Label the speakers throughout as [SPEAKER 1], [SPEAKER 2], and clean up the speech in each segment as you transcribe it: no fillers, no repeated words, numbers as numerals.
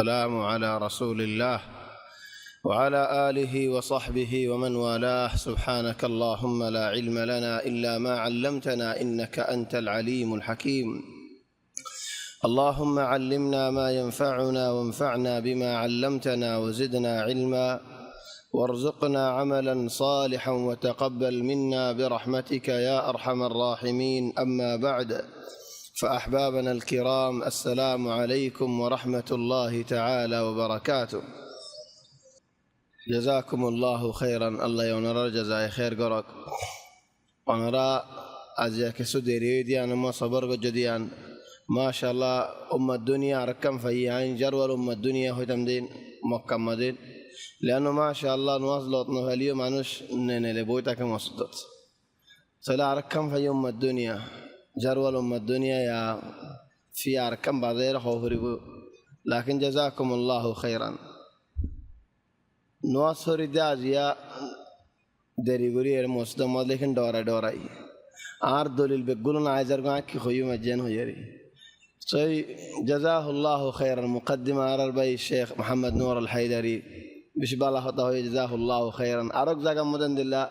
[SPEAKER 1] السلام على رسول الله وعلى آله وصحبه ومن والاه. سبحانك اللهم لا علم لنا إلا ما علمتنا إنك أنت العليم الحكيم. اللهم علمنا ما ينفعنا وانفعنا بما علمتنا وزدنا علما وارزقنا عملا صالحا وتقبل منا برحمتك يا أرحم الراحمين. أما بعد، فأحبابنا الكرام، السلام عليكم ورحمة الله تعالى وبركاته. جزاكم الله خيرا. الله يونر جزاء خير قرق ونرى أزيك سدري ديان ما صبر جديان ما شاء الله. الدنيا ركم فيهين جرول الدنيا هتمدين مكمدين، لأنه ما شاء الله نواصلتنا اليوم عنوش نلبويتك مصدت سلا ركم في الدنيا جرول الدنيا يا في أركم بعضير خوفربو. لكن جزاكم الله خيرا. نواصل داجيا دريغوري المسلم لكن دوراي أردل البقولون عايزر معك خيوم الجن هيري. جزاه الله خيرا. مقدمة على البي الشيخ محمد نور الحيدري بشبالة خطه جزاه الله خيرا. أرق زاق مدن دلله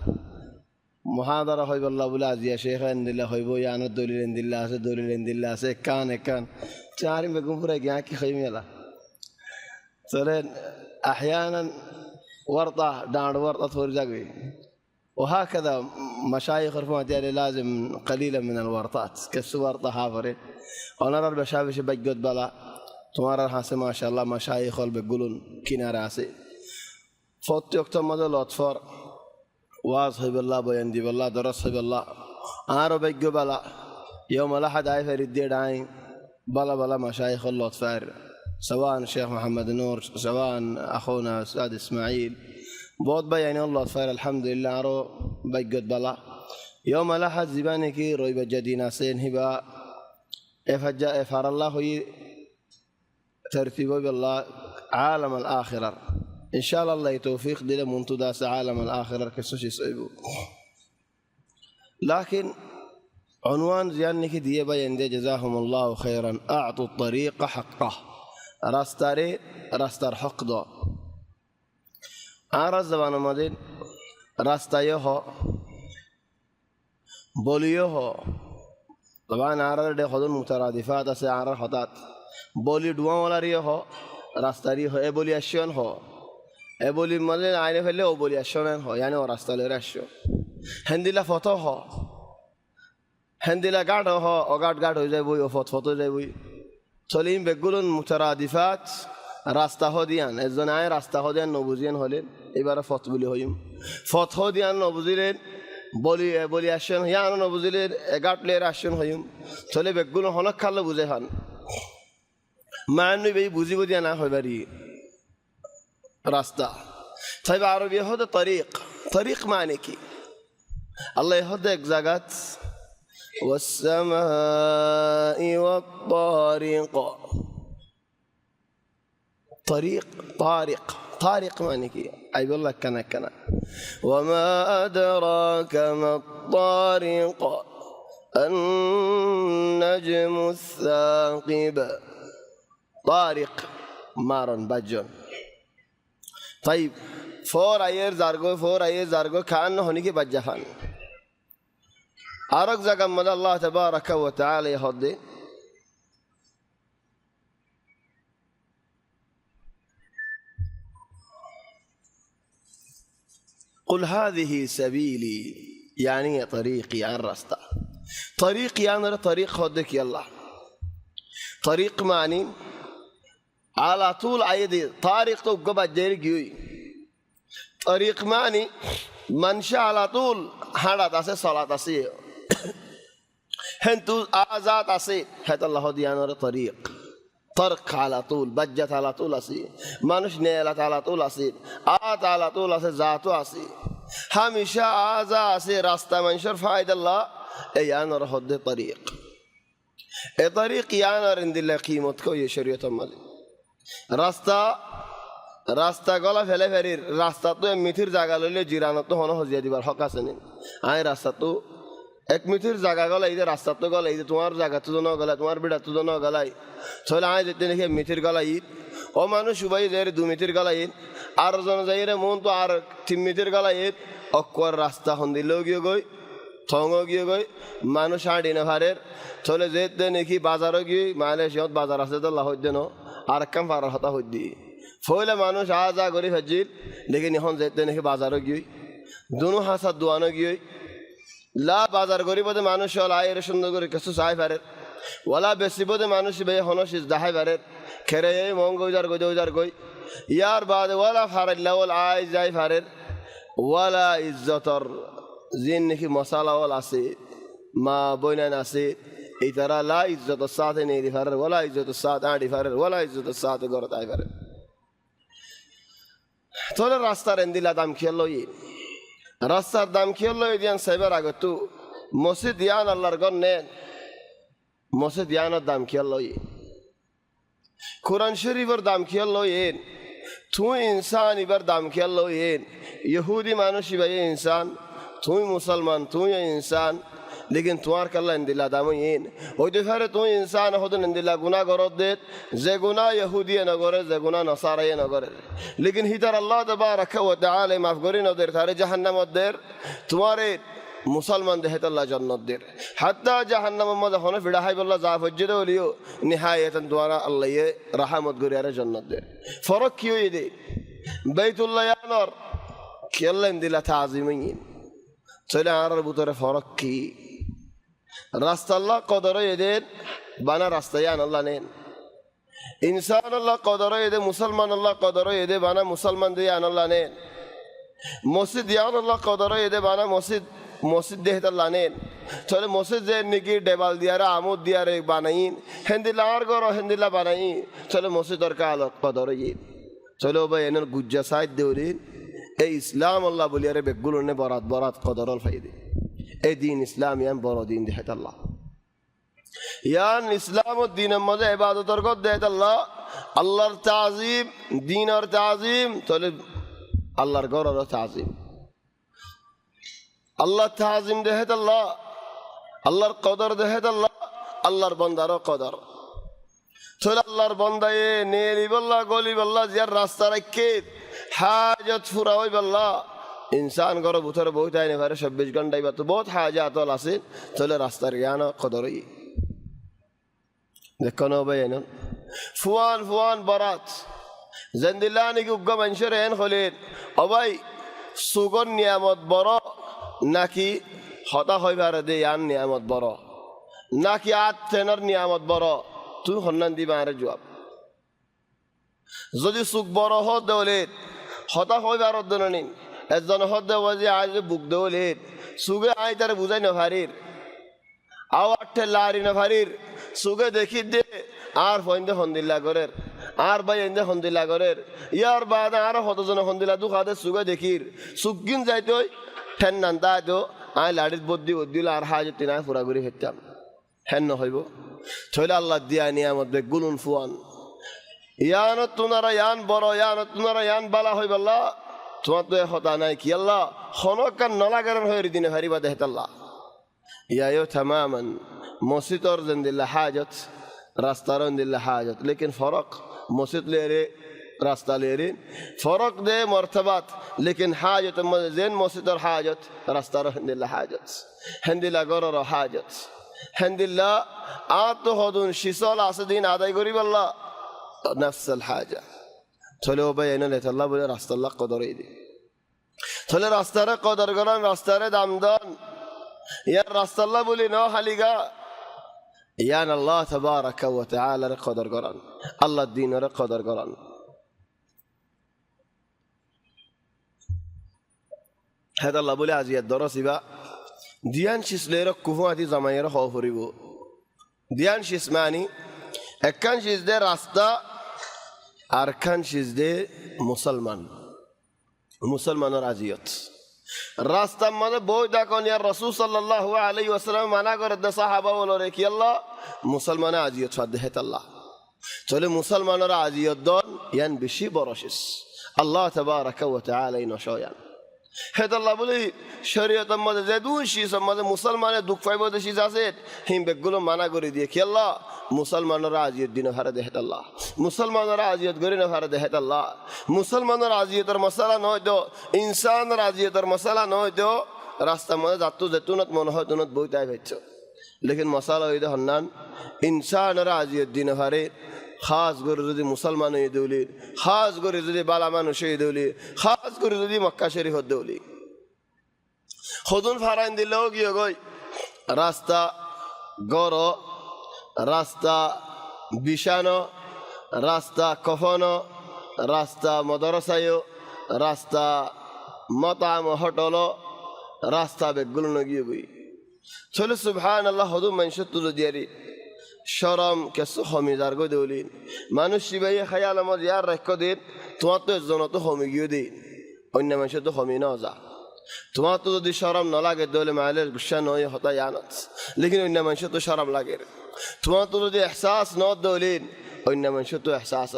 [SPEAKER 1] محاضرة خيب الله بلاد يا شيخ عند الله خيبو يا ندولي عند الله سدولي عند الله سكان تعرف بقوم فرق يعني خيم يلا سلين أحيانا ورطة دار ورطة فرجاقي. وهكذا مشايخ رفمتي لازم قليلا من الورطات كالسورطة حافرة. ونرى البشابش بجد بلا تمارا حاسة ما شاء الله مشايخ بيقولون كنا راسي فوت يكتب مدل أطفار واصحي بالله بيندي بالله درسي بالله أنا بيجو بلا يوم الأحد عايف يردي عين بلا مشايخ الله أطفار، سواء الشيخ محمد نور سواء أخونا أستاذ إسماعيل بود بيعني الله أطفار. الحمد لله أرو بيجو بلا يوم الأحد زباني كي روي بجدي ناسين هبا إفار الله هي ترتيبه بالله عالم الآخرة إن شاء الله. توفيق دل منتداس عالم الآخرة كسوشي صعبو. لكن عنوان زيانك دي بيان دي جزاهم الله خيرا. أعطوا الطريق حقه. راستار حق دو عرض زبان مدين راستايوه بوليوه. طبعا عرض دي خدون مترادفات اسي عرض خطات بولي دوان ولا ريوه راستاريوه اي بولي اشيون هو اي بولي مدين عيني فلي او بولي اشيون هو يعني هو راستالي راشو هندي لا فوتو هو هندي لا قاعد هو او قاعد هو زي بوي او فوتو زي بوي. سليم بيقولون مترادفات راستا هو ديان الزناي راستا هو ديان نوبوزين هولين عبارة فوت بولي هويم فوت هو ديان نوبوزين بولي اشيون يعني نوبوزين قاعد لي راشون هويم. سليم بيقولون هنا كله بوزيهان مع انه بي بوزي بودي انا هو بري راستا. طيب عربي هذا طريق معنيكي الله يهدك زاغات والسماء والطارق. طارق معنيكي اي بالله كنا وما ادراك ما الطارق النجم الثاقب. طارق مارن بجون. طيب فور اير زارغو كان هوني کی بجهان ارق زغم الله تبارك وتعالى يهدي قل هذه سبيلي يعني طريقي عن راستا. طريقي يعني طريق هدك يلا طريق معني على طول عيدي طريق تو قبل جيرجي. طريق معني منشأ على طول حالات أسي صلاة أسي هنتو آزاد أسي هذا الله ديانا طرق على طول بجت على طول أسي منش نيلت على طول أسي آت على طول أسي ذاتو أسي هميشة آزاد أسي راستة منشر فايد الله أيانا رهد طريق. طريق يانا رند الله قيمتكو يشريط مالي রাস্তা গলা ফেলে ফেরির রাস্তা তো মিথির জায়গা লইলে জিরানো তো হনো হজিয়া দিবার হক আছে নি। আই রাস্তা তো এক মিথির জায়গা গলা এই যে রাস্তা তো গলা এই যে তোমার জায়গা তো ন গলা তোমার বিড়া তো ন গলাই চলে আয় যেতে দেখে মিথির গলা ঈদ ও মানুষ উবাই যাই 2 মিটার গলাইন আর জন যাই রে মন তো আর 3 মিটার গলাইন অক্কর রাস্তা হন্দিলেও গিয়ে গই থঙ্গ গিয়ে গই মানুষ আড়ি না ভারের চলে যেতে নাকি বাজারও গিয়ে মাইলে সিহত বাজার আছে তো লাহ দেন আর কাম পারার হতা হদ্দি ফইলে মানুষ আ যা করি ভাজিল দেখি এখন যেতে নাকি বাজারও গিয়ে দুনো হাসার দোয়ানো গিয়ে লা বাজার করি বোধে মানুষ হল আয়ের সুন্দর করে কিছু চাই পারে ওলা বেশি বোধে মানুষ বে হনসিস দেখাই পারে খেরে মঙ্গ উজার গই ইয়ার বাদ ওলা ফারাইল্লা ওল আয় যাই ফারের ওয়ালা ইজ্জতর জিন নাকি মশালা ওল আছে মা বইনান আছে এই তারা লা ইজ্জতর সাথে নেই ফারের ওলা ইজ্জতর সাথ আঁটি ফারের ওলা ইজ্জতর সাথে গড় তাই ফারের তোলে রাস্তার এন্দিলা দাম খেয়ে লই রাস্তার দাম খেয়ে লই দিয়ান সাইবার আগে তু মসজিদ ইয়ান আল্লাহর গণ নেন মসজিদ ইয়ানোর দাম খেয়ে লই কোরআন শরীফের দাম খেয়ে লইন তুই ইনসান এবার দাম খেয়ে লইন ইহুদি মানুষ ভাই ইনসান তুই মুসলমান তুই ইনসান लेकिन तुम्हार कल्ला इंदिला दामयीन ओई देफारे तुम इंसान होदन इंदिला गुनाह करत दे जे गुनाह यहूदी न करे जे गुनाह नसारा न करे लेकिन हितर अल्लाह तबारक व तआला माफ करी न देर थारे जहन्नम देर तुम्हारे मुसलमान देहत अल्लाह जन्नत देर हत्ता जहन्नम मद होने फिड़ा हाय बल्ला जा फज्जद वलियो निहायतन द्वारा अल्लाह ये रहमत करी अरे जन्नत देर फरक क्यों ये दे बैतुल्लाह यानर केल्ला इंदिला ताजीमीन चले आर बुतरे फरक की রাস্তা আল্লাহ কদর এদের বানা রাস্তা ইয়ান আল্লাহ নেন ইনসান আল্লাহ কদর এদে মুসলমান আল্লাহ কদর এদে বানা মুসলমান দিয়ে আন আল্লাহ নেন মসজিদ ইয়ান আল্লাহ কদর এদে বানা মসজিদ দেহত আল্লাহ নেন চলে মসজিদ যে নাকি ডেবাল দিয়ারে আমুদ দিয়ারে বানাইন হেন্দিলা আর গর হেন্দিলা বানাই চলে মসজিদর কা আলোক কদর ইয়ে চলে ভাই এনের গুজ্জা সাইদ দেউরিন এই ইসলাম আল্লাহ বলিয়ারে বেগুলো নে বরাত বরাত কদরল ফাইদে এই দিন ইসলাম ইয়ান বড় দিন দেহত আল্লাহ ইয়ান ইসলাম ও দিনের মধ্যে ইবাদতর কর দেহত আল্লাহ আল্লাহর তাজিম দিনের তাজিম চলে আল্লাহর গরর তাজিম আল্লাহ তাজিম দেহত আল্লাহ আল্লাহর কদর দেহত আল্লাহ আল্লাহর বান্দারও কদর চলে আল্লাহর বান্দায়ে নেলি বল্লাহ গলি বল্লাহ জিয়ার রাস্তা রাখে হাজত ফুরা হই বল্লাহ इंसान करो भूतर बहुत आने वाले 26 घंटा ही बात तो बहुत हाजात वाला से चले रास्ता ज्ञान कदर ही देखो ना भाई ना फुआन बारात जंदिलानी की उग्गा मंशर हैं खलील अब भाई सुगन नियामत बरो ना कि होता होई बार दे यान नियामत बरो ना कि आठ तेनर नियामत बरो तू हन्नन दी बारे जवाब যদি সুখ বড় হ দলে হতা হয় আর দননি একজন হদ্দে ওয়াজি আজ বুক দলে সুগে আই তার বুঝাই না ভারির আওয়াটে লারি না ভারির সুগে দেখি দে আর ফইন্দে হন্দিল্লা করের আর ভাই এন্দে হন্দিল্লা করের ইয়ার বাদ আর হতজন হন্দিল্লা দু খাদে সুগে দেখির সুগিন যাইতো ঠেন নান্তা তো আই লাড়িত বদ্দি বদ্দিল আর হাজত তিনা পুরা করে ফেলতাম হেন হইব ছয়লা আল্লাহ দিয়া নিয়ামত বে গুলুন ফুয়ান ইয়ানত তুনারা ইয়ান বড় ইয়ানত তুনারা ইয়ান বালা হইব আল্লাহ তোমার তো হতা নাই কি আল্লাহ হনকান নলাগারন হয়ে দিনে হারিবা দেহত আল্লাহ ইয়ায়ো তামামান মসজিদর জিন্দিল্লাহ হাজত রাস্তার জিন্দিল্লাহ হাজত লেকিন ফরক মসজিদ লেরে রাস্তা লেরে ফরক দে মর্তবাত লেকিন হাজত যেন মসজিদর হাজত রাস্তার জিন্দিল্লাহ হাজত হিন্দিল্লা গরর হাজত হিন্দিল্লা আত হদুন শিসল আসদিন আদায় করিব আল্লাহ نفس الحاجة تلو بينا لت الله بقول راست الله قدر يدي تلو راست الله قدر قران راست الله دامدان يا راست الله بقول نو حليقا يا الله تبارك وتعالى قدر قران الله الدين قدر قران هذا الله بقول عزيز الدراسي بقى ديان شسليرك كفواتي زمانيرك خوفريبو ديان شسماني اكان شيز ده راستا اركان شيز ده مسلمان راضيات راستا مده بوي دا كون يا رسول صلى الله عليه وسلم مانا کرد صحابه ولره کی الله مسلمان راضيات فدهت الله چله مسلمان راضيات دون ين بشي برشس الله تبارك وتعالى نشايان হেদাল্লাহ বলি শরীয়তের মধ্যে যে দুই শীষ মধ্যে মুসলমানের দুঃখ পাইব যে শীষ আছে হিম বেগগুলো মানা করে দিয়ে কি আল্লাহ মুসলমানেরা আজিয়ত দিন হারে দে হেদাল্লাহ মুসলমানেরা আজিয়ত করে না হারে দে হেদাল্লাহ মুসলমানের আজিয়তের মশালা নয় তো ইনসানের আজিয়তের মশালা নয় তো রাস্তার মধ্যে যাতো যেতুনত মনে হয় তুনত বইতাই ভেচ্ছ লেকিন মশালা হইতে হন্নান ইনসানেরা আজিয়ত দিন হারে খাস করে যদি মুসলমান হয়ে দৌলি খাস করে যদি বালা মানুষ হয়ে দৌলি খাস করে যদি মক্কা শরীফ দৌলি সদুন ফারাইন দিলেও গিয়ে গই রাস্তা গড় রাস্তা বিছানো রাস্তা কফনো রাস্তা মদরসায়ও রাস্তা মতাম হোটেল রাস্তা বেগগুলো নগিয়ে গই চলে সুবহান আল্লাহ হদু মানুষ তুলো দিয়ারি শরম কেসো হমিদার গো দৌলিন মানুষ শিবাই খায়াল আমার ইয়ার রাখ দিন তোমার তো এজন তো হমি গিয়ে দিন অন্য মানুষের তো হমি না যা তোমার তো যদি শরম না লাগে দৌলে মাইলের গুসা নয় হতা ইয়ানত লেকিন অন্য মানুষের তো শরম লাগে তোমার তো যদি এহসাস ন দৌলিন অন্য মানুষের তো এহসাস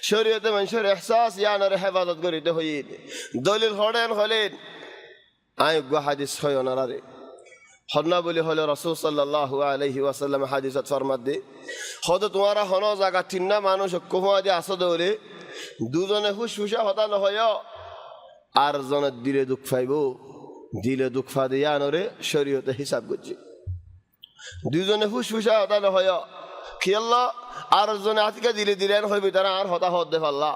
[SPEAKER 1] শরীয়তে মানুষের এহসাস ইয়ানের হেফাজত করিতে হইন দলিল হলেন হলেন আয় হাদিস হয় ওনারে হন্না বলি হলে রসুল সাল্লাল্লাহু আলাইহি ওয়াসাল্লাম হাদিসত ফরমাত দে হয়তো তোমারা হন জায়গা তিনটা মানুষ কুমা দিয়ে আসো দৌড়ে দুজনে হুসহুসা হতা নহয় আর জনের দিলে দুঃখ পাইব দিলে দুঃখ ফা দিয়া নরে শরীয়তে হিসাব করছি দুজনে হুসহুসা হতা নহয় কি আল্লাহ আর জনে আজকে দিলে দিলেন হইবে তারা আর হতা হত দে পাল্লা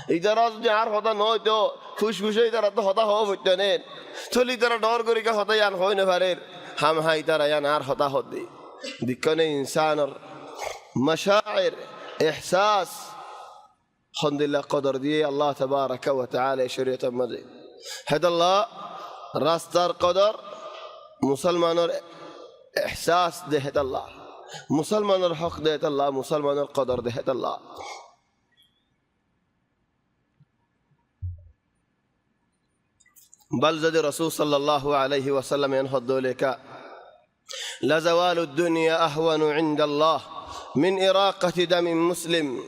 [SPEAKER 1] ইতারা যদি আর হতা নয় তো ফুসফুসে তারা তো হতা হওয়া হইতে নেন চলি তারা ডর করি হতা ইয়ান হয় না পারে হাম হাই তারা ইয়ান আর হতা হত দি দিকনে ইনসানর মশায়ের এহসাস হন্দিল্লাহ কদর দিয়ে আল্লাহ তাবারাকা ওয়া তাআলা শরীয়তের মধ্যে হেদাল্লাহ রাস্তার কদর মুসলমানের এহসাস দে হেদাল্লাহ মুসলমানের হক দে হেদাল্লাহ মুসলমানের কদর দে হেদাল্লাহ بل زد رسول صلى الله عليه وسلم ينهض لك لزوال الدنيا أهون عند الله من إراقة دم مسلم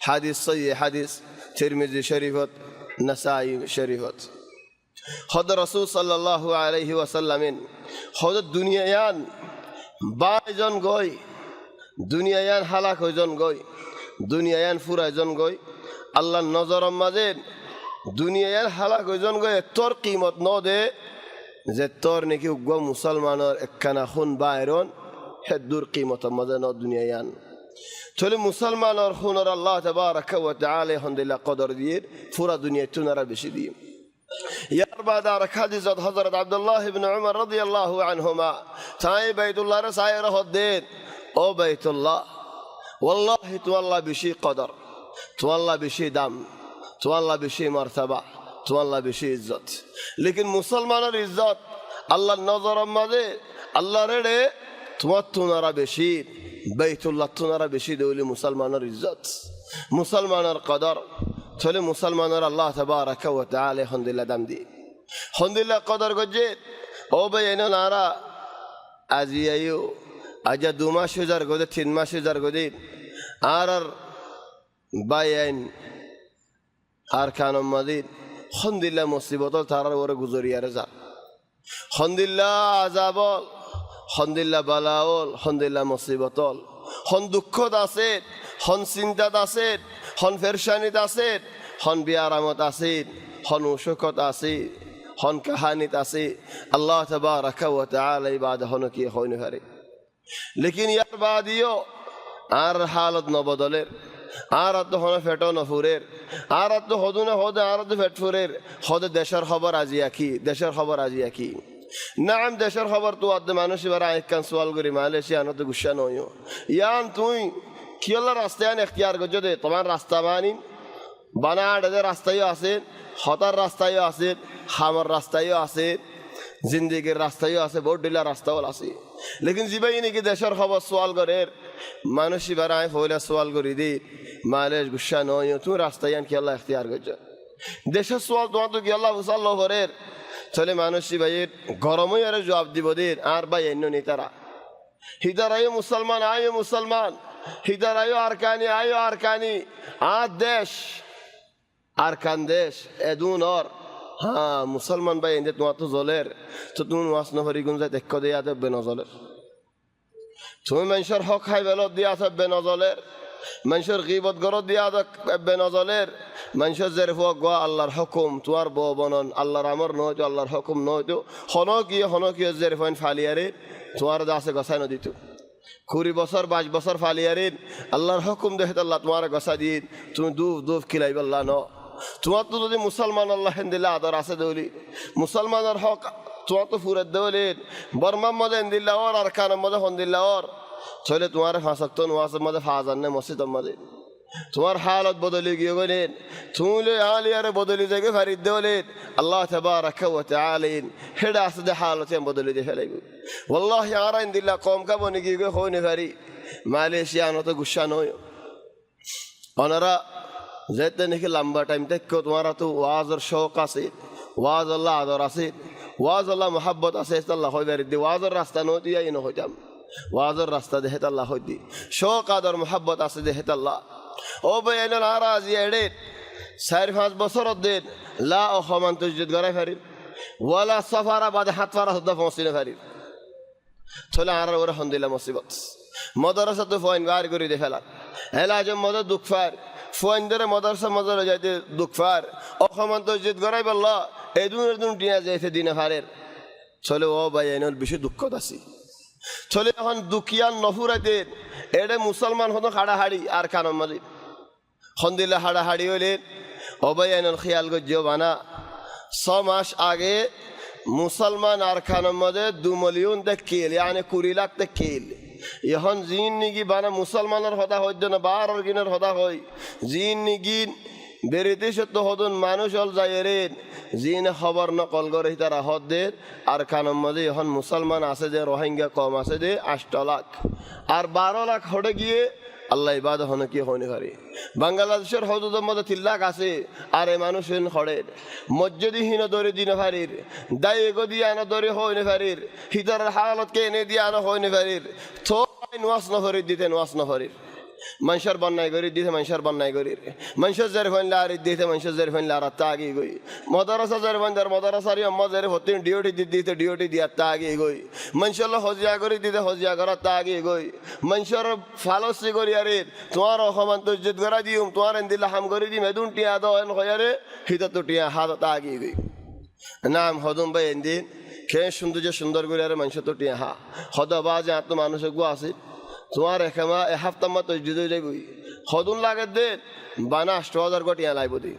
[SPEAKER 1] حديث صحيح حديث ترمذي شريفت نسائي شريفت خد رسول صلى الله عليه وسلم خد الدنيا يان بايجن غوي دنيا يان هلاك هيجن غوي دنيا يان فرا هيجن غوي الله نظر مازين দুনিয়ার হালাক হইজন গয়ে তোর কিমত ন দে যে তোর নাকি উগ্র মুসলমানের একখানা খুন বাইরন হে দূর কিমত মজা ন দুনিয়ায়ান চলে মুসলমানের খুনের আল্লাহ তাবারাকা ওয়া তাআলা হামদুলিল্লাহ কদর দিয়ে পুরা দুনিয়া তুনারা বেশি দিয়ে ইয়ার বাদ আর হাদিসত হযরত আব্দুল্লাহ ইবনে উমর রাদিয়াল্লাহু আনহুমা তাই বাইতুল্লাহর সায়ের হদ্দেন ও বাইতুল্লাহ ওয়াল্লাহি তু আল্লাহ বেশি কদর তু আল্লাহ বেশি দাম তো আল্লাহ বেশি মারতাবা তো আল্লাহ বেশি ইজ্জত লেকিন মুসলমানের ইজ্জত আল্লাহর নজরের মাঝে আল্লাহ রেড়ে তোমার তোনারা বেশি বাইতুল্লাহ তোনারা বেশি দেউলি মুসলমানের ইজ্জত মুসলমানের কদর চলে মুসলমানের আল্লাহ তাবারাকা ওয়া তাআলা হামদুলিল্লাহ দাম দি হামদুলিল্লাহ কদর গজে ও ভাই এনো নারা আজি আইও আজ 2 মাস হাজার গদে 3 মাস হাজার গদে আর বাইন আর কানম মাদিন হন্দিল্লা মুসিবত তারার ওরে গুজরিয়ারে যা হন্দিল্লা আজাবল হন্দিল্লা বালাওল হন্দিল্লা মুসিবতল হন দুঃখত আছে হন চিন্তাত আছে হন ফেরশানিত আছে হন বিয়ারামত আছে হন উশকত আছে হন কাহানিত আছে আল্লাহ তাবারাকা ওয়া তাআলা ইবাদ হন কি হইন হারে লেকিন ইয়ার বাদিও আর হালত নবদলের আর তো হন ফেটো নফুরের আর তো হদুনে হদে আর তো ফেট ফুরের হদে দেশের খবর আজিয়া কি দেশের খবর আজিয়া কি নাম দেশের খবর তো আদ মানুষ এবার আইকান সওয়াল করি মালয়েশিয়া আনো তো গুসা নয় ইয়ান তুই কি আল্লাহ রাস্তায় এখতিয়ার করছো দে তোমার রাস্তা মানিন বানাড়ে রাস্তায়ও আছে হতার রাস্তায়ও আছে খামার রাস্তায়ও আছে জিন্দিগির রাস্তায়ও আছে বহুত ডিলা রাস্তাও আছে লেকিন জিবাই নাকি দেশের খবর সওয়াল করে মানুষ এবার আয় হইলে সওয়াল করি দি মালেশ গুসা নয় তুমি রাস্তায় কি আল্লাহ এখতিয়ার করছো দেশের সওয়াল তোমার তো কি আল্লাহ উসাল্লাহ করে চলে মানুষ ভাইয়ের গরমই আর জবাব দিব দিন আর ভাই এন্য নেতারা হিদারাইও মুসলমান আয়ো মুসলমান হিদারাইও আরকানি আয়ো আরকানি আর দেশ আরকান দেশ এদুন আর হ্যাঁ মুসলমান ভাই এনে তোমার তো জলের তো তুমি ওয়াজ নফরি গুণ যাই দেখ দিয়ে থাকবে নজলের তুমি মানুষের হক খাই বেলত দিয়া থাকবে নজলের মানুষের গিবত গরত দিয়া থাকবে নজলের মানুষের জের গোয়া আল্লাহর হুকুম তোমার বউ বনন আল্লাহর আমর নয় তো আল্লাহর হুকুম নয় তো হনকীয় জের ফাইন ফালিয়ারে তোমার আছে গছাই নদীত 20 বছর 22 বছর ফালিয়ারে আল্লাহর হুকুম দেখে আল্লাহ তোমার গছা দিন তুমি দুফ খিলাইব আল্লাহ ন তোমার তো যদি মুসলমান আল্লাহ দিল্লা আদর আছে দৌলি মুসলমানের হক তোমার তো ফুরের দৌলিন বর্মার মধ্যে দিল্লা ওর আর খানের মধ্যে হন্দিল্লা ওর চলে তোমার ফাঁসক্ত নোয়াসের মধ্যে ফাজান নেই মসজিদের মধ্যে তোমার হালত বদলি গিয়ে গেলেন তুমি আলিয়ারে বদলি থেকে ফারিদ দেওলেন আল্লাহ তাবারাকা ওয়া তাআলা হেডা আছে যে হালতে বদলি দিয়ে ফেলাইব ওয়াল্লাহি আরাইন দিল্লা কম কাবনি গিয়ে হইনে পারি মালয়েশিয়া নত গুসা নয় ওনারা যেতে নাকি লম্বা টাইম থেকে তোমার তো ওয়াজের শৌক আছে ওয়াজ আল্লাহ আদর আছে ওয়াজ আল্লাহ মোহাব্বত আছে আল্লাহ হয়ে বাড়ি দি ওয়াজের রাস্তা নয় দিয়া ইন হইতাম ওয়াজের রাস্তা দেখে আল্লাহ হই দি শৌক আদর মোহাব্বত আছে দেখে আল্লাহ ও ভাই এনে নারাজ এডে 4-5 বছর দিন লা ও সমান তসজিদ গড়াই ফারিব ওয়ালা সফারা বাদে হাত ফারা হদ্দা পৌঁছিনে ফারিব চলে আর ওরা হন্দিলা মুসিবত মদরসা তো ফোন গার করে দে ফেলা এলাজ মদর দুঃখ ফার ফোন ধরে মদরসা মদর যাইতে দুঃখ ফার ও সমান তসজিদ গড়াই বললা এই দুন টিয়া যাইতে দিনে ফারের চলে ও ভাই এনল বেশি দুঃখত আছি চলে এখন দুঃখিয়ান নফুরাইতে এডে মুসলমান হতো হাড়াহাড়ি আর কানম মালি হন্দিলা হাড়াহাড়ি হইলে অবাই আইনল খেয়াল গজ্য বানা 6 মাস আগে মুসলমান আর খানম মধ্যে 2 মিলিয়ন কেল মানে 20 লাখ কেল এখন জিন নিগি বানা মুসলমানের হতা হইত না 12 গিনের হতা হই জিন নিগিন বেরিতে সত্য হতুন মানুষ হল যাইরে জিন খবর নকল করে তারা হদের আর খানম মধ্যে এখন মুসলমান আছে যে রোহিঙ্গা কম আছে যে 8 লাখ আর 12 লাখ হটে গিয়ে আল্লাহ ইবাদত হন কি হইনি পারে বাংলাদেশের হদুদের মধ্যে 3 লাখ আছে আর এই মানুষ হড়ের মসজিদহীন দরে দিন পারির দায়ে গদি আনা দরে হইনি পারির হিতারের হালতকে এনে দিয়ে আনা হইনি পারির তো নোয়াস নফরি দিতে নোয়াস নফরির মানুষের বন্যায় করি দিতে মানুষের বন্যায় করি মানুষের জের ফাইনলে আর দিতে মানুষের জের ফাইনলে আর আগে গই মদারসা জের ফাইন্দার মদারসারি আম্মা জের হতে ডিওটি দিতে ডিওটি দিয়ে আগে গই মানুষের হজিয়া করে দিতে হজিয়া করার তা আগে গই মানুষের ফালসি করি আরে তোমার অসমান তজ্জিদ করা দিম তোমার দিল্লা হাম করে দিম এদুন টিয়া দেন হয়ারে হিতা তো টিয়া হাত তা আগে গই নাম হদম ভাই এদিন খেয়ে সুন্দর করে আরে মানুষ তো টিয়া হা হদবা যে আত্ম মানুষ গো আছে তোমার একেমা 1 সপ্তাহ মতো যদি যাবই হদুন লাগে দে বানা 8000 কোটি লাইব দি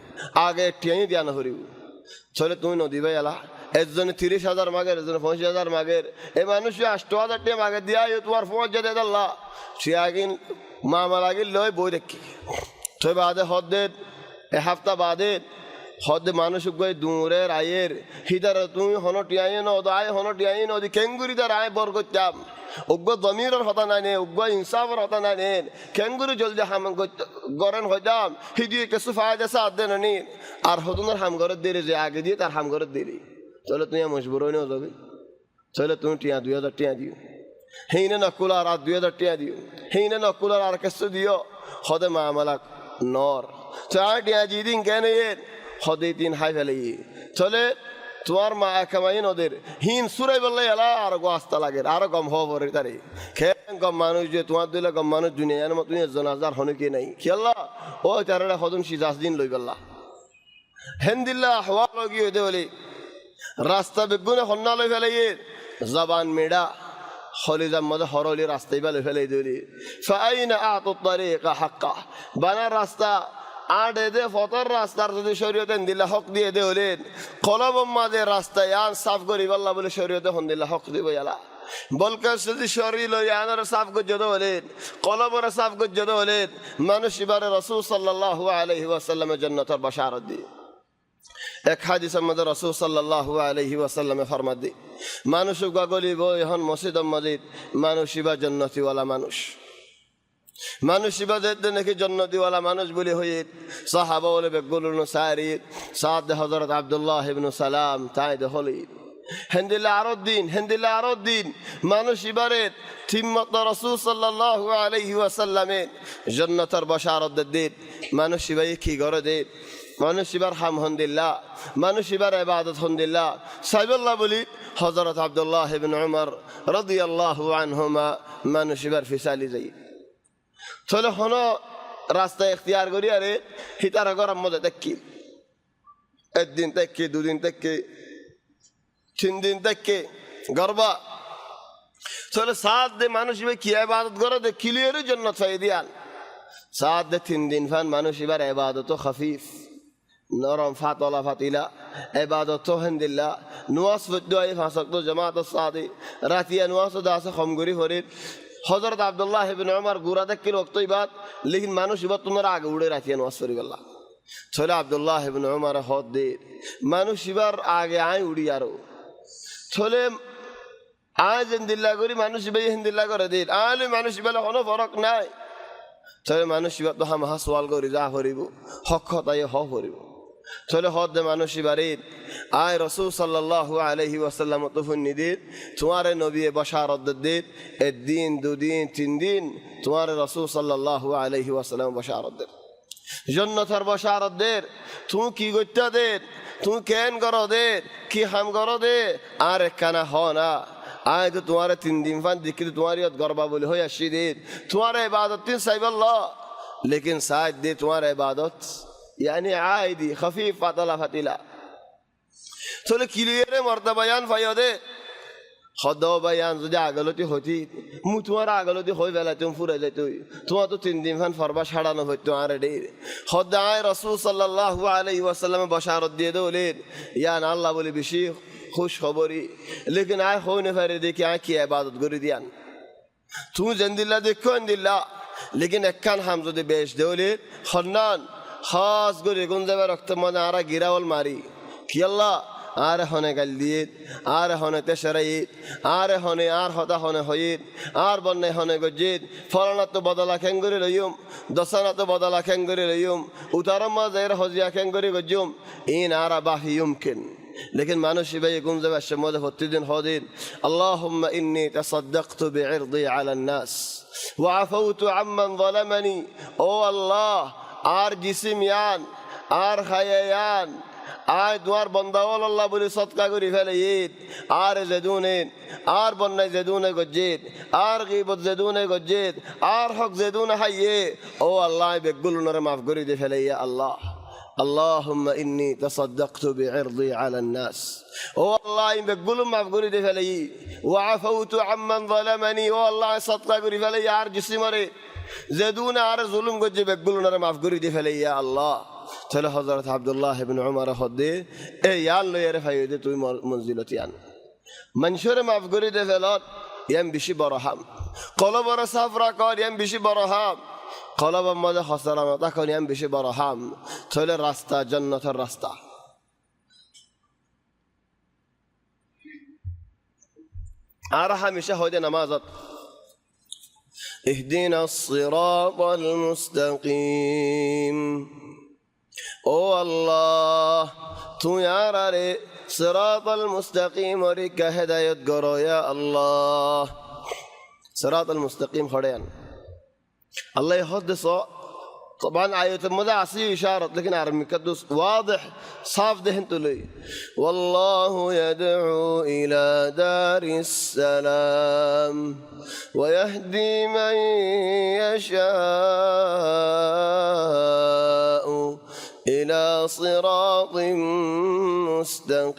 [SPEAKER 1] আগে টিয়াই দিয়া না হরিব চলে তুমি নদী ভাই এলা একজনে 30,000 মাগের একজনে 50,000 মাগের এই মানুষ 8000 টিয়া মাগে দিয়া তোমার ফোন যে দেয় আল্লাহ সে আগে মামা লাগে লয় বই দেখি তো বাদে হদে 1 সপ্তাহ বাদে হদে মানুষ গই দূরের আয়ের হিদার তুমি হন টিয়াই ন আয় হন টিয়াই নদী কেঙ্গুরি তার আয় বর করতাম উগ্র জমিরের হতা নাই নে উগ্র ইনসাফের হতা নাই নে কেঙ্গুরি জলদি হাম গরেন হইতাম হিদি কিছু ফায়দা সাথ দেন নি আর হদুনের হাম ঘরের দেরি যে আগে দিয়ে তার হাম ঘরের দেরি চলে তুমি মজবুর হয়ে নেও যাবে চলে তুমি টিয়া 2000 টিয়া দিও হেইনে নকুলার আর 2000 টিয়া দিও হেইনে নকুলার আর কিছু দিও হদে মামলা নর চার টিয়া দিন কেন এর হদে 3 হাই ফেলে চলে তোমার মা কামাই নদের হিন সুরাই বললে এলা আরো আস্তা লাগে আরো কম হওয়া পরে তারে খেয়ে কম মানুষ যে তোমার দিলে কম মানুষ দুনিয়া এর মতো জনাজার হনে কি নাই খেলা ও তারা হদন সিজাস দিন লই বললা হেন্দিল্লা হওয়া লগি হইতে বলি রাস্তা বেগুনে হন্না লই ফেলে জবান মেডা হলিজার মধ্যে হরলি রাস্তায় বেলে ফেলে দিলি ফাইনা আত তারিকা হাক্কা বানার রাস্তা আর দে ফতর রাস্তার যদি শরীয়তে দিল্লা হক দিয়ে দে হলেন কলম মাঝে রাস্তায় আন সাফ করি বললা বলে শরীয়তে হন দিল্লা হক দিব এলা বলকে যদি শরীর লই আনার সাফ গজ্জদ হলেন কলমর সাফ গজ্জদ হলেন মানুষ এবারে রাসূল সাল্লাল্লাহু আলাইহি ওয়াসাল্লামের জান্নাতের বাশারত দি এক হাদিসের মধ্যে রাসূল সাল্লাল্লাহু আলাইহি ওয়াসাল্লামে ফরমান দি মানুষ গগলিব এখন মসজিদ মসজিদ মানুষ ইবা জান্নাতিওয়ালা মানুষ মানুষ ইবাদত নাকি জান্নাতিওয়ালা মানুষ বলে হয়ে সাহাবা বলে বেগুলুন সারিদ সাদ হযরত আব্দুল্লাহ ইবনে সালাম তাই হলি হেন্দিলা আরো দিন মানুষ ইবারে থিম্মত রাসূল সাল্লাল্লাহু আলাইহি ওয়াসাল্লামে জান্নাতের বাশারত দিন মানুষ ইবাই কি করে দে মানুষ এবার হাম হন্দিল্লা মানুষ এবার ইবাদত হন্দিল্লা সাইবুল্লাহ বলি হযরত আব্দুল্লাহ ইবনে উমর রাদিয়াল্লাহু আনহুমা মানুষ এবার ফিসালি যাই চলে হনো রাস্তা ইখতিয়ার করি আরে হিতারা গরম মধ্যে দেখি একদিন থেকে দুদিন থেকে 3 দিন থেকে গরবা চলে 7 দিন মানুষ এবার কি ইবাদত করে দে ক্লিয়ারের জন্য চাই দিয়ান 7 দিন 3 দিন ফান মানুষ এবার ইবাদত খফিফ নরম ফাতলা ফাতিলা ইবাদত হেন্দিল্লা নওয়াজ ফদুই ফাসক তো জামাত সাদি রাতিয়া নওয়াজ দাসে খমগরি হরে হযরত আব্দুল্লাহ ইবনে উমর গুরা দেখি ওয়াক্ত ইবাদ লেকিন মানুষ ইবাদ তোমরা আগে উড়ে রাতিয়া নওয়াজ পড়ি বল্লা চলে আব্দুল্লাহ ইবনে উমর হদ দে মানুষ ইবার আগে আই উড়ি আরো চলে আজ হিন্দিল্লা করি মানুষ ইবাই হিন্দিল্লা করে দে আলে মানুষ ইবালে কোনো ফরক নাই চলে মানুষ ইবাদ তো হাম হাসওয়াল করি যা হরিব হক তাই হ হরিব চলে হদ দে মানুষ ইবারে আয় রাসূল সাল্লাল্লাহু আলাইহি ওয়াসাল্লাম তো ফুন্নিদিত তোমারে নবী বশারত দে একদিন দুদিন 3 দিন তোমারে রাসূল সাল্লাল্লাহু আলাইহি ওয়াসাল্লাম বশারত দে জান্নাতের বশারত দে তুমি কি গইতা দে তুমি কেন করো দে কি হাম করো দে আর কানা হ না আয় তো তোমারে 3 দিন ফান দেখি তোমার ইয়ত গরবা বলে হই আসি দে তোমার ইবাদত তিন সাইবুল্লাহ लेकिन शायद दे तुम्हारा इबादत यानी आयदी खफीफ फातला फातिला चलो क्लियर मर्दा बयान फायदे खदा बयान যদি আগলতি হতি মু তোমার আগলতি হই বেলা তুমি ফুরে যাইতো তোমার তো 3 দিন ফান ফরবা ছাড়ানো হইতো আর রে খদায় রাসূল সাল্লাল্লাহু আলাইহি ওয়াসাল্লাম বশারত দিয়ে দলেন ইয়া আল্লাহ বলে বেশি খুশ খবরি लेकिन আয় হইনে পারে দেখি আয় কি ইবাদত করে দিয়ান তুমি জিন্দিল্লাহ দেখো ইন্দিল্লাহ लेकिन একখান হাম যদি বেশ দেওলে খন্নান খাস করে গুনজাবে রক্ত মনে আরা গিরাওল মারি কি আল্লাহ আর হনে গাল দিয়ে আর হনে তেশরাই আর হনে আর হতা হনে হইত আর বন্নে হনে গজিত ফলানা তো বদলা খেঙ্গরি লইম দসানা তো বদলা খেঙ্গরি লইম উতারম মাঝের হজিয়া খেঙ্গরি গজুম ইন আরা বাহি ইউমকিন लेकिन मानुष भाई गुंजा शमोद दिन होदिन اللهم إني تصدقت بعرضي على الناس وعفوت عمن ظلمني او الله আর জিসিম ইয়ান আর খায়ায়ান আয় দুয়ার বন্দাওয়াল আল্লাহ বলে সদকা করি ফেলে ঈদ আর জেদুনেন আর বন্যায় জেদুনে গজ্জিত আর গীবত জেদুনে গজ্জিত আর হক জেদুনে হাইয়ে ও আল্লাহ বেগুলুনরে মাফ করে দে ফেলে ইয়া আল্লাহ اللهم إني تصدقت بعرضي على الناس والله بقول ما بقولي دي فلي وعفوت عمن ظلمني والله صدق قولي فلي عار جسمي مري زدونا عار ظلم قد بقولنا ما بقولي دي فلي يا الله تلا حضرت عبد الله بن عمر خدي اي يا الله يعرف هيدي توي منزلتي عن منشور ما بقولي دي فلات ينبشي برحم قلب سفرة قال ينبشي برحم قلب ماذا خسر ما تكون ينبشي برحم تلا راستا جنة الراستا أرحم شهود نمازت اهدنا الصراط المستقيم او الله تو يارى صراط المستقيم ورك هداية قرأ يا الله صراط المستقيم خريان الله يحدث طبعا آية المدى عصي إشارة لكن عربي كدوس واضح صاف دهن تلي والله يدعو إلى دار السلام ويهدي من يشاء إلى صراط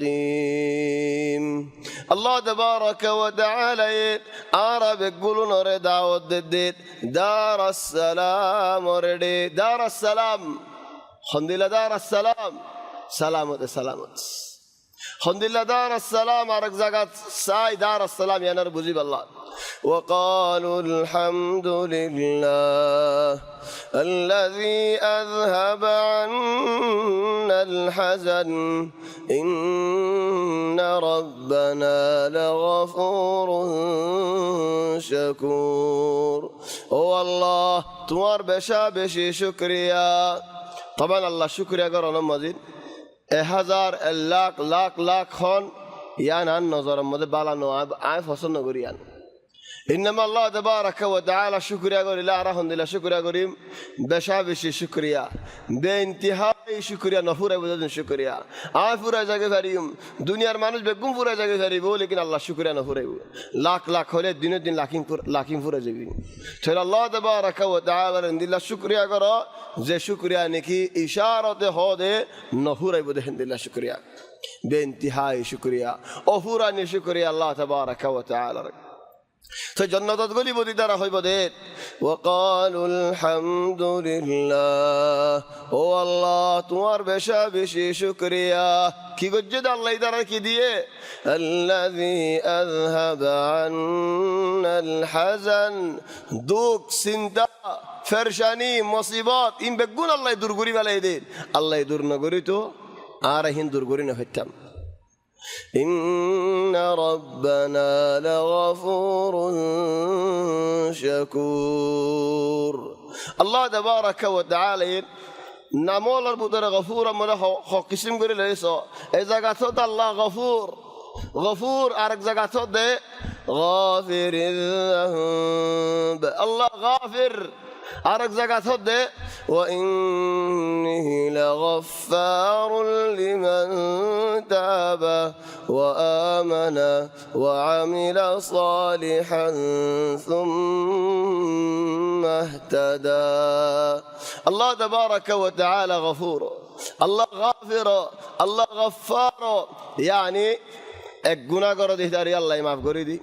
[SPEAKER 1] مستقيم الله تبارك وتعالى عرب يقولون أريد دعوة الدين دار السلام أريد دار السلام الحمد لله دار السلام سلامة سلامة الحمد لله دار السلام عرق زكاة ساي دار السلام يا نرب جيب الله وقالوا الحمد لله الذي أذهب عنا الحزن إن ربنا لغفور شكور هو الله تمر بشابشي شكريا طبعا الله شكريا قرنا مزيد 1000 লাখ লাখ লাখ খন ইয়ান আন নজর মধ্যে বালানো আয় ফসল নগরিয়ান إنما الله تبارك وتعالى شكريا قولي لا رحمد الله شكريا قولي بشابشي شكريا بانتهاء এই শুকরিয়া নফুরাই বুঝেন শুকরিয়া আয় ফুরাই জাগে ফারিম দুনিয়ার মানুষ বেগুম ফুরাই জাগে ফারিব লেকিন আল্লাহ শুকরিয়া নফুরাইব লাখ লাখ হলে দিনের দিন লাখিম ফুরে যাবি তাহলে আল্লাহ তাবারাকা ওয়া তাআলা দিল্লা শুকরিয়া করো যে শুকরিয়া নাকি ইশারাতে হদে নফুরাইব দেখেন দিল্লা শুকরিয়া বেইনতিহাই শুকরিয়া অফুরা নি শুকরিয়া আল্লাহ তাবারাকা ওয়া তাআলা তো জান্নাতত গলি বদি দ্বারা হইব দে ওয়াকালুল হামদুলিল্লাহ ও আল্লাহ তোমার বেশা বেশি শুকরিয়া কি গজ্জে আল্লাহ দ্বারা কি দিয়ে আল্লাযী আযহাবা আন্নাল হাযান দুঃখ চিন্তা ফেরশানি মুসিবত ইন বেগুন আল্লাহ দূর করি বালাই দে আল্লাহ দূর না করি তো আর হিন দূর করি না হইতাম إن ربنا لغفور شكور الله تبارك وتعالى نمول البدر غفور من قسم قري ليس إذا قصد الله غفور أرك زكاة ده غافر الذنب الله غافر أرك زكاة ده وإنه لغفار لمن تاب وآمن وعمل صالحا ثم اهتدى الله تبارك وتعالى غفور الله غافر الله غفار يعني এক গুনাহ করে দিই তারি আল্লাহ মাফ করে দি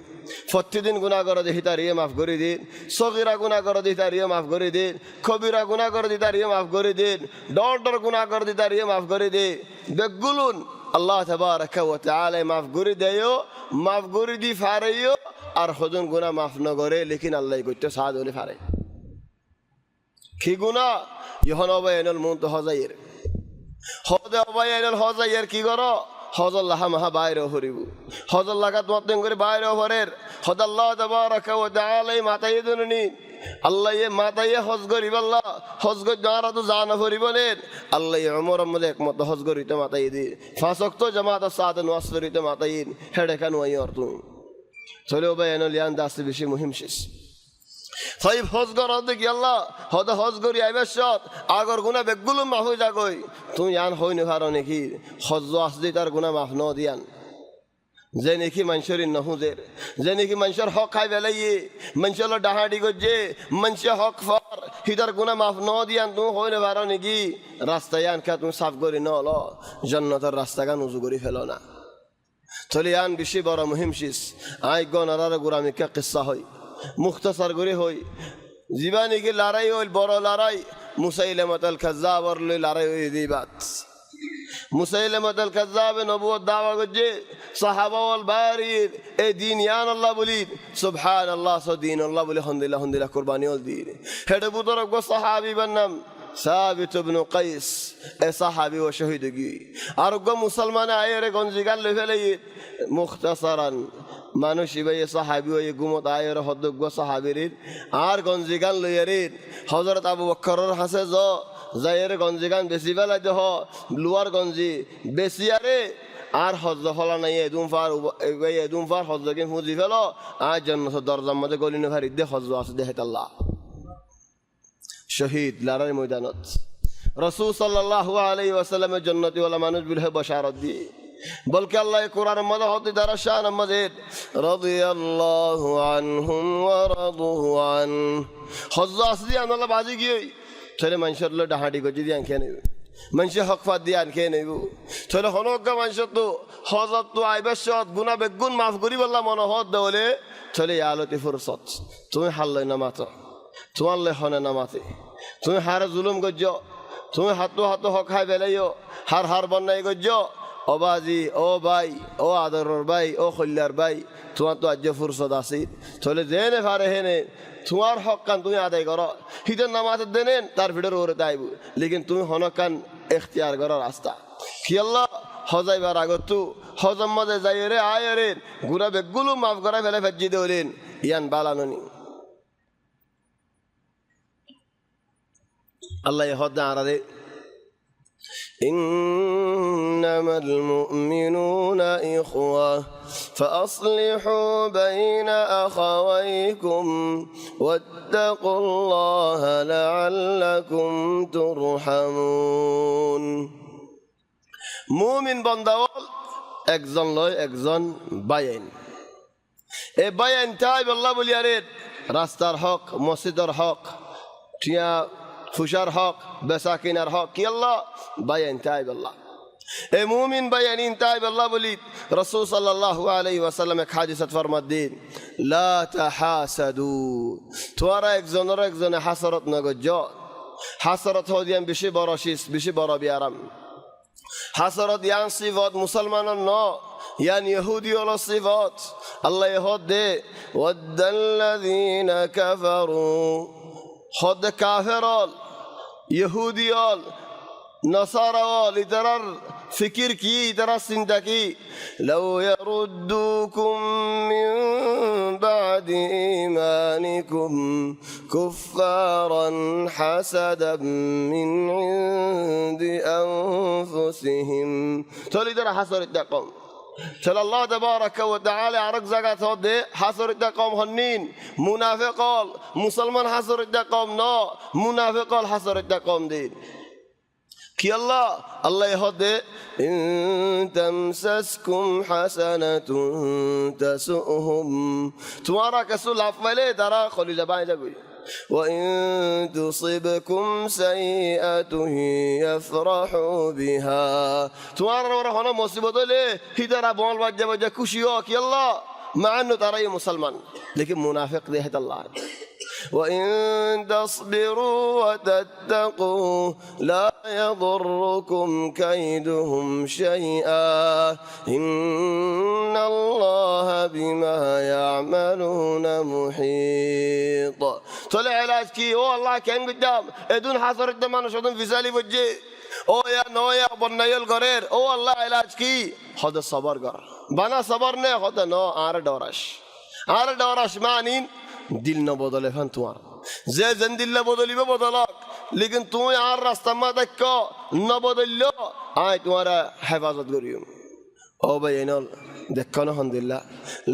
[SPEAKER 1] প্রতিদিন গুনাহ করে দিই তারিয়ে মাফ করে দিন সগীরা গুনাহ করে দিই তারিয়ে মাফ করে দিন কবিরা গুনাহ করে দিই তারিয়ে মাফ করে দিন ডর গুনাহ করে দিই তারিয়ে মাফ করে দে বেগুলুন আল্লাহ তাবারাকা ওয়া তাআলা মাফ করে দেয়ো মাফ করে দি ফারেয়ো আর হজন গুনাহ মাফ ন করে লেকিন আল্লাহ কইতে সাদ হলে ফারে কি গুনাহ ইহন অবায়নুল মুনতাহাজাইর হদে অবায়নুল হজাইর কি করো হজল্লাহ মাহা বাইরে হরিব হজল্লাহাত মতন করে বাইরে হরের হদাল্লাহ তাবারাকা ওয়া তাআলা মাতায়ে দুননি আল্লাহ এ মাতায়ে হজ করিব আল্লাহ হজ কর যারা তো জানা হরিবনের আল্লাহ উমর মধ্যে একমত হজ করিতে মাতায়ে দি পাঁচ ওয়াক্ত জামাত সাত নওয়াজ করিতে মাতাইন হেডে কান ওই অর্থ চলে বায়ানুল ইয়ান দাস বেশি মুহিম শেষ সাইব হজ করা দেখি আল্লাহ হদ হজ করি আইবাসত আগর গুনাহ বেগুলো মাফ হই যাগই তুমি ইয়ান হই না পারো নাকি হজ আসদি তার গুনাহ মাফ ন দিয়ান যে নাকি মানুষের নহুজের যে নাকি মানুষের হক খাই বেলাইয়ে মানুষের ডাহাডি গজে মানুষে হক ফর হিদার গুনাহ মাফ ন দিয়ান তুমি হই না পারো নাকি রাস্তায় আনকা তুমি সাফ করি ন ল জান্নাতের রাস্তা গান উজু করি ফেলো না চলে ইয়ান বেশি বড় মুহিম শেষ আই গনার গোরামি কে কিসসা হয় মুখতাসার করে হই জীবানী কি লড়াই হইল বড় লড়াই মুসাইলামাতুল কাজ্জাবর লই লড়াই হই দিবাত মুসাইলামাতুল কাজ্জাব নবুয়ত দাওয়া করছে সাহাবা ওয়াল বারির এই দিন ইয়ান আল্লাহ বলি সুবহানাল্লাহ সদিন আল্লাহ বলি হামদুলিল্লাহ কুরবানি ওল দিন হেডে বুতর গো সাহাবী বানাম সাবিত ইবনে কাইস এ সাহাবী ও শহীদ গি আর গো মুসলমান আয়েরে গঞ্জিগাল লই ফেলে মুখতাসারান মানুষ ইবাই সাহাবী ওই গুমত আয়ের হদ্দগ্য সাহাবীর আর গঞ্জিগান লইয়ারির হযরত আবু বকরের হাসে যায়ের গঞ্জিগান বেশি বেলা দেহ লুয়ার গঞ্জি বেশি আরে আর হজ্জ ফলা নাই এদুম ফার হজ্জকে ফুজি ফেলো আর জান্নাতের দরজার মধ্যে গলিনে ভারি দে হজ্জ আছে দেহেত আল্লাহ শহীদ লড়াই ময়দানত রাসূল সাল্লাল্লাহু আলাইহি ওয়াসাল্লামের জান্নাতি ওয়ালা মানুষ বিলহে বশারত দিয়ে বলকে আল্লাহ কোরআন মধ্যে হতে দ্বারা শান মজিদ রাদিয়াল্লাহু আনহুম ওয়া রাদু আন হজ্জ আসদি আল্লাহ বাজি গিয়ে ছেলে মানুষের লো ডাহাডি গজি দিয়ে আনকে নেব মানুষে হক ফাদ দিয়ে আনকে নেব ছেলে হনজ্ঞ মানুষের তো হজত তো আইবাসত গুনাহ বেগুন মাফ করি বললা মনোহত দেওলে ছেলে আলতি ফুরসত তুমি হাল্লাই না মাতো তোমার লে হনে না মাতে তুমি হারে জুলুম গজ্জ তুমি হাতো হক খাই বেলাইও হার বন্যাই গজ্জ ও বাজি ও ভাই ও আদরের ভাই ও খল্যার ভাই তোমার তো আজ ফুরসত আছে তাহলে জেনে পারে হেনে তোমার হক কান তুমি আদায় করো হিতের নামাজ দেনেন তার ভিড়ের ওরে তাইব লেকিন তুমি হনক কান এখতিয়ার করার রাস্তা কি আল্লাহ হজাইবার আগত তু হজম মজে যাই রে আয় রে গুনা বেগুলো মাফ করা ফেলে ফেজি দেলেন ইয়ান বালাননি আল্লাহ হদ আরাদে إنما المؤمنون إخوة فأصلحوا بين أخويكم واتقوا الله لعلكم ترحمون মুমিন বান্দাওয়াল একজন লয় একজন বাইন এই বাইন তাই আল্লাহ বলি আরে রাস্তার হক মসজিদের হক টিয়া ফুসার হক বেসাকিনার হক কি আল্লাহ বাইন তাই আল্লাহ এই মুমিন বাইন তাই আল্লাহ বলি রাসূল সাল্লাল্লাহু আলাইহি ওয়াসাল্লাম এক হাদিসত ফরমাত দিন লা তাহাসাদু তোরা একজনে হাসরত নগজ হাসরত হদিয়াম বেশি বড় শিস বেশি বড় বিয়ারাম হাসরত ইয়ান সিফত মুসলমানের ন ইয়ান ইহুদি হল সিফত আল্লাহ হদ দে ওয়াদাল্লাযীনা কাফারু হদ কাফেরল ইহুদিয়ল নসারাওয়াল ইতারার ফিকির কি ইতারার চিন্তা কি লাউ ইয়ারুদ্দুকুম মিন বাদি ঈমানিকুম কুফফারান হাসাদাম মিন ইনদি আনফুসিহিম তলি তারা হাসরিত দেখম চল আল্লাহ তাবারাকা ওয়া তাআলা আরেক জায়গা থেকে হাসরিত কম হন্নিন মুনাফিকল মুসলমান হাসরিত কম ন মুনাফিকল হাসরিত কম দিন কি আল্লাহ আল্লাহ হদে ইন তামসাসকুম হাসানাতুন তাসুহুম তোমারা কিছু লাভ পাইলে তারা খলিজা বাই যাবে وإن تصبكم سيئة يفرحوا بها তোমার হনা মুসিবত হলে হিদারা বল বাজে বাজে খুশি হও কি আল্লাহ মা انه তারাই মুসলমান লেকিন মুনাফিক দেহত আল্লাহ وإن تصبروا وتتقوا لا يضركم كيدهم شيئا إن الله بما يعملون محيط طلع علاج كي هو الله كان قدام ادون حصر الدمان شدون في سالي وجه او يا نويا بنيل غرير او الله علاج كي خد الصبر غر بنا صبر نه خد نو আর ডরাস মানিন দিল ন বদলে ফান তোমার যে যেন দিল বদলিবে বদলাক লেকিন তুই আর রাস্তা মা দেখ ন বদলল আয় তোমার হেফাজত করিও ও বাইনল দেখো না আলহামদুলিল্লাহ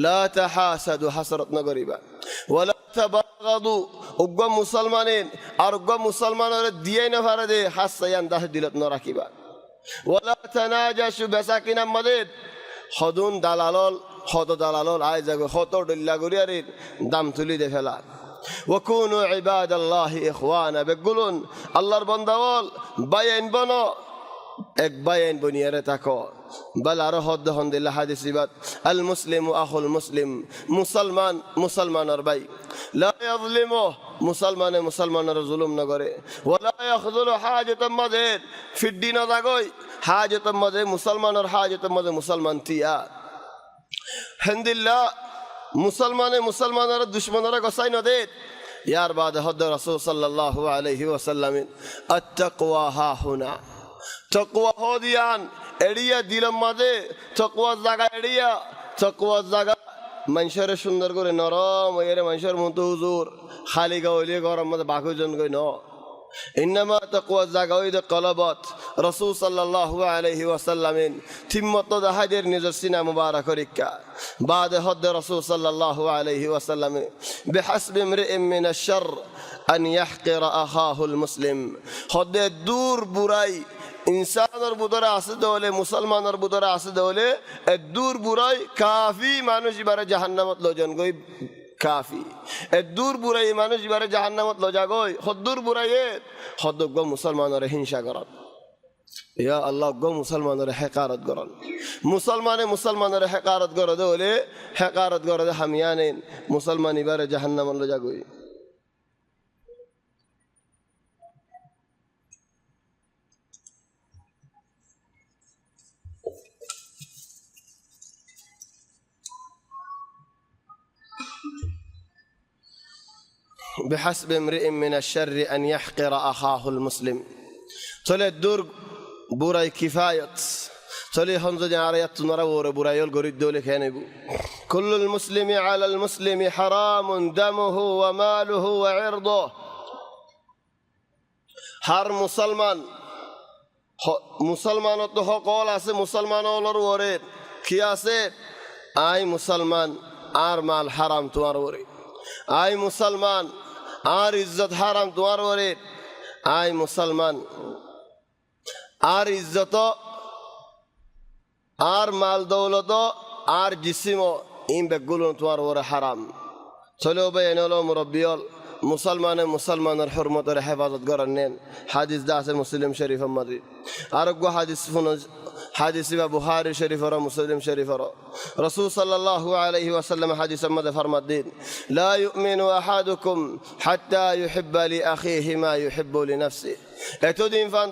[SPEAKER 1] লা তাহাসাদু হাসরাত ন করিবা ওয়ালা তাবাগাদু উগ্গ মুসলমানিন আর উগ্গ মুসলমানের দিয়ে না ফারে দে হাসায়ান দাহ দিলত ন রাখিবা ওয়ালা তানাজাসু বেসাকিনা মাদিদ হদুন দালালল হত দালালল আয় জাগো হত ডল্লা গরিয়ারির দাম তুলি দে ফেলা ওয়াকুনু ইবাদাল্লাহি ইখওয়ানা বেগুলুন আল্লাহর বান্দাওয়াল বাইন বনো এক বাইন বনিয়ারে তাকো বল আর হদ হন্দিল্লাহ হাদিস ইবাদ আল মুসলিমু আখুল মুসলিম মুসলমান মুসলমানের ভাই লা ইয়াযলিমু মুসলমানে মুসলমানের জুলুম না করে ওয়ালা ইয়াখযুলু হাজাতাম মাযিদ ফিদ্দিন জাগই হাজাতাম মাযিদ মুসলমানের হাজাতাম মাযিদ মুসলমান তিয়া হামদুলিল্লাহ মুসলমানে মুসলমানের দুশমনরা গসাই ন দে ইয়ার বাদ হদ রাসূল সাল্লাল্লাহু আলাইহি ওয়াসাল্লাম আত-তাকওয়া হা হুনা তাকওয়া হদিয়ান এড়িয়া দিলম মাঝে তাকওয়া জায়গা এড়িয়া তাকওয়া জায়গা মানুষের সুন্দর করে নরম এরে মানুষের মতো হুজুর খালি গাওলে গরম মধ্যে বাকুজন কই ন ইন্নামা তাকওয়া জায়গা ওই দে কলবত রাসূল সাল্লাল্লাহু আলাইহি ওয়াসাল্লাম থিম্মত দাহাদের নিজের সিনা মুবারক রিকা بعد حد رسول صلى الله عليه وسلم بحسب امرئ من الشر أن يحقر أخاه المسلم حد دور براي ইনসানের বুদরে আছে দলে মুসলমানের বুদরে আছে দলে দূর বুরাই কাফি মানুষ বারে জাহান্নামত লজন গই কাফি দূর বুরাই মানুষ বারে জাহান্নামত লজা গই হদ্দুর বুরাইয়ে হদ্দগ মুসলমানের হিংসা করত ইয়া আল্লাহ গো মুসলমানের হেকারত করন মুসলমানে মুসলমানের হেকারত করে দলে হেকারত করে হামিয়ানেন মুসলমান বারে জাহান্নামত লজা গই بحسب امرئ من الشر أن يحقر أخاه المسلم تولي الدور بوراي كفاية تولي هنزج عريات نرور بوراي القريد دولي كانبو كل المسلم على المسلم حرام دمه وماله وعرضه هر مسلمان মুসলমানত সকল আছে মুসলমানর ওরে কি আছে আই মুসলমান আর মাল হারাম তোমার ওরে আই মুসলমান আর ইজ্জত হারাম তোমার ওরে আই মুসলমান আর ইজ্জত আর মাল দৌলত আর জিসিম ইম বেগুলো তোমার ওরে হারাম চলো ভাই এনলো মুরব্বিয়ল মুসলমানের হরমতের হেফাজত করেন নেন হাদিস দা আছে মুসলিম শরীফ মাদি আরোগ্য হাদিস হাদিস বা বুখারী শরীফর মুসলিম শরীফর রাসূল সাল্লাল্লাহু আলাইহি ওয়াসাল্লাম হাদিস মধ্যে ফরমাত দিন লা ইউমিনু আহাদুকুম হাত্তা ইউহিব্বা লি আখিহি মা ইউহিব্বু লি নাফসি এতদিন ফান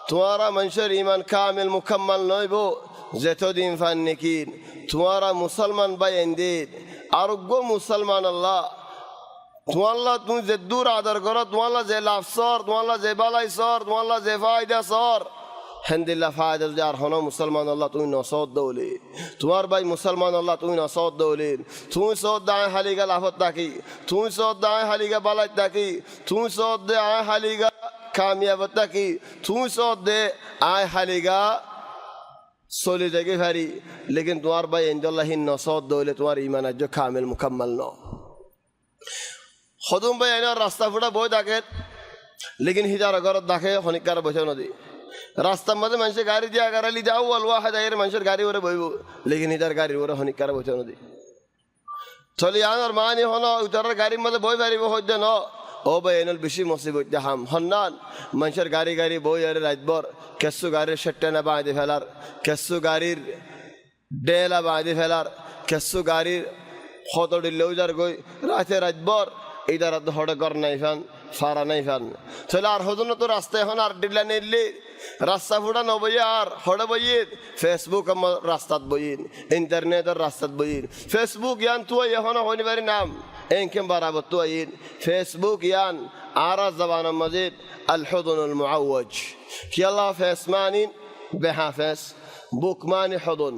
[SPEAKER 1] তোমারা মানুষের ঈমান কামিল মুকাম্মাল নইব যেতদিন ফান নিকিন তোমারা মুসলমান বাইন্দিন আরোগ্য মুসলমান আল্লাহ তোমাল্লা তুমি যে দূর আদর করো তোমাল্লা যে লাভ সর তোমাল্লা যে বালাই সর তোমাল্লা যে ফায়দা সর হেন্দিল্লা ফায়দা যার হন মুসলমান আল্লাহ তুমি নসদ দৌলি তোমার ভাই মুসলমান আল্লাহ তুমি নসদ দৌলিন তুমি সদ দায় হালিগা লাভত থাকি তুমি সদ দায় হালিগা বালাই থাকি তুমি সদ দে আয় হালিগা কামিয়াবত থাকি তুমি সদ দে আয় হালিগা চলি যাগে ভারি লেকিন তোমার ভাই ইনশাল্লাহ নসদ দৌলে তোমার ঈমান আজ কামিল মুকাম্মাল ন সদুম ভাই আইনার রাস্তা ফুটা বই দেখে লেকিন হিজার ঘরত দেখে হনিকার বসে নদী রাস্তার মাঝে মানুষের গাড়ি দিয়া গাড়ালি যাও আলওয়া হাজার মানুষের গাড়ি ওরে বইব লেকিন হিজার গাড়ি ওরে হনিকার বসে নদী চলি আনার মানি হন উতারের গাড়ির মাঝে বই পারিব হইতে ন ও ভাই এনল বেশি মুসিবত হাম হন্নান মানুষের গাড়ি বই আরে রাতভর কেসু গাড়ির সেট্টানা বাঁধে ফেলার কেসু গাড়ির ডেলা বাঁধে ফেলার কেসু গাড়ির হত ডিল্লেও যার গই রাতে রাতভর এইদার হড়ে গর নাই ফান ফারা নাই ফান চলে আর হজন্য তো রাস্তা এখন আর ডিল্লা নিলি রাস্তা ফুটা নবইয়ে আর হড়ে বইয়ে ফেসবুক রাস্তাত বইন ইন্টারনেটের রাস্তাত বইন ফেসবুক ইয়ান তুই এখন হইনি বাড়ি নাম এনকেম বারাবত তুই ফেসবুক ইয়ান আরা জবান মজিদ আল হুদুনুল মুআওয়াজ কি আল্লাহ ফেস মানিন বেহা ফেস বুক মানি হুদুন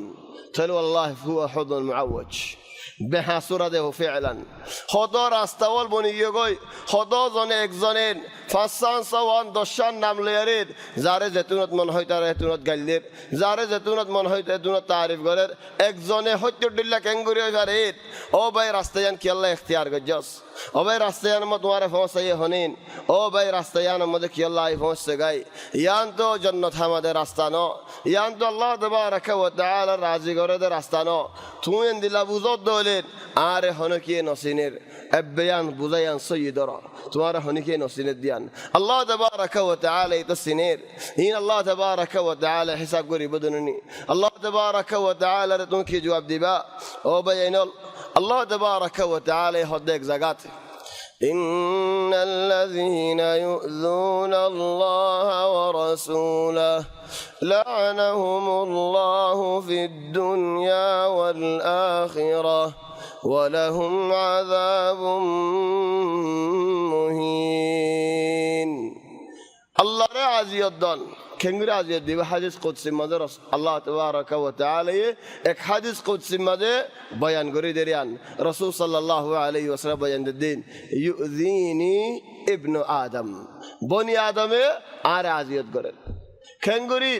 [SPEAKER 1] চলো আল্লাহ হুয়া হুদুন মুআওয়াজ বেহা সুরা দেহ ফেলান হদ রাস্তাওয়াল বনিয়ে গই হদ জনে একজনের ফাঁসান সওয়ান দশান নাম লয়ারের যারে যেতুনত মন হয় তার হেতুনত গাইলের যারে যেতুনত মন হয় তেতুনত তারিফ করের একজনে হত্যডিল্লা কেঙ্গুরি হয়ে পারের ও ভাই রাস্তায়ান কি আল্লাহ ইখতিয়ার গজ্জস ও ভাই রাস্তায়ান মত তোমারে পৌঁছাইয়ে হনিন ও ভাই রাস্তায়ান মধ্যে কি আল্লাহ পৌঁছছে গাই ইয়ান তো জান্নাত আমাদের রাস্তা ন ইয়ান তো আল্লাহ তাবারক ওয়া তাআলা রাজি গরেদের রাস্তা ন তুমি দিলা বুঝত দলেন আরে হনকিয়ে নসিনের এব্বায়ান বুঝায়ান সৈয়দরা তোমার হনকিয়ে নসিনের দিয়ান আল্লাহ তাবারক ওয়া তাআলা এই তসিনের ইন আল্লাহ তাবারক ওয়া তাআলা হিসাব করি বদননি আল্লাহ তাবারক ওয়া তাআলা তুমি কি জবাব দিবা ও ভাইনল আল্লাহ তাবারক ওয়া তাআলা হদেক জাগাতে إن الذين يؤذون الله ورسوله لعنهم الله في الدنيا والآخرة ولهم عذاب مهين الله رعزي الضن كنغري عزي الدين حديث قدسي مدر الله تبارك وتعالى এক حديث قدسي مدر بيان غري دريان رسول صلى الله عليه وسلم بيان الدين يؤذيني ابن آدم بني آدم আর আজিয়ত করে كنغري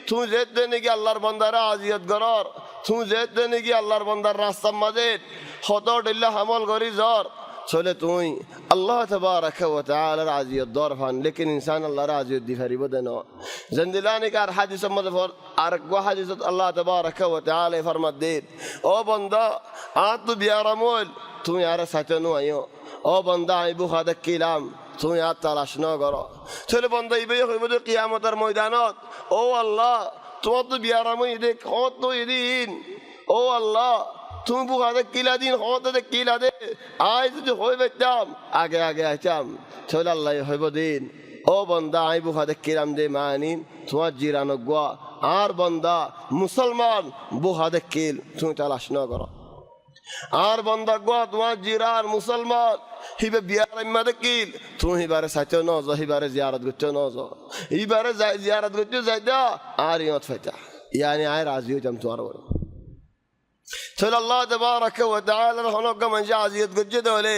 [SPEAKER 1] তুমি যেতে নাকি আল্লাহর বান্দারা আজিয়ত গরর তুমি যেতে নাকি আল্লাহর বান্দার রাস্তার মাঝে হত ডিল্লা হামল করি জ্বর চলে তুই আল্লাহ তাবারক ওয়া তাআলার আজিয়ত দরফান লেকিন ইনসান আল্লাহর আজিয়ত দি ফারিব দেন জন্দিলানি কার হাদিস মধ্যে আর গো হাদিসত আল্লাহ তাবারক ওয়া তাআলা ফরমাত দেন ও বান্দা আত বিয়ারামুল তুমি আর সাচনু আয়ো ও বান্দা আইবু খাদা কিলাম তুমি আর তালাশ ন করো চলে বান্দা ইবে হইব কিয়ামতের ময়দানত ও আল্লাহ তোমার তো বিয়ারামু ইদে কত ইদিন ও আল্লাহ তুমি বুখাতে কিলা দিন হতে কিলা দে আই যদি হই বেতাম আগে আগে আইতাম চলে আল্লাহ হইব দিন ও বন্দা আই বুখাতে কিরাম দে মানিন তোমার জিরান গোয়া আর বন্দা মুসলমান বুখাতে কিল তুমি তালাশ ন করো আর বন্দা গোয়া তোমার জিরান মুসলমান হিবে বিয়ার মাদে কিল তুমি হিবারে সাইতে ন যা হিবারে জিয়ারত করতে ন যা হিবারে জিয়ারত করতে যাইতা আর ইয়ত ফাইতা ইয়ানি আই রাজি হইতাম তোমার চল আল্লাহ তাবারক ওয়া তাআলা হনক মান জাজিয়ত গজ্জে দলে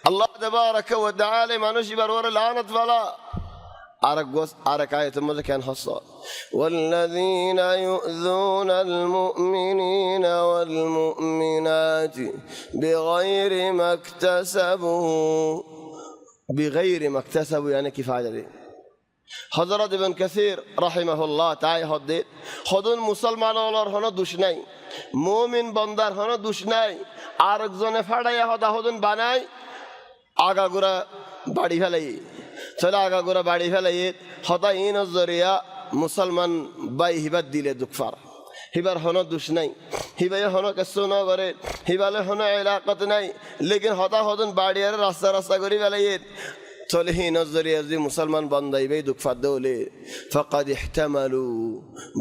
[SPEAKER 1] আল্লাহ তাবারক ওয়া তাআলা মানুষ বার ওর লানত ওয়ালা আরেক আয়াতের মধ্যে কেন হস ওয়াল্লাযীনা ইউযুনাল মুমিনিনা ওয়াল মুমিনাতি বিগাইরি মাকতাসাবু মানে কি ফায়দা দে হযরত ইবনে কাসির রাহিমাহুল্লাহ তাই হদে হদুন মুসলমানর হনো দোষ নাই মুমিন বান্দার হনো দোষ নাই আরেকজনে ফাড়াইয়া হদা হদুন বানাই আগাগোড়া বাড়ি ফেলাই চলে আগাগোড়া বাড়ি ফেলাই হদা ইন জরিয়া মুসলমান বাই হিবাত দিলে দুঃখার হিবার হনো দোষ নাই হিবাই হনো কিছু ন করে হিবালে হনো এলাকাত নাই লেকিন হদা হদুন বাড়ি আর রাস্তা রাস্তা করি ফেলাই চলে হি নজরিয়া যদি মুসলমান বান্দাইবেই দুঃখার দৌলে ফাকাদ ইহতামালু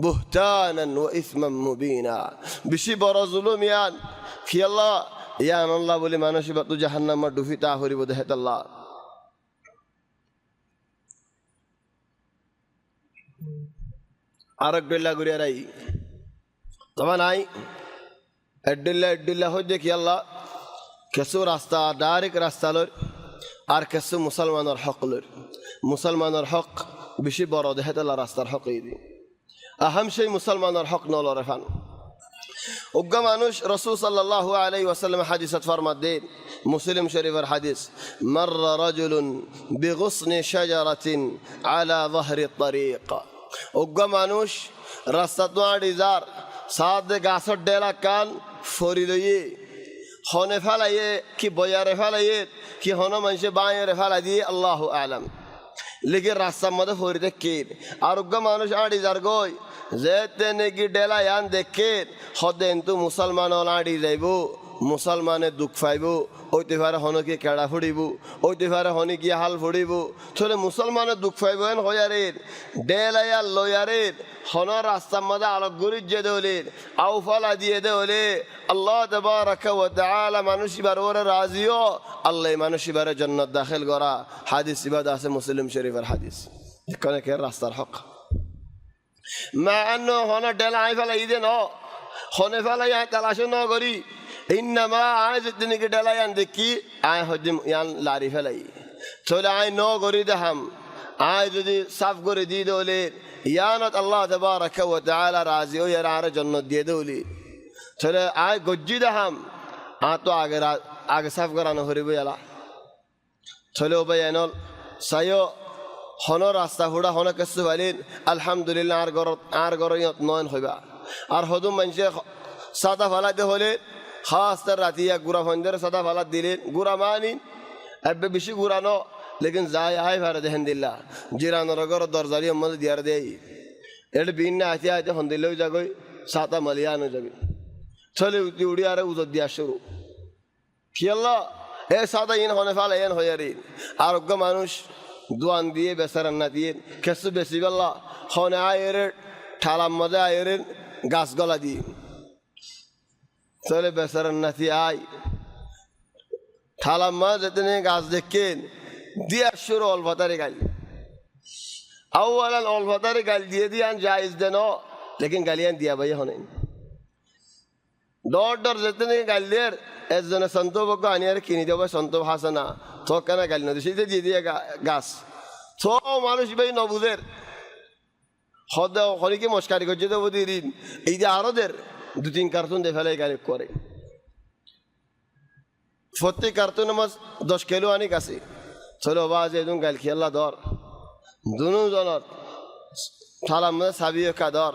[SPEAKER 1] বুহতানান ওয়া ইসমান মুবিনা বেশি বড় জুলুম ইয়ান কি আল্লাহ ইয়ান আল্লাহ বলে মানুষ বাতু জাহান্নামে ডুবিতা হরিব দেহত আল্লাহ আরেক ডেলা ঘুরে রাই তবে নাই এড্ডিল্লা হয়ে দেখি আল্লাহ কিছু রাস্তা ডাইরেক্ট রাস্তা লোর আর কিছু মুসলমানের হক লোর মুসলমানের হক বেশি বড় দেহে আল্লাহ রাস্তার হক দি আহম সেই মুসলমানের হক নলরে ফান উগ্গা মানুষ রাসূল সাল্লাল্লাহু আলাইহি ওয়াসাল্লাম হাদিসত ফরমাত দেন মুসলিম শরীফের হাদিস মাররা রাজুলুন বিগুসনি শাজারাতিন আলা যাহরি তারিক উগ্গা মানুষ রাস্তা তো আড়িজার সাদে গাছর ডেলা কান ফরি লইয়ে হনে ফেলাইয়ে কি বয়ারে ফেলাইয়ে কি হন মানুষে বাঁয়ে ফেলাই দিয়ে আল্লাহু আলাম লিগে রাস্তার মধ্যে ফরিতে কের আরোগ্য মানুষ আড়িজার গই যে তেনে ডেলা ইয়ান দেখে হদেন তো মুসলমান আড়ি যাইব মুসলমানে দুঃখ পাইব ওইতে পারে হনকে কেড়া ফুড়িব ওইতে পারে হনে গিয়ে হাল ফুড়িব চলে মুসলমানে দুঃখ পাইব হেন হয়ারের ডেলাইয়ার লয়ারের হন রাস্তার মধ্যে আলোক গুরির যে দেওলের আউফালা দিয়ে দেওলে আল্লাহ তাবারাকা ওয়া তাআলা মানুষ ইবার ওরে রাজিও আল্লাহ মানুষ ইবারে জান্নাত দাখিল করা হাদিস ইবাদ আছে মুসলিম শরীফের হাদিস কোন কে রাস্তার হক মা আনো হন ডেলা আই ফেলা ইদে ন হনে ফেলা ইয়া তালাশ ন করি ইন্নামা আয় যদি কি ডেলা ইয়ান দেখি আয় হদিম ইয়ান লারি ফেলাই চলে আয় ন করি দেখাম আয় যদি সাফ করে দিয়ে দৌলে ইয়ানত আল্লাহ তাবারাকা ওয়া তাআলা রাজি ও ইয়ার আর জান্নাত দিয়ে দৌলি চলে আয় গজ্জি দেখাম তো আগে সাফ করানো হরিব ইয়ালা চলে ও ভাই এনল সায়ো হন রাস্তা হুড়া হন কিছু বলেন আলহামদুলিল্লাহ আর গর নয়ন হইবা আর হদুম মানুষে সাদা ফালাতে হলে খাস তার রাতিয়া গুড়া ফন্দের সাদা ফালাত দিলেন গুড়া মানি এবে বেশি গুড়া ন লেকিন যাই আয় ভারে দেখেন দিল্লা জিরানোর গর দরজারি মধ্যে দিয়ার দেয় এটা বিন না আইতে আইতে হন্দিলেও যাগই সাতা মালিয়ানো যাবে চলে উড়ি আরে উজত দিয়া শুরু কি আল্লাহ এ সাদা ইন হনে ফালা এন হয়ারি আরোগ্য মানুষ দোয়ান দিয়ে বেচারান না দিয়ে খেসু বেশি বেলা হনে আয়ের ঠালার মধ্যে আয়ের গাছ গলা দিয়ে চলে বেচারান নাতি আয় ঠালার মা যেতে গাছ দেখেন দিয়া শুরু অলফাতারে গাল আউয়ালান অলফাতারে গাল দিয়ে দিয়ান জায়েজ দেন লেকিন গালিয়ান দিয়া ভাই হনে ডর যেতে গাল দিয়ে একজনে সন্তোবকে আনিয়ার কিনে দেবো সন্তোব হাসানা তো কেন গালি নদী সেইটা দিয়ে দিয়ে গাছ তো মানুষ ভাই নবুদের হদ হরিকে মস্কারি করছে দেবো দিন এই যে আরো দের 2-3 কার্টুন দিয়ে ফেলে গাড়ি করে প্রত্যেক কার্টুনের মাছ 10 কিলো আনি কাছে চলো বাজ একদম গাল খেলা ধর দুনু জনের থালার মধ্যে সাবিও কা ধর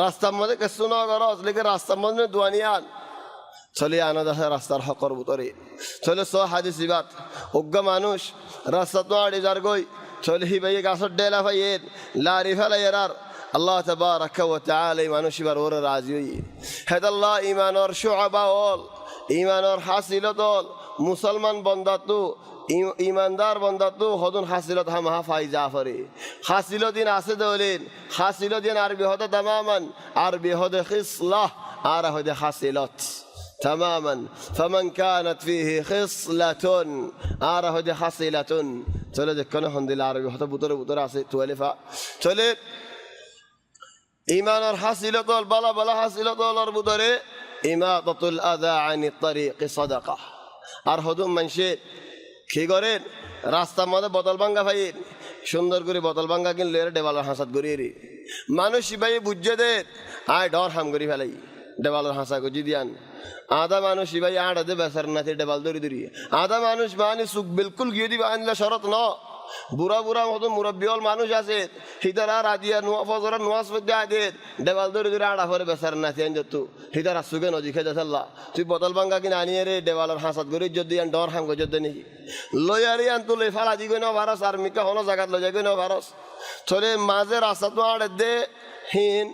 [SPEAKER 1] রাস্তার মধ্যে কিছু না গরজ লেগে রাস্তার মধ্যে দোয়ানিয়ান চলে আনা দেখা রাস্তার হকর ভিতরে চলে স হাদিস ইবাত অজ্ঞ মানুষ রাস্তা তো আড়ি যার গই চলে হি ভাই গাছর ডেলা ভাইয়ের লারি ফেলাই আর আল্লাহ তাবারাকা ওয়া তাআলা মানুষ ইবার ওরে রাজি হই হেদাল্লাহ ঈমানের শুআবা ওল ঈমানের হাসিলত ওল মুসলমান বান্দা তো ইমানদার বান্দা তো হদুন হাসিলত হামহা ফাইজা ফরে হাসিলদিন আছে দলেন হাসিলদিন আরবি হদা তামামান আরবি হদা খিসলাহ আর হদা হাসিলত تماما فمن كانت فيه خصلة آره دي خصلة تولد كنا هند العربي حتى بطر عسى تولفا تولد إيمان الحصيلة البلا بلا حصيلة الأربطر إماطة الأذى عن الطريق صدقة أرهدون من شيء كي قرين راستة ماذا بطل بانغا فاين সুন্দর করে বোতল ভাঙ্গা কিনলে দেওয়ালের হাসাত গড়িয়ে রে মানুষ সিপাহী বুঝে দে আয় ডর হাম করি ফেলাই দেওয়ালের হাসা গুজি দিয়ান আধা মানুষ সিপাহী আড়াতে বেসার নাতে দেওয়াল ধরি ধরি আধা মানুষ মানে সুখ বিলকুল গিয়ে দিবা আনলে শরৎ ন বুড়া বুড়া মতো মুরব্বী হল মানুষ আছে হিতারা রাজিয়া নোয়া ফজরা নোয়াজ পর্যা আগে দেওয়াল ধরে ধরে আড়া করে বেসার নাচে আন যত হিতারা সুখে নদী খেতে চাল্লা তুই বোতল ভাঙ্গা কিনে আনিয়ে রে দেওয়ালের হাসাত গড়ি যদি আন ডর হাম গজে নাকি লয়ারি আন তুলে ফালা দি গই ভারস আর মিকা হনো জায়গাত লই যাই গই ভারস চলে মাঝে রাস্তা তো আড়ে দে হিন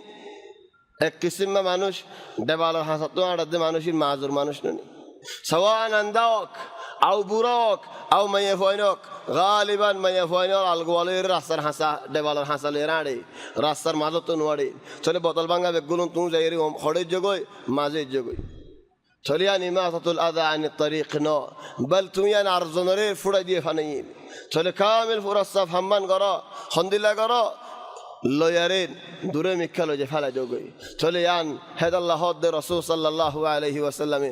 [SPEAKER 1] এক কিসিম মানুষ দেওয়ালের হাসাত তো আড়ে দে মানুষের মাজুর মানুষ নেই সওয়ান আন্দাওক আও বুড়ক আও মাইয়ে ফয়নক গালিবান মাইয়ে ফয়নক আলগোয়ালের রাস্তার হাসা দেওয়ালের হাসা লে রাড়ে রাস্তার মাজত তো নোয়াড়ে চলে বোতল ভাঙ্গা বেগুলো তুই যাই রে হড়ের জগই মাঝের জগই চলে আন ইমাতাতুল আদা আন তরিক ন বল তুই আন আরজনরে ফুড়াই দিয়ে ফানাই চলে কামিল ফুরাসাফ হাম্মান কর হন্দিলা কর লয়ারেন দূরে মিক্ষা লয়ে ফেলা জগই চলে আন হেদাল্লাহ দে রাসূল সাল্লাল্লাহু আলাইহি ওয়াসাল্লাম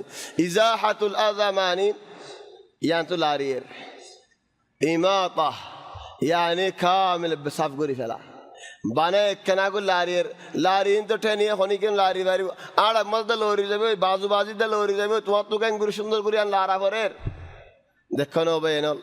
[SPEAKER 1] ইজাহাতুল আযা মানি ইয়ান্তু লারিয়ের ইমাতা ইয়ানি কামিল বিসাফ গরি ফেলা বানে কেনাগুল লারিয়ের লারিন তো টেনিয়ে হনিকেন লারি বাড়ি আর মজদা লরি যাবে বাজু বাজি দা লরি যাবে তোমার তো কেন গুরি সুন্দর করে আন লারা পরের দেখনো বেনল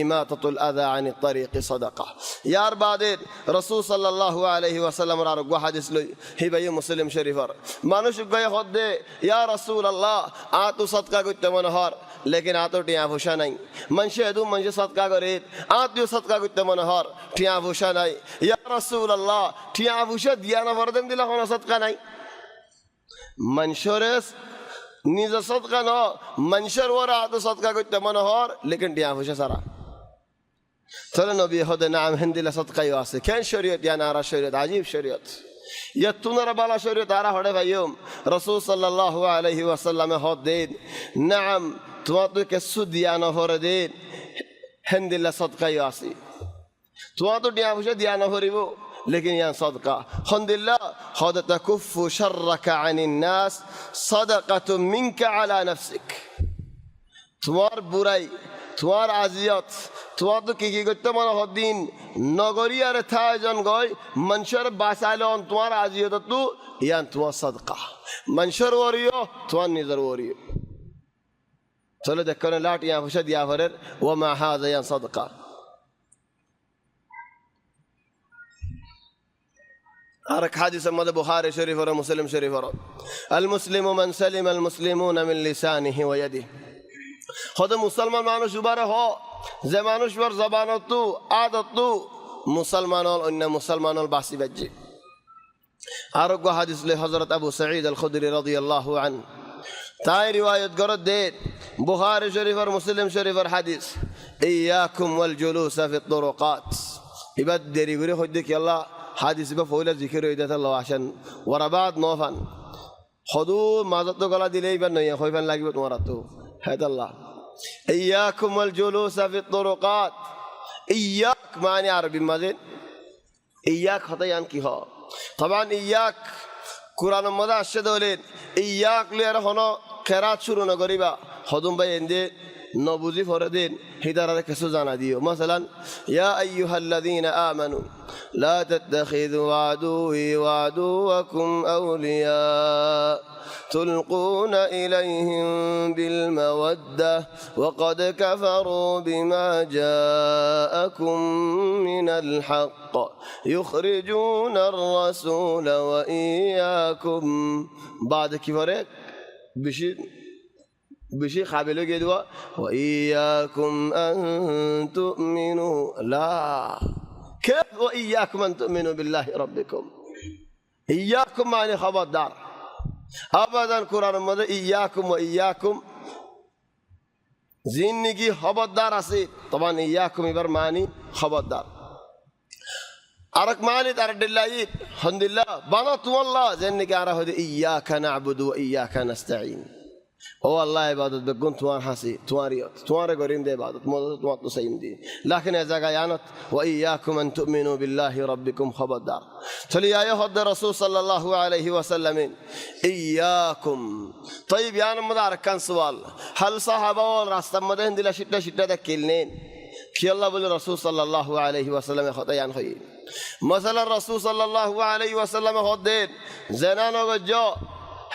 [SPEAKER 1] ইমাতাতুল আযা আনি তরিকি সাদাকা ইয়ার বাদে রাসূল সাল্লাল্লাহু আলাইহি ওয়াসাল্লামের আর গো হাদিস লই হিবাই মুসলিম শরীফর মানুষ গয় হদে ইয়া রাসূলুল্লাহ আতু সদকা করতে মন হর লেকিন আতো টিয়া ভূষা নাই মানুষে দু মানুষ সদকা করে আত্মীয় সদকা করতে মন হর টিয়া ভূষা নাই ইয়া রাসূলুল্লাহ টিয়া ভূষা দিয়া না বরদেন দিলা কোন সদকা নাই মানুষের নিজ সদকা ন মানুষের ওরা আতো সদকা করতে মন হর লেকিন টিয়া ভূষা সারা চলে নবী হদে নাম হিন্দিলা সদকাইও আছে কেন শরীয়ত ইয়া নারা শরীয়ত আজীব শরীয়ত ইয়া তুনারা বালা শরীয়ত আরা হড়ে ভাইয়ম রাসূল সাল্লাল্লাহু আলাইহি ওয়াসাল্লামে হদে নাম তোমার তো কিছু দিয়া নহরে দিন হিন্দিলা সদকাইও আছে তোমার তো টিয়া ভূষা দিয়া নহরিব লেকিন ইয়া সদকা হিন্দিল্লাহ হদ তাকুফু শাররাকা আনিন নাস সাদাকাতুম মিনকা আলা নাফসিক তোমার বুড়াই তোমার আজিয়ত তোমার তো কি করতে মনে হদিন নগরীয়ার থাইজন গয় মানুষের বাঁচাইলন তোমার আজিয়ত তো ইয়ান তোমার সদকা মানুষের ওরিও তোমার নিজের ওরিও চলে দেখো না লাট ইয়া ভূষা দিয়া ভরের ও মা হাযা ইয়ান সদকা আর হাদিসের মধ্যে বুখারী শরীফ আর মুসলিম শরীফ আল মুসলিমু মান সালিমা আল মুসলিমুনা মিন লিসানিহি ওয়া ইয়াদিহি হদ মুসলমান মানুষ উবারে হ যে মানুষের জবানত আদত মুসলমান অন্য মুসলমান বাসি বাজ্যে আরোগ্য হাদিস লে হযরত আবু সাঈদ আল খুদরি রাদিয়াল্লাহু আনহু তাই রিওয়ায়াত গরদ দে বুখারী শরীফ আর মুসলিম শরীফের হাদিস ইয়াকুম ওয়াল জুলুস ফি তুরুকাত ইবাদ দেরি করে হইতে কি আল্লাহ হাদিস বা ফয়লা জিকির হইতে আল্লাহ আসেন ওয়ারাবাদ নফান হদু মাজত গলা দিলেই বা নয় হইবান লাগিব তোমার তো هذا الله إياكم والجلوس في الطرقات إياك معنى عربي مازن إياك خطيان كي ها طبعا إياك قرآن ماذا أشهدولين إياك لير هنا قرات شروع نقريبا خدوم بيندي نبوزي فردين هدارة كسو زانا ديو مثلا يا أيها الذين آمنوا لا تتخذوا عدوي وعدوكم أولياء تلقون إليهم بالمودة وقد كفروا بما جاءكم من الحق يخرجون الرسول وإياكم بعد كفرك بشي قابلوا جدوا وإياكم أن تؤمنوا لا كيف وإياكم أن تؤمنوا بالله ربكم إياكم معني خبردار أبدا قرآن ماذا إياكم وإياكم زندگی خبردار আছে طبعا إياكم يبر معني خبردار أرك معني تردلايد الحمد لله بنات والله زندگی أره هذا إياك نعبد وإياك نستعين او الله عبادت بگون توار حسی تواریات توار گریم ده عبادت موضوع توار تو سیم دی لكن إذا قيانت وإياكم أن تؤمنوا بالله ربكم خبردار تلي آية حد رسول صلى الله عليه وسلم إياكم طيب يعني مدار كان سؤال هل صحابة والرسول مدهن دلا شتى شتى تكلنين কি আল্লাহ বলে রাসূল সাল্লাল্লাহু আলাইহি ওয়াসাল্লামে হতায়ান হই মাসালা রাসূল সাল্লাল্লাহু আলাইহি ওয়াসাল্লামে হদেন জেনা নগজ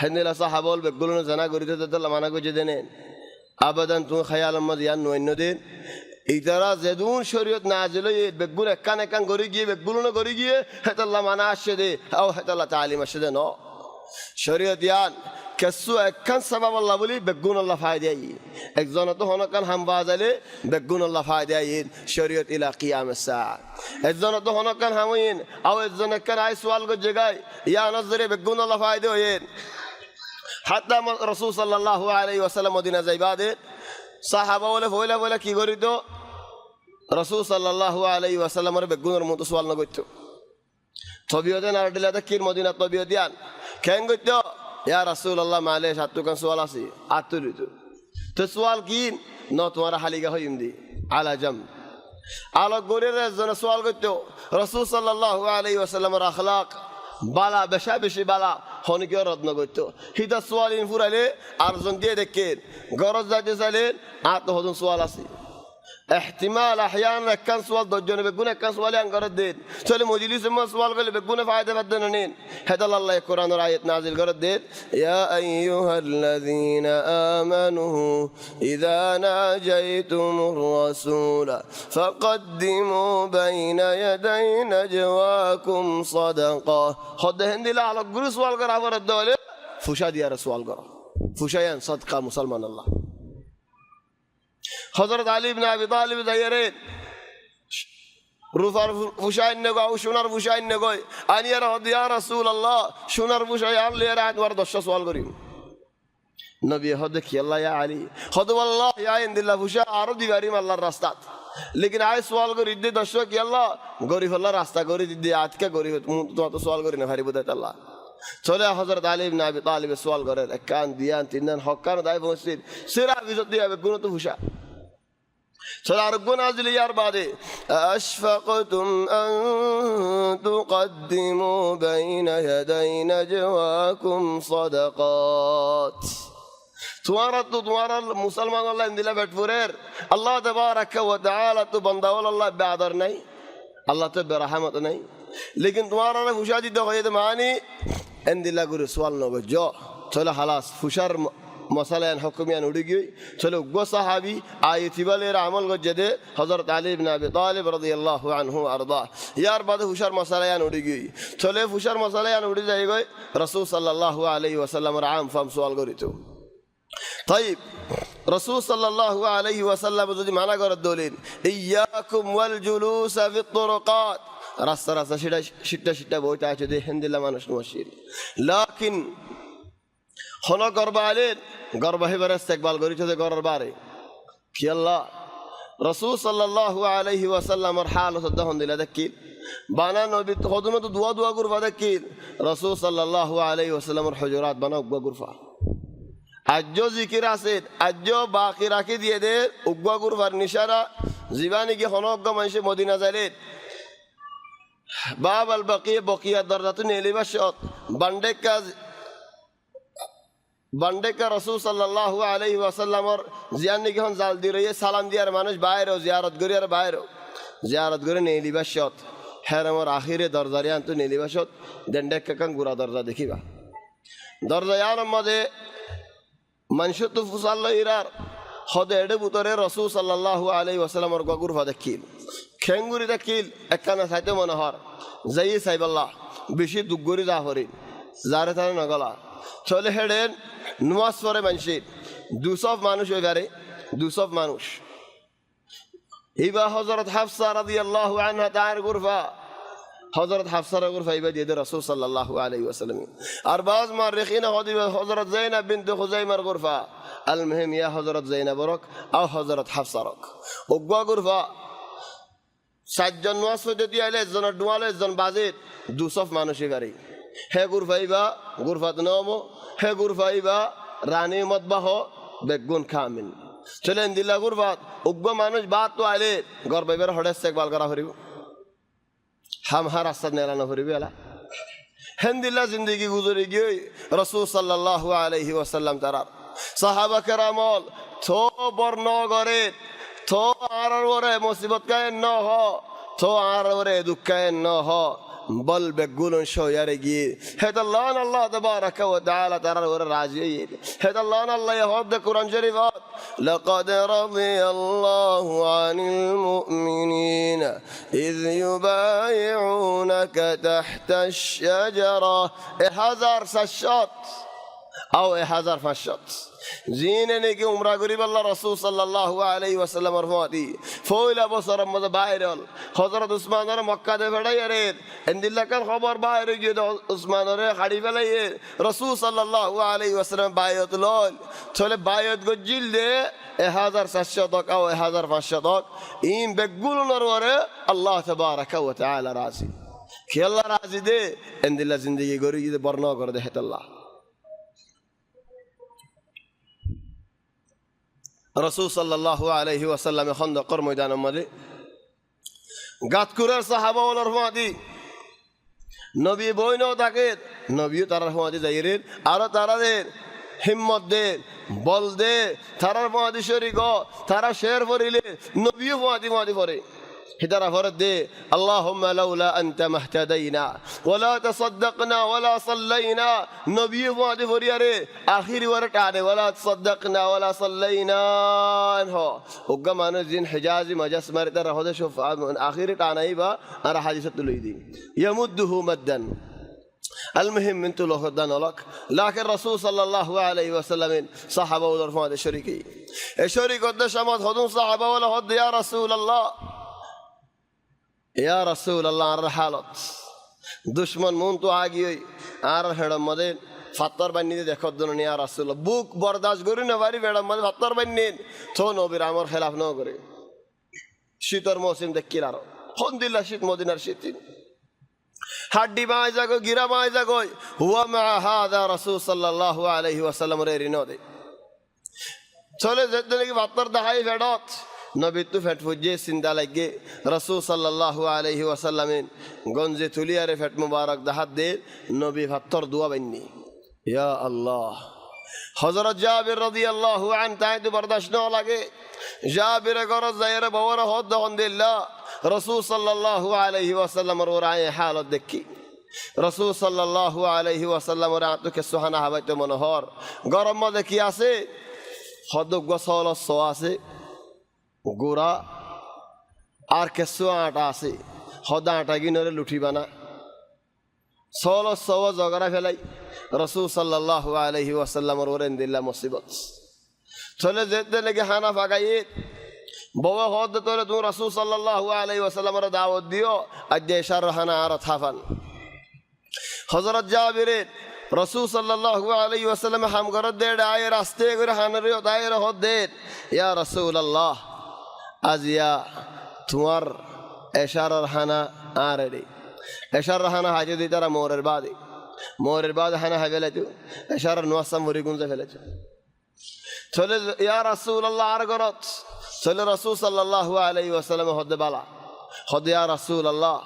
[SPEAKER 1] হেন্দিলা সাহাবল বেগুলো জেনা করিতে দিতে মানা করে দেন আবাদান তুমি খেয়াল মদিয়ান নয়নদিন ইতারা যেদুন শরীয়ত নাজিল হয়ে বেগুন একান একান করে গিয়ে বেগুলো না করে গিয়ে হেতাল্লাহ মানা আসছে দে আও হেতাল্লাহ তালিম আসছে দে ন শরীয়ত ইয়ান কেসু একান সবাব আল্লাহ বলি বেগুন আল্লাহ ফায়দাই একজন তো হনকান হাম বাজালে বেগুন আল্লাহ ফায়দাই শরীয়ত ইলা কিয়ামত সা একজন তো হনকান হামইন আও একজন একান আই সওয়াল গো জায়গায় ইয়া নজরে বেগুন আল্লাহ ফায়দা হইন হাত্তা রাসূল সাল্লাল্লাহু আলাইহি ওয়াসাল্লাম মদিনা যাইবাদে সাহাবা বলে বলে কি করিত রাসূল সাল্লাল্লাহু আলাইহি ওয়াসাল্লামের বেগুনের মতো সওয়াল না করত তবিয়তেন আর দিলাতে কির মদিনা তবিয়তিয়ান কেন করত ইয়া রাসূলুল্লাহ মালে সাতুকান সওয়াল আছে আতুরিত তো সওয়াল কি ন তোমার হালিগা হইম দি আলা জাম আলো গরের একজন সওয়াল করত রাসূল সাল্লাল্লাহু আলাইহি ওয়াসাল্লামের আখলাক বালা বেশা বেশি বালা হনিকে রত্ন করত হিতা সোয়ালিন ফুরাইলে আর জন দিয়ে দেখেন গরজ যাইতে চাইলেন আত হজন সোয়াল আছে احتمال احيانا كان سؤال دجون بيكون كان سؤال عن قرد دين سؤال مجلس ما سؤال قال بيكون فائده بدنين هذا الله القران رايه نازل قرد دين يا ايها الذين امنوا اذا ناجيتم الرسول فقدموا بين يدي نجواكم صدقه خد هندي لا على غرس سؤال قرا ورد دول فوشا دي رسول قرا فوشا صدقه مسلمان الله হযরত আলী ইবনে আবি তালিব যাইরেন রুফার ফুশাইন নগো সোনার ফুশাইন নগো আনিয়ার ইয়া রাসূলুল্লাহ সোনার ফুশাই আনলে রাত ওয়ার 10 সওয়াল করিম নবী হদ কি আল্লাহ ইয়া আলী হদ আল্লাহ ইয়া ইনদিল্লাহ ফুশা আরো দিগারিম আল্লাহর রাস্তাত লেকিন আই সওয়াল করি দে 10 কি আল্লাহ গরিব আল্লাহ রাস্তা করে দিদি আজকে গরিব তো সওয়াল করি না ভারি বুদাত আল্লাহ চলে হযরত আলী ইবনে আবি তালিব সওয়াল করে কান দিয়ান তিনন হকান দাই মসজিদ সিরা বিজত দিয়াবে গুণ তো ফুশা চলে আর গুণ আজিল ইয়ার বাদে আশফাকতুম আন তুকদ্দিমু বাইনা ইয়াদাই নাজওয়াকুম সাদাকাত তোমার মুসলমান আল্লাহ ইনদিলা বেটপুরের আল্লাহ তাবারাকা ওয়া তাআলা তো বান্দাওয়াল আল্লাহ বেআদর নাই আল্লাহ তো বেরহমত নাই লেকিন তোমার ফুশা দিতে হয় মানে ইনদিলা গুরু সওয়াল নগো জ চলে হালাস ফুশার মশালায়ান হুকুমিয়ান উড়ি গই চলে উগ্র সাহাবী আইতিবালের আমল গজদে হযরত আলী ইবনে আবি তালিব রাদিয়াল্লাহু আনহু আরদা ইয়ার বাদে ফুশার মশালায়ান উড়ি গই চলে ফুশার মশালায়ান উড়ি যাই গই রাসূল সাল্লাল্লাহু আলাইহি ওয়াসাল্লামের আম ফাম সওয়াল করিতো طيب রাসূল সাল্লাল্লাহু আলাইহি ওয়াসাল্লাম যদি মানা করে দলিন ইয়াকুম ওয়াল জুলুস ফি তুরুকাত রাস্তা রাস্তা সিটা বইটা আছে দেখেন দিলা মানুষ নমশির লাকিন হন গর্বা আলেন গর্বা হেবার ইস্তেকবাল করিছে যে গরর বারে কি আল্লাহ রাসূল সাল্লাল্লাহু আলাইহি ওয়াসাল্লামের হালত দহন দিলা দেখিল বানা নবী হদন তো দোয়া করবা দেখিল রাসূল সাল্লাল্লাহু আলাইহি ওয়াসাল্লামের হুজুরাত বানা উগবা করবা আজ্জো জিকির আছে আজ্জো বাকি রাখি দিয়ে দে উগবা করবার নিশারা জীবানি কি হনজ্ঞ মানুষ মদিনা যাইলেন বাব আল বকিয়া দরজাতু নেলিবাশত বান্ডেকা রাসূল সাল্লাল্লাহু আলাইহি ওয়াসাল্লামর জিয়ান কি হন জাল দি রয়ে সালাম দিয়ার মানুষ বাইরে জিয়ারত করি আর বাইরে জিয়ারত করে নেলিবাশত হেরামর আখিরে দরজারে আনতু নেলিবাশত দেন্ডেকা কান গুরা দরজা দেখিবা দরজা ইয়ার মধ্যে মানুষ তো ফুসাল্লা ইরার হদে এডে বুতরে রাসূল সাল্লাল্লাহু আলাইহি ওয়াসাল্লামর গগুর ফাদে কিল খেঙ্গুরি দেখিল একখানা সাইতে মনোহর যাই সাইবাল্লাহ বেশি দুগুরি যা হরি যারে তারে নগলা চলে হেডেন নমাজ পড়ে মানুষের 200 মানুষ এবারে 200 মানুষ ইবা হযরত হাফসা রাদিয়াল্লাহু আনহা তার গুরফা হযরত হাফসার গুরফা ইবা দিয়ে রাসূল সাল্লাল্লাহু আলাইহি ওয়াসাল্লাম আর বাজ মাররিখিনা হযরত যায়নাব বিনত খুজাইমার গুরফা আল মুহিম ইয়া হযরত যায়নাব রক আও হযরত হাফসা রক ওগবা গুরফা সাতজন নমাজ পড়তে দিয়ালে একজন ডুয়ালে একজন বাজেট 200 মানুষ এবারে হে গুরফাইবা গুরফাত নমো হে গুরফাইবা রানী মতবাহ বেগুন খামিন চলেন দিল্লা গুরফাত উগ্র মানুষ বাদ তো আইলে গর্বাইবার হঠাৎ ইস্তেকবাল করা হরিব হাম হার রাস্তা নেলানো হরিব এলা হেন্দিল্লা জিন্দগি গুজরে গিয়ে রাসূল সাল্লাল্লাহু আলাইহি ওয়াসাল্লাম তারা সাহাবা কেরামল তো বর্ণ করে তো আর ওরে মুসিবত কায় ন হ তো আর ওরে দুঃখ কায় ন হ বল বেগুলন শোয়ারে গিয়ে হেদাল্লাহ আল্লাহ তাবারাকা ওয়া তাআলা তারা ওরে রাজি হেদাল্লাহ আল্লাহ হদ কোরআন শরীফত লাকাদ রাদিয়াল্লাহু আনিল মুমিনিনা ইয ইউবাইউনাকা তাহতাশ শাজারা 1000 আও 1500 জিনে নাকি উমরা করিব আল্লাহ রাসূল সাল্লাল্লাহু আলাইহি ওয়াসাল্লামের ফতি ফয়লা বছর মধ্যে বাইরল হযরত উসমানের মক্কা দে ফড়াইরে এন্দিল্লাকার খবর বাইরে গিয়ে উসমানের হাড়ি ফেলাইয়ে রাসূল সাল্লাল্লাহু আলাইহি ওয়াসাল্লাম বায়াত লল চলে বায়াত গজিল দে 1400 টাকা ও 1500 টাকা ইন বেগুলনর ওরে আল্লাহ তাবারাকা ওয়া তাআলা রাজি কি আল্লাহ রাজি দে এন্দিল্লা জিন্দেগি গরি দে বর্ণনা করে দে হেতাল্লাহ রাসূল সাল্লাল্লাহু আলাইহি ওয়াসাল্লাম খন্দকর ময়দানের মধ্যে গাতকুরার সাহাবা ওলর ফদি নবী বইনো তাকে নবীও তারার ফদি যাইরেন আর তারাদের হিম্মত দে বল দে তারার ফদি শরীক তারা শের পড়িলে নবীও ফদি পড়ে هدر فرد اللهم لولا أنت ما اهتدينا ولا تصدقنا ولا صلينا نبي وعد فرياري آخر ورد عليه ولا تصدقنا ولا صلينا هو وقمان الزين حجازي مجاس مرد هذا شوف آخر تعنا يبا أنا حديثة تلويدي يمده مدا المهم من تلو خدنا لك لكن الرسول صلى الله عليه وسلم صحابه ودرفان الشريكي الشريك قد شمت خدون صحابه ولا خد يا رسول الله ইয়া রাসূলুল্লাহ আর হালত দুশমন মন তো আগিয়ে আর হেডম মধ্যে ফাত্তর বান্নিতে দেখো দন ইয়া রাসূলুল্লাহ বুক বরদাস্ত করি না পারি বেড়ম মধ্যে ফাত্তর বান্নি তো নবীর আমর খেলাফ ন করে শীতর মৌসুম দেখিল আর আলহামদুলিল্লাহ শীত মদিনার শীত হাড্ডি মাই যাগো গিরা মাই যাগো হুয়া মা হাদা রাসূল সাল্লাল্লাহু আলাইহি ওয়াসাল্লাম রে রিনদে চলে যেতে নাকি ফাত্তর দেখাই ফেডত নবী তো ফেট ফুজে সিন্দা লাগে রাসূল সাল্লাল্লাহু আলাইহি ওয়াসাল্লামের গঞ্জে তুলিয়ারে ফেট মুবারক দাহাত দে নবী ফাত্তর দোয়া বান্নি ইয়া আল্লাহ হযরত জাবির রাদিয়াল্লাহু আন তাই তো বরদাশত না লাগে জাবির গরজ যায়রে বওয়ার হদ দহনদিল্লাহ রাসূল সাল্লাল্লাহু আলাইহি ওয়াসাল্লামের ওরায়ে হালত দেখি রাসূল সাল্লাল্লাহু আলাইহি ওয়াসাল্লামের আতকে সুহানা হাবাইতে মনোহর গরম মধ্যে কি আছে হদ গোসল সো আছে গোড়া আর কেঁচু আটা আছে সদা আটা কিনরে লুঠিবা না চল চব জগৰা ফেলাই রাসূল সাল্লাল্লাহু আলাইহি ওয়াসাল্লামের ওরেন দিল্লা মুসিবত চলে যেতে নাকি হানা ফাগাইয়ে বাবা হদ তোরে তুমি রাসূল সাল্লাল্লাহু আলাইহি ওয়াসাল্লামের দাওয়াত দিও আজ ইশার হানা আর থাফান হযরত জাবির রাসূল সাল্লাল্লাহু আলাইহি ওয়াসাল্লাম হাম গরদ দে আয় রাস্তে করে হানারে দায়ের হদ দে ইয়া রাসূলুল্লাহ আজিয়া তোমার এশারার হানা আরে এশারার হানা হাজে দি তারা মোরের বাদে হানা হাবেলে তো এশারার নোয়াসা মরি গুঞ্জে ফেলেছে চলে ইয়া রাসূলুল্লাহ আর গরত চলে রাসূল সাল্লাল্লাহু আলাইহি ওয়াসাল্লাম হদে বালা হদে ইয়া রাসূলুল্লাহ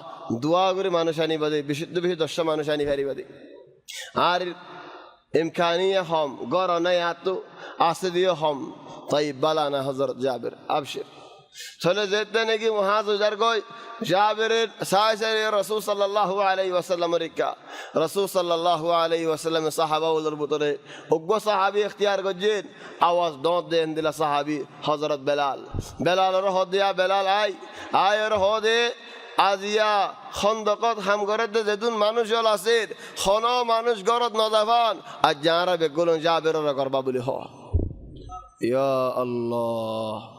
[SPEAKER 1] দোয়া করে মানুষ আনি বাদে বিশুদ্ধ 10 মানুষ আনি ফেরি বাদে আর ইমকানিয়া হম গর নাই আতো আসে দিও হম তাই বালা না হযরত জাবির আবশির চলে যেতে নাকি মহাজ উজার গই জাবিরের সাইসারে রাসূল সাল্লাল্লাহু আলাইহি ওয়াসাল্লামের কা রাসূল সাল্লাল্লাহু আলাইহি ওয়াসাল্লাম সাহাবা ওলর ভিতরে ওগ্গ সাহাবী ইখতিয়ার গজেন আওয়াজ দত দেন দিলা সাহাবী হযরত বেলালের হদিয়া বেলাল আয়ের হদে আজিয়া খন্দকত হাম গরত যেতুন মানুষ হল আছে খন মানুষ গরত নজাভান আজ যারা বেগুলন জাবিরের করবা বলি হ ইয়া আল্লাহ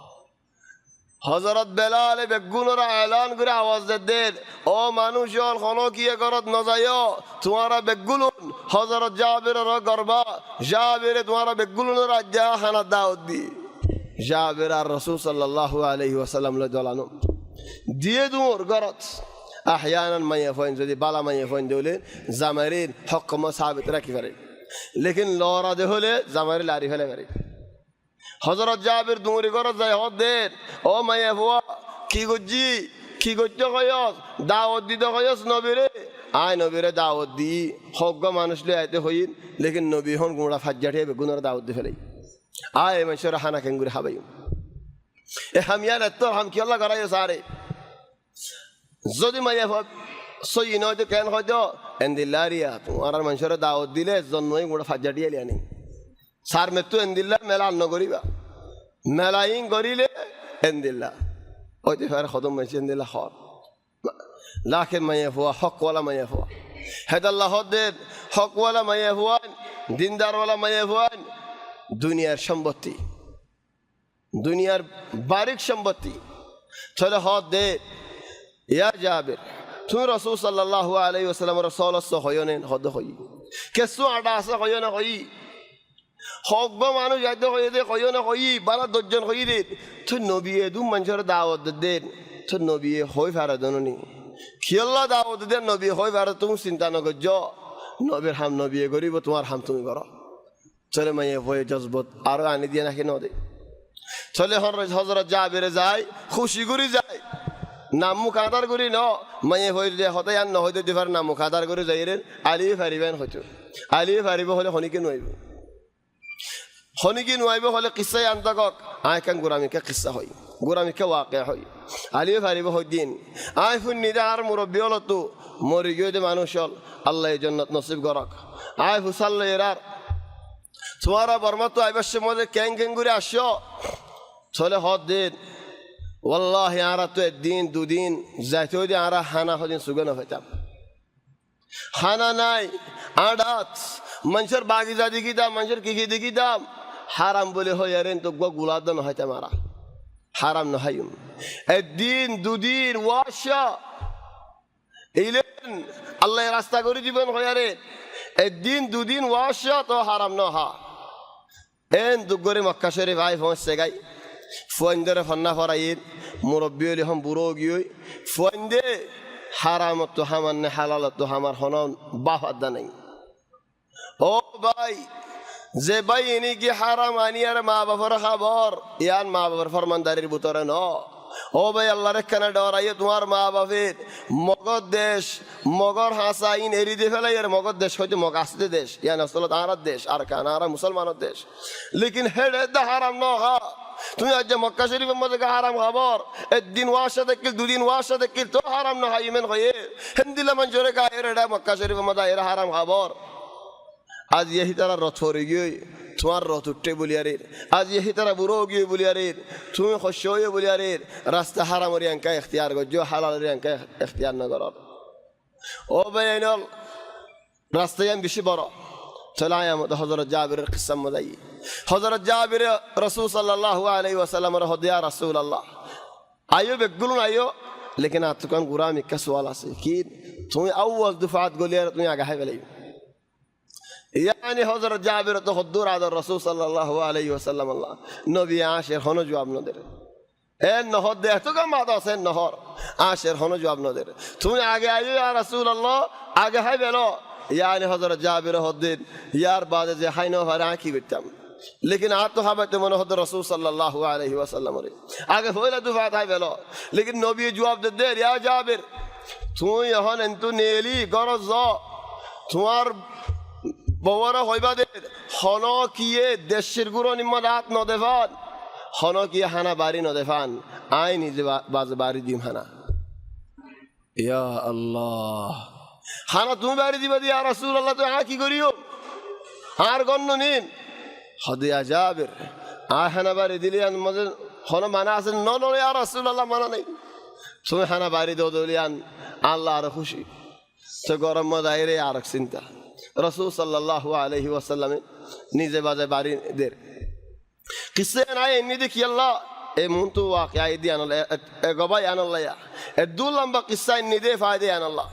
[SPEAKER 1] হযরত বেলাল বেগুনরা এলান করে আওয়াজ দেন ও মানুষ হল খন কি গরত নজায় তোমারা বেগুলন হযরত জাবিরের করবা জাবিরে তোমারা বেগুলন রাজ্জা হানা দাওয়াত দি জাবির আর রাসূল সাল্লাল্লাহু আলাইহি ওয়াসাল্লাম লে দলানো দিয়ে দূর গরত আহয়ানান মাইয়া ফইন যদি বালা মাইয়া ফইন দিলে জামারির হকম সাবিত রাখি পারে লেকিন লরা দে হলে জামারি লারি ফেলে পারে হযরত জাবির দূরি গরত যায় হদের ও মাইয়া বুয়া কি গজ্জি কয়স দাওয়াত দিতে কয়স নবীরে আয় নবীরে দাওয়াত দি হক মানুষ লে আইতে হইন লেকিন নবী হন গুড়া ফাজ্জাঠে বেগুনর দাওয়াত দি ফেলাই আয় মানুষের হানা কেঙ্গুরি হাবাই এ হামিয়ান এত হাম কি আল্লাহ করাই সারে যদি মাইয়া সই নয়তো কেন হয়তো এন্দিল্লারিয়া তোমার মানুষের দাওয়াত দিলে জন্মই গোটা ফাজাটিয়া লিয়া নেই সার মেতু এন্দিল্লা মেলা অন্ন করিবা মেলাইন করিলে এন্দিল্লা হইতে পারে খতম মাইছে এন্দিল্লা হর লাখের মাইয়া হওয়া হকওয়ালা মাইয়া হওয়া হেদাল্লাহ হদের হকওয়ালা মাইয়া হওয়ান দিনদারওয়ালা মাইয়া হওয়ান দুনিয়ার সম্পত্তি দুনিয়ার বারিক সম্পত্তি চলে হদ দে ইয়া জাবের তুমি রাসূল সাল্লাল্লাহু আলাইহি ওয়াসাল্লাম রাসূলস হয়নেন হদ হই কেসু আডা আছে হয়না হই হকব মানুষ যাইতে হই দে হয়না হই 12 দশজন হই দে তুই নবী দু মানুষের দাওয়াত দেন তুই নবী হই ফারা দননি কিল্লা দাওয়াত দেন নবী হই ফারা তুমি চিন্তা ন গজ নবীর হাম নবী গরিব তোমার হাম তুমি করো চলে মাইয়ে হয়ে জজবত আর আনি দিয়ে নাকি নদে চলে হযরত জাবের যায় খুশি করি যায় নাম মুখ আদার করি ন মাইয়ে হইলে হতে আর ন হইতে দিবার নাম মুখ আদার করে যাই রে আলিয়ে ফারিবেন হয়তো আলিয়ে ফারিব হলে হনিকে নইব হনিকে নইব হলে কিসাই আন্তকক আয় কান গোরামিকে কিসা হই গোরামিকে ওয়াকে হই আলিয়ে ফারিব হই দিন আয় ফুন্নিদা আর মুরব্বী হল তো মরি গিয়ে যে মানুষ হল আল্লাহ জন্নত নসিব করক আয় হুসাল্লা এরার তোমারা বর্মা তো আইবার মধ্যে ক্যাং ক্যাং করে আসো চলে হদ দিন ওয়াল্লাহি আরা তো একদিন দুদিন যাইতে হইতে আরা হানা হদিন সুগন হইতাম হানা নাই আড়াত মানুষের বাগিচা দেখি দাম মানুষের কি দেখি দাম হারাম বলে হইয়ারেন তো গুলাদন হইতাম আরা হারাম নহাইম একদিন দুদিন ওয়াশা এইলেন আল্লাহ রাস্তা করে দিবেন হইয়ারে একদিন দুদিন ওয়াশা তো হারাম নহা এন দুগরে মক্কা শরীফ আই পৌঁছছে গাই ফুয়াইন্দরে ফন্না ফরাইন মুরব্বী হলে হম বুড়ো গিয়ে ফুয়াইন্দে হারামত তো হামার নে হালালত তো হামার হনন বাফাদ্দা নেই ও ভাই যে ভাই ইনি কি হারাম আনি আর মা বাবার খবর ইয়ান মা বাবার ফরমানদারির ভিতরে ন ও ভাই আল্লাহর কানে ডরাইয়ে তোমার মা বাপের মগর দেশ মগর হাসাইন এরি দিয়ে ফেলাই আর মগর দেশ হয়তো মগ আসতে দেশ ইয়ান আসলে আরার দেশ আর কান আর মুসলমানের দেশ লেকিন হেডে দা হারাম ন হা তুমি আজ মক্কা শরীফের মধ্যে হারাম খবর একদিন ওয়াশা দেখিল দুদিন ওয়াশা দেখিল তো হারাম না হাইমেন হয়ে হিন্দিলা মঞ্জুরে গায়ের এটা মক্কা শরীফের মধ্যে এরা হারাম খবর আজ यही তারা রথ হয়ে গিয়ে তোমার রথ উঠে বলিয়ারে আজ यही তারা বুড়ো গিয়ে বলিয়ারে তুমি খুশি হয়ে বলিয়ারে রাস্তা হারামের অঙ্কা ইখতিয়ার করছো হালালের অঙ্কা ইখতিয়ার না করো ও ভাই আইনল রাস্তায় বেশি বড় চলে আমাদের হযরত জাবিরের কিসসা মজাই হযরত জাবির রাসূল সাল্লাল্লাহু আলাইহি ওয়াসাল্লামের হদিয়া রাসূলুল্লাহ আইও বেগুলুন আইও লেকিন আতকান গুরামি কা সওয়াল আছে কি তুমি আউয়াল দফাত গলিয়ার তুমি আগা হাই বলাই يعني হযরত জাবির তো হদ্দুর আদর রাসূল সাল্লাল্লাহু আলাইহি ওয়াসাল্লাম আল্লাহ নবী আশের হন জবাব ন দেরে এ নহর দে তো কাম মাদ আছে নহর আশের হন জবাব ন দেরে তুমি আগে আইও ইয়া রাসূলুল্লাহ আগে হাই বেলো يعني হযরত জাবির হদ্দিন ইয়ার বাদে যে হাই ন ভারে কি করতাম लेकिन आप तो हाबते मन हद रसूल सल्लल्लाहु अलैहि वसल्लम रे आगे होइला दुफा थाई बेलो लेकिन नबी जवाब दे या जाबिर तू यहन एंतु नेली गरज তোমার বড় হইবা দে হন কিয়ে দেশের গুরু নিম্মদাত ন দেফান হন কিয়ে হানা বাড়ি ন দেফান আই নিজে বাজ বাড়ি দিম হানা ইয়া আল্লাহ হানা তুমি বাড়ি দিবা দি ইয়া রাসূলুল্লাহ তো কি করিও আর গণ্য নিন হদিয়া জাবির হানা বাড়ি দিলি মধ্যে হন মানা আছে ন ন ইয়া রাসূলুল্লাহ মানা নেই তুমি হানা বাড়ি দাও দলিয়ান আল্লাহ আর খুশি তো গরম মজাইরে আর চিন্তা রাসূল সাল্লাল্লাহু আলাইহি ওয়াসাল্লাম নিজে বাজে বাড়ি দের কিসে নাই এমনি দেখি আল্লাহ এ মুনতু ওয়াকিয়া দি আনাল্লাহ এ গবাই আনাল্লাহ এ দু লম্বা কিসা এমনি দে ফায়দে আনাল্লাহ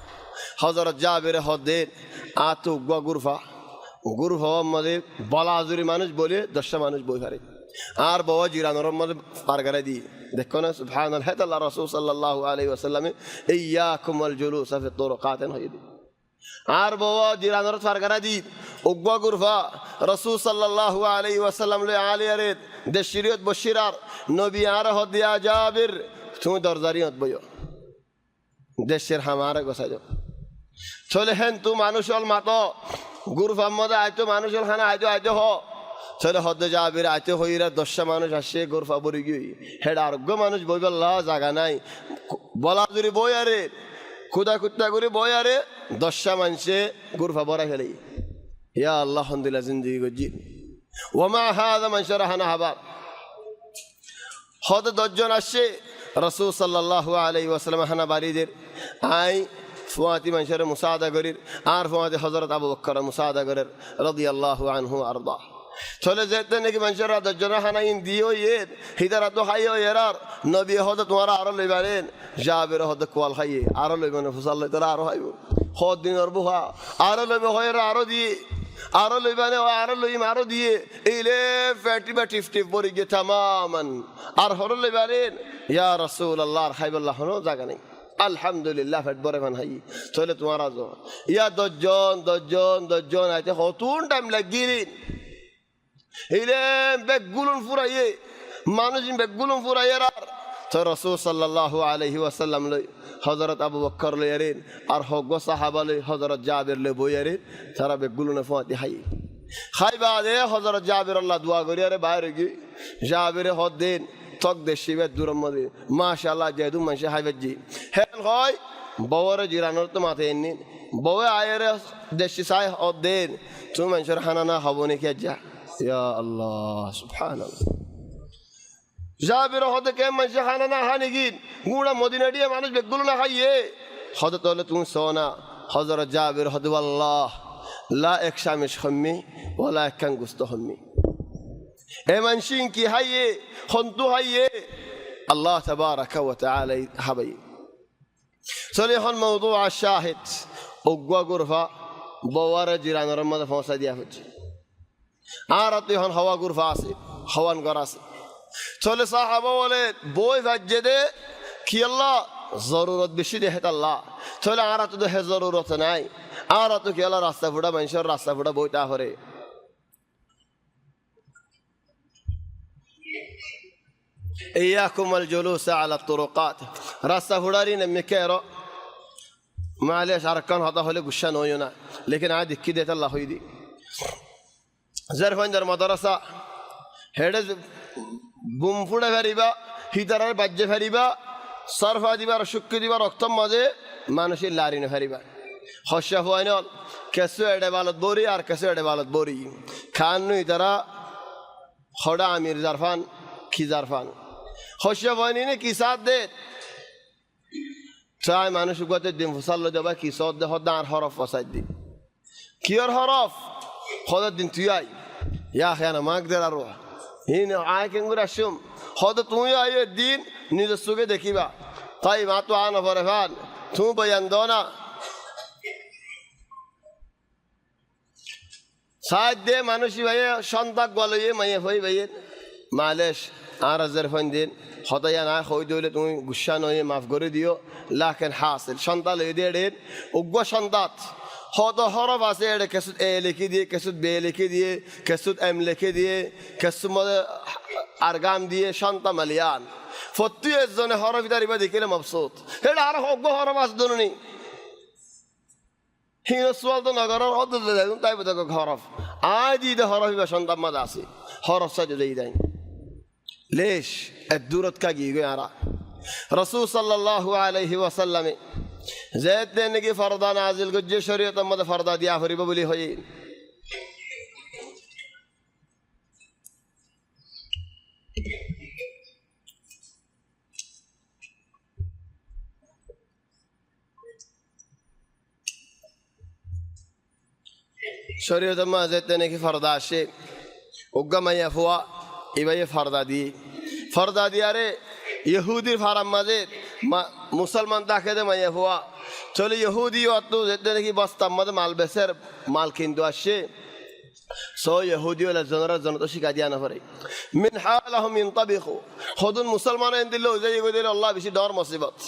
[SPEAKER 1] হযরত জাবির হদ্দের আতু গুরফা গুরফা মধ্যে বলাজুরি মানুষ বলে 10 মানুষ বই পারে আর বাবা জিরানোর মধ্যে পার করে দি দেখো না সুবহানাল্লাহ আল্লাহ রাসূল সাল্লাল্লাহু আলাইহি ওয়াসাল্লাম ইয়াকুমুল জুলুস ফি তুরকাতিন হইদি আর বাবা জিরানোর পার করে দি উগবা গুরফা রাসূল সাল্লাল্লাহু আলাইহি ওয়াসাল্লাম লে আলিয়ারে দেশরিয়ত বশিরার নবী আর হদিয়া জাবির তুমি দরজারিয়ত বইও দেশের হামারে গোছাই দাও চলে হেন তু মানুষল মাতো গুরফার মধ্যে আইতো মানুষল খানা আইতো হ চলে হদ্দে যাবির আইতে হইরা 10টা মানুষ আসে গোরফা বরি গই হেড আরোগ্য মানুষ বইবাল্লাহ জায়গা নাই বলা জুড়ি বই আরে খুদা কুত্তা করে বই আরে 10টা মানুষে গোরফা বরা খেলে ইয়া আল্লাহ হামদুলিল্লাহ জিন্দেগি গজি ওমা হাদা মানুষের হানা হাবার হদ 10 জন আসে রাসূল সাল্লাল্লাহু আলাইহি ওয়াসাল্লাম হানা বাড়িদের আই ফুয়াতি মানুষের মুসাদা করির আর ফুয়াতি হযরত আবু বকর মুসাদা করের রাদিয়াল্লাহু আনহু আরদা চলে যেতে নাকি মানুষের 10 জন হানাইন দিও এর হিদারা তো খাইও এরার নবী হদ তোমারা আরো লইবারেন জাবের হদ কোয়াল খাইয়ে আরো লইবানে ফুসাল লই তোরা আরো খাইব হদ দিনের বুহা আরো লইবে হয়রা আরো দিয়ে আরো লইবানে আরো লইম আরো দিয়ে এইলে ফ্যাটি বা টিফটিফ বরি গে তামামান আর হর লইবারেন ইয়া রাসূলুল্লাহ খাইবাল্লাহ হনো জায়গা নেই আলহামদুলিল্লাহ ফেট বরে মান হাই চলে তোমার আজ ইয়া 10 জন আইতে কতক্ষণ টাইম লাগিলেন এইলে বেগুলুন ফুরাইয়ে মানুষ বেগুলুন ফুরাইয়ে আর তো রাসূল সাল্লাল্লাহু আলাইহি ওয়াসাল্লাম লই হযরত আবু বকর লইয়ারেন আর হগো সাহাবা লই হযরত জাবির লই বইয়ারে তারা বেগুলুনে ফুয়াতি হাই খাইবা দে হযরত জাবির আল্লাহ দোয়া করিয়ারে বাইরে গি জাবিরে হদ দেন তক দেশিবে দূরম মদে মাশাআল্লাহ যেদু মানুষ হাইবাজি হেন হয় বওরে জিরানোর তো মাথে এনি বওয়ে আয়েরে দেশি সাই হদ দেন তুমি মানুষের হানানা হবনে কে যা ইয়া আল্লাহ সুবহানাল্লাহ জাবির হদ কে মানুষ হানানা হানিগিন গুড়া মদিনা দিয়ে মানুষ বেগুলো না খাইয়ে হদ তোলে তুমি সোনা হযরত জাবির হদ আল্লাহ লা এক শামিশ খাম্মি ওয়ালা এক কাঙ্গুস্ত খাম্মি এ মানসিন কি হাইয়ে খন্তু হাইয়ে আল্লাহ তাবারাকা ওয়া তাআলা হাবাই চলে হন মওদু আশ-শাহিদ ওগwa গুরফা বওয়ারে জিরানোর মধ্যে ফসা দিয়া হচ্ছে আর তুই হন হাওয়া গুরফা আছে হাওয়ান ঘর আছে চলে সাহাবা বলে বই ভাজ্যে দে কি আল্লাহ জরুরত বেশি দেহে আল্লাহ চলে আর তো দেহে জরুরত নাই আর তো কি আল্লাহ রাস্তা ফুটা মানুষের রাস্তা ফুটা বইটা হরে إياكم الجلوس على الطرقات راستة فدارين مكيرو معلش أركان هذا هو اللي قشان ويونا لكن عادي كده الله يدي زرفان در مدرسة هذا بوم فودا فريبا هيترار بجة فريبا صرف ديبا رشك ديبا ركتم ماذا ما نشيل لارين فريبا خشية فاينال كسر دبالت بوري أر كسر دبالت بوري خانو هيترا خدا أمير زرفان كي زرفان خشية فاينين كي سات ده شاي ما نشوف قط الدين فصل دبا كي سات ده خدا عن حرف فساد دي كير حرف خدا الدين تياي يا أخي أنا ما أقدر أروح هنا عايك نقول أشوم خدا توي أيه الدين نيجي ده كيبا طيب ما تو أنا فرفان تو بياندونا سات ده ما نشوف أيه شنطة قالوا ما يفوي بيه معلش أنا زرفان دين خدا يا ناي خوي دولة توي قشان ويه معف قري ديو لكن حاصل شنطة ليدي دين وقوا شنطات خدا حرف أسير كسود A لكي ديه كسود B لكي ديه كسود M لكي ديه كسود ماذا أرقام ديه شنطة مليان فتوي الزون حرف داري بدي كله مبسوط هذا عارف وقوا حرف أصدقني هنا السؤال ده نقرأ هذا ده طيب ده حرف عادي ده حرف بشنطة ما داسي حرف سجد يدين ليش الدورة كاجي يقول رسول صلى الله عليه وسلم زيد نجي فرضا نازل قد شريعة ما فرضا دي أفري بقولي هاي شريعة ما زيد نجي فرضا شيء وقام يفوا إبى فرضا دي أره يهودي فارم مازه مسلمان تاكده ما يفوا چلو يهودي واتو زده نكي بس تمام مال بسر مال كيندو أشي سو يهودي ولا زنرة شكاية أنا فري من حالهم ينطبخوا خدون مسلمان عندلو زي يقول الله بيشي دار مصيبات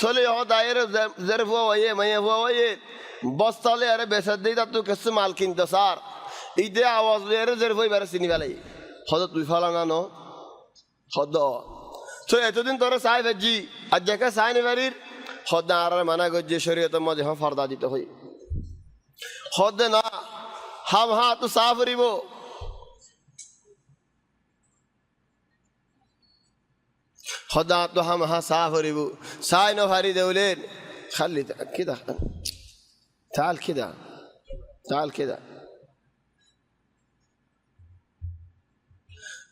[SPEAKER 1] چلو يهود دايره زرفوا ويه ما يفوا ويه بس تالي أره بسدي تاتو كسر مال كيندو سار إيده آواز ليه زرفوا يبرسيني بالي خدا توي فلانا نو خدا تو اتودين تورا ساي فجي أجاك ساي نفرير خدا عرر منا قد شريعة ما جه فردا ديته هوي خدا نا هم ها تو سافري بو সদা তো হামহা সাহ হরিব সাই নভারি দেউলেন খালি কিদা তাল কিদা তাল কিদা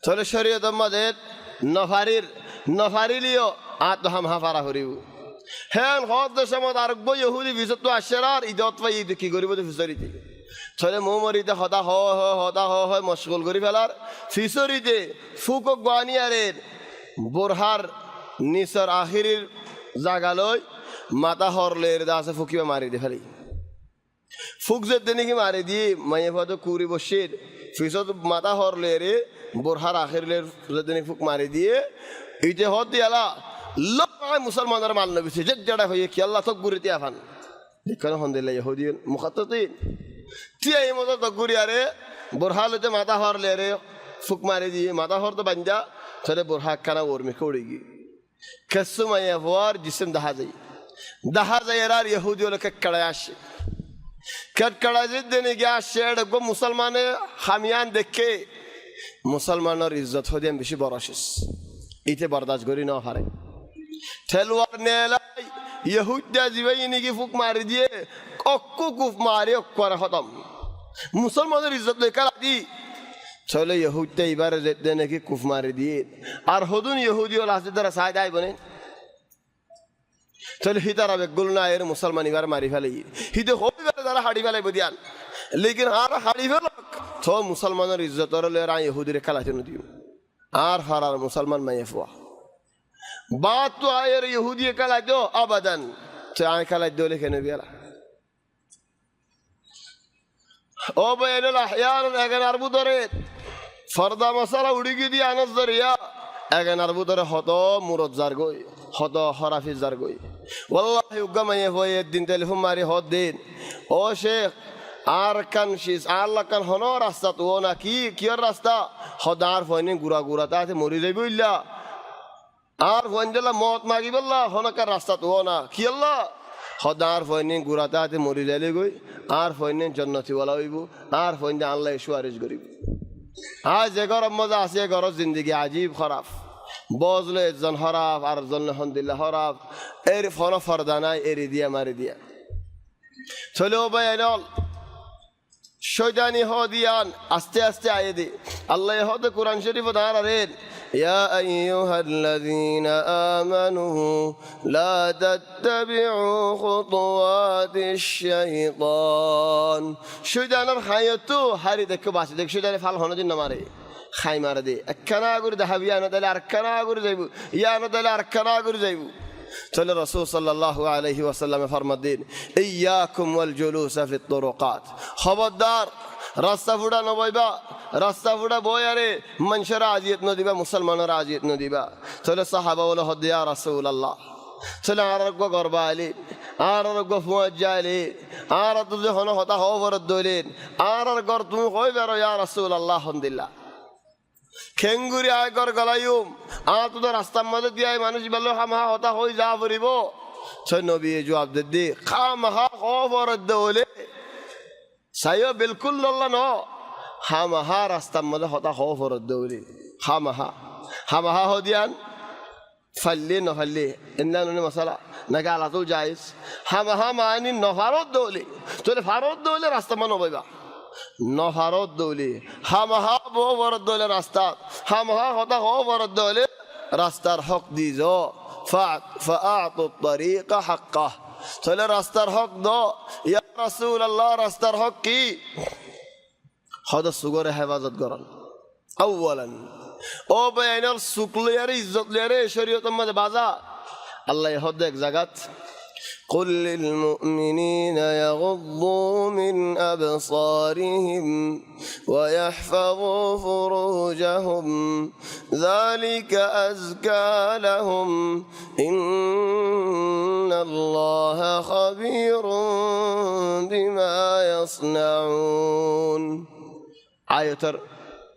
[SPEAKER 1] তাহলে শরীয়ত মধ্যে নফারিলিও আত হামহা ফারা হরিব হ্যাঁ হদ সময় আরব্য ইহুদি ভিতর তো আশরার ইদত পাই ঈদ কি করিব তো ফিসরিতে তাহলে মোমরিতে হদা হয় মশগুল করি ফেলার ফিসরিতে ফুকক বানিয়ারের বোরহার নিসর আখিরির জাগালই মাথা হরলের দাসে ফুকিবা মারি দে ফেলি ফুক যেতে নাকি মারি দিয়ে মাইয়ে পদ কুড়ি বসির ফিসত মাথা হরলের বোরহার আখিরের যেতে ফুক মারি দিয়ে ইতে হদ দিয়ালা লয় মুসলমানের মাল নবিছে যে জড়া হয়ে কি আল্লাহ তক গুরিতে আফান দেখেন হন্দিল্লা ইহুদি মুখাত্তাতিন তিয়া এই মতো তক গুরি আরে বোরহালতে মাথা হরলে রে ফুক মারি দিয়ে মাথা হর তো বাঞ্জা তাহলে বোরহা কানা ওরমে উড়েগি কেসু মাইয়া হওয়ার জিসম দেখা যায় এরার ইহুদি হলে কেটকাড়ায় আসে কেটকাড়ায় যে দিনে গিয়ে আসে এটা মুসলমানে হামিয়ান দেখে মুসলমানের ইজ্জত হয়ে বেশি বড় শেষ ইতে বরদাস্ত করি না হারে ঠেলুয়ার নেলাই ইহুদ্দা জিবাই নাকি ফুক মারি দিয়ে অক্কু কুফ মারি অক্করে খতম মুসলমানের ইজ্জত লেখা দি চলে ইহুদ্দা এবারে যেতে নাকি কুফ মারি দিয়ে আর হদুন ইহুদি হল আসতে তারা সাই দেয় বনে চলে হিতারা বেগুল না এর মুসলমান এবার মারি ফেলে হিতে হবিবারে তারা হাড়ি ফেলাই বদিয়ান লেকিন আর হাড়ি ফেল তো মুসলমানের ইজ্জত রা ইহুদিরে খেলাতে দিও আর ফারার মুসলমান মাইয়ে ফুয়া বাত তো আয়ের ইহুদি খেলাই দো আবাদান তো আয় খেলাই দো লিখে নেবি ও বেল আহয়ান এগান আরবু ধরে ফর্দা মশালা উড়ি গিয়ে দিয়ে আনস ধরিয়া এগান আরবু ধরে হত মুরত যার গই হত হরাফিজ যার গই ওয়াল্লাহি উগ্গা মাইয়ে হয়ে দিন টেলিফোন মারি হদ দিন ও শেখ আর কান শিস আল্লাহ কান হন রাস্তা তো না কি কিয়র রাস্তা হদার ফয়নি গুড়া গুড়া তাতে মরি যাইব ইল্লা আর ফয়নজলা মত মাগি বললা হনকার রাস্তা তো না কি আল্লাহ হদার ফয়নি গুড়া তাতে মরি যাইলে গই আর ফয়নি জন্নতি বলা হইব আর ফয়নি আল্লাহ সুয়ারিশ করিব আজ যে গরম মজা আছে গরজ জিন্দিগি আজীব খারাপ বজলে একজন হরাফ আর জন হন্দিল্লা হরাফ এর ফন ফরদা নাই এরি দিয়া মারি দিয়া চলে ও ভাই এনল শয়তানি হদিয়ান আস্তে আস্তে আয়ে দে আল্লাহ হদ কোরআন শরীফ দাঁড়ারেন ইয়া আইয়ুহাল্লাযীনা আমানু লা তাত্তাবিউ খুতুওয়াতিশ শাইতান শয়তানের হায়াতু হারি দেখো বাসি দেখ শয়তানে ফাল হন দিন মারে খাই মারে দে একখানা করে দেখাবি আনা তাহলে আরেকখানা করে যাইব ইয়া আনা তাহলে আরেকখানা করে যাইব চলে রাসূল সাল্লাল্লাহু আলাইহি ওয়াসাল্লাম ফরমান দিন ইয়াকুম ওয়াল জুলুস ফি তুরুকাত খবরদার রাস্তা ফুড়া নবইবা রাস্তা ফুড়া বই আরে মানুষের আজিয়ত ন দিবা মুসলমানের আজিয়ত ন দিবা চলে সাহাবা বলে হদ ইয়া রাসূলুল্লাহ চলে আরগ্য গরবা আলি আরগ্য ফুয়াজ আলি আর তো যখন হতা খবর দইলেন আর গর তুমি কই বেরো ইয়া রাসূলুল্লাহ আলহামদুলিল্লাহ খেঙ্গুরি আয় কর গলাইম আর তো রাস্তার মধ্যে দিয়ে মানুষ বললো হামহা হতা হয়ে যা পড়িব ছয় নবী জবাব দি খামহা খবর দৌলে সাইও বিলকুল লল্লা ন হামহা রাস্তার মধ্যে হতা খবর দৌলে হামহা হদিয়ান ফাল্লি নফাল্লি এমনা মশালা নাকি আলাদা যাইস হামহা মানি নফারত দৌলে তোলে ফারত দৌলে রাস্তা মনে নবইবা নফারত দৌলি হামহা বহু বরদ দৌলে রাস্তা হামহা হতা হো বরদ দৌলে রাস্তার হক দিজ ফাআতু তরিকা হাক্কাহ চলে রাস্তার হক দো ইয়া রাসূলুল্লাহ রাস্তার হক কি হদ সুগরে হেফাজত করন আউয়ালান ও বেআইনাল সুকলিয়ারে ইজ্জত লিয়ারে শরীয়তের মধ্যে বাজা আল্লাহ হদ এক জায়গাত قل للمؤمنين يغضوا من أبصارهم ويحفظوا فروجهم ذلك أزكى لهم إن الله خبير بما يصنعون آية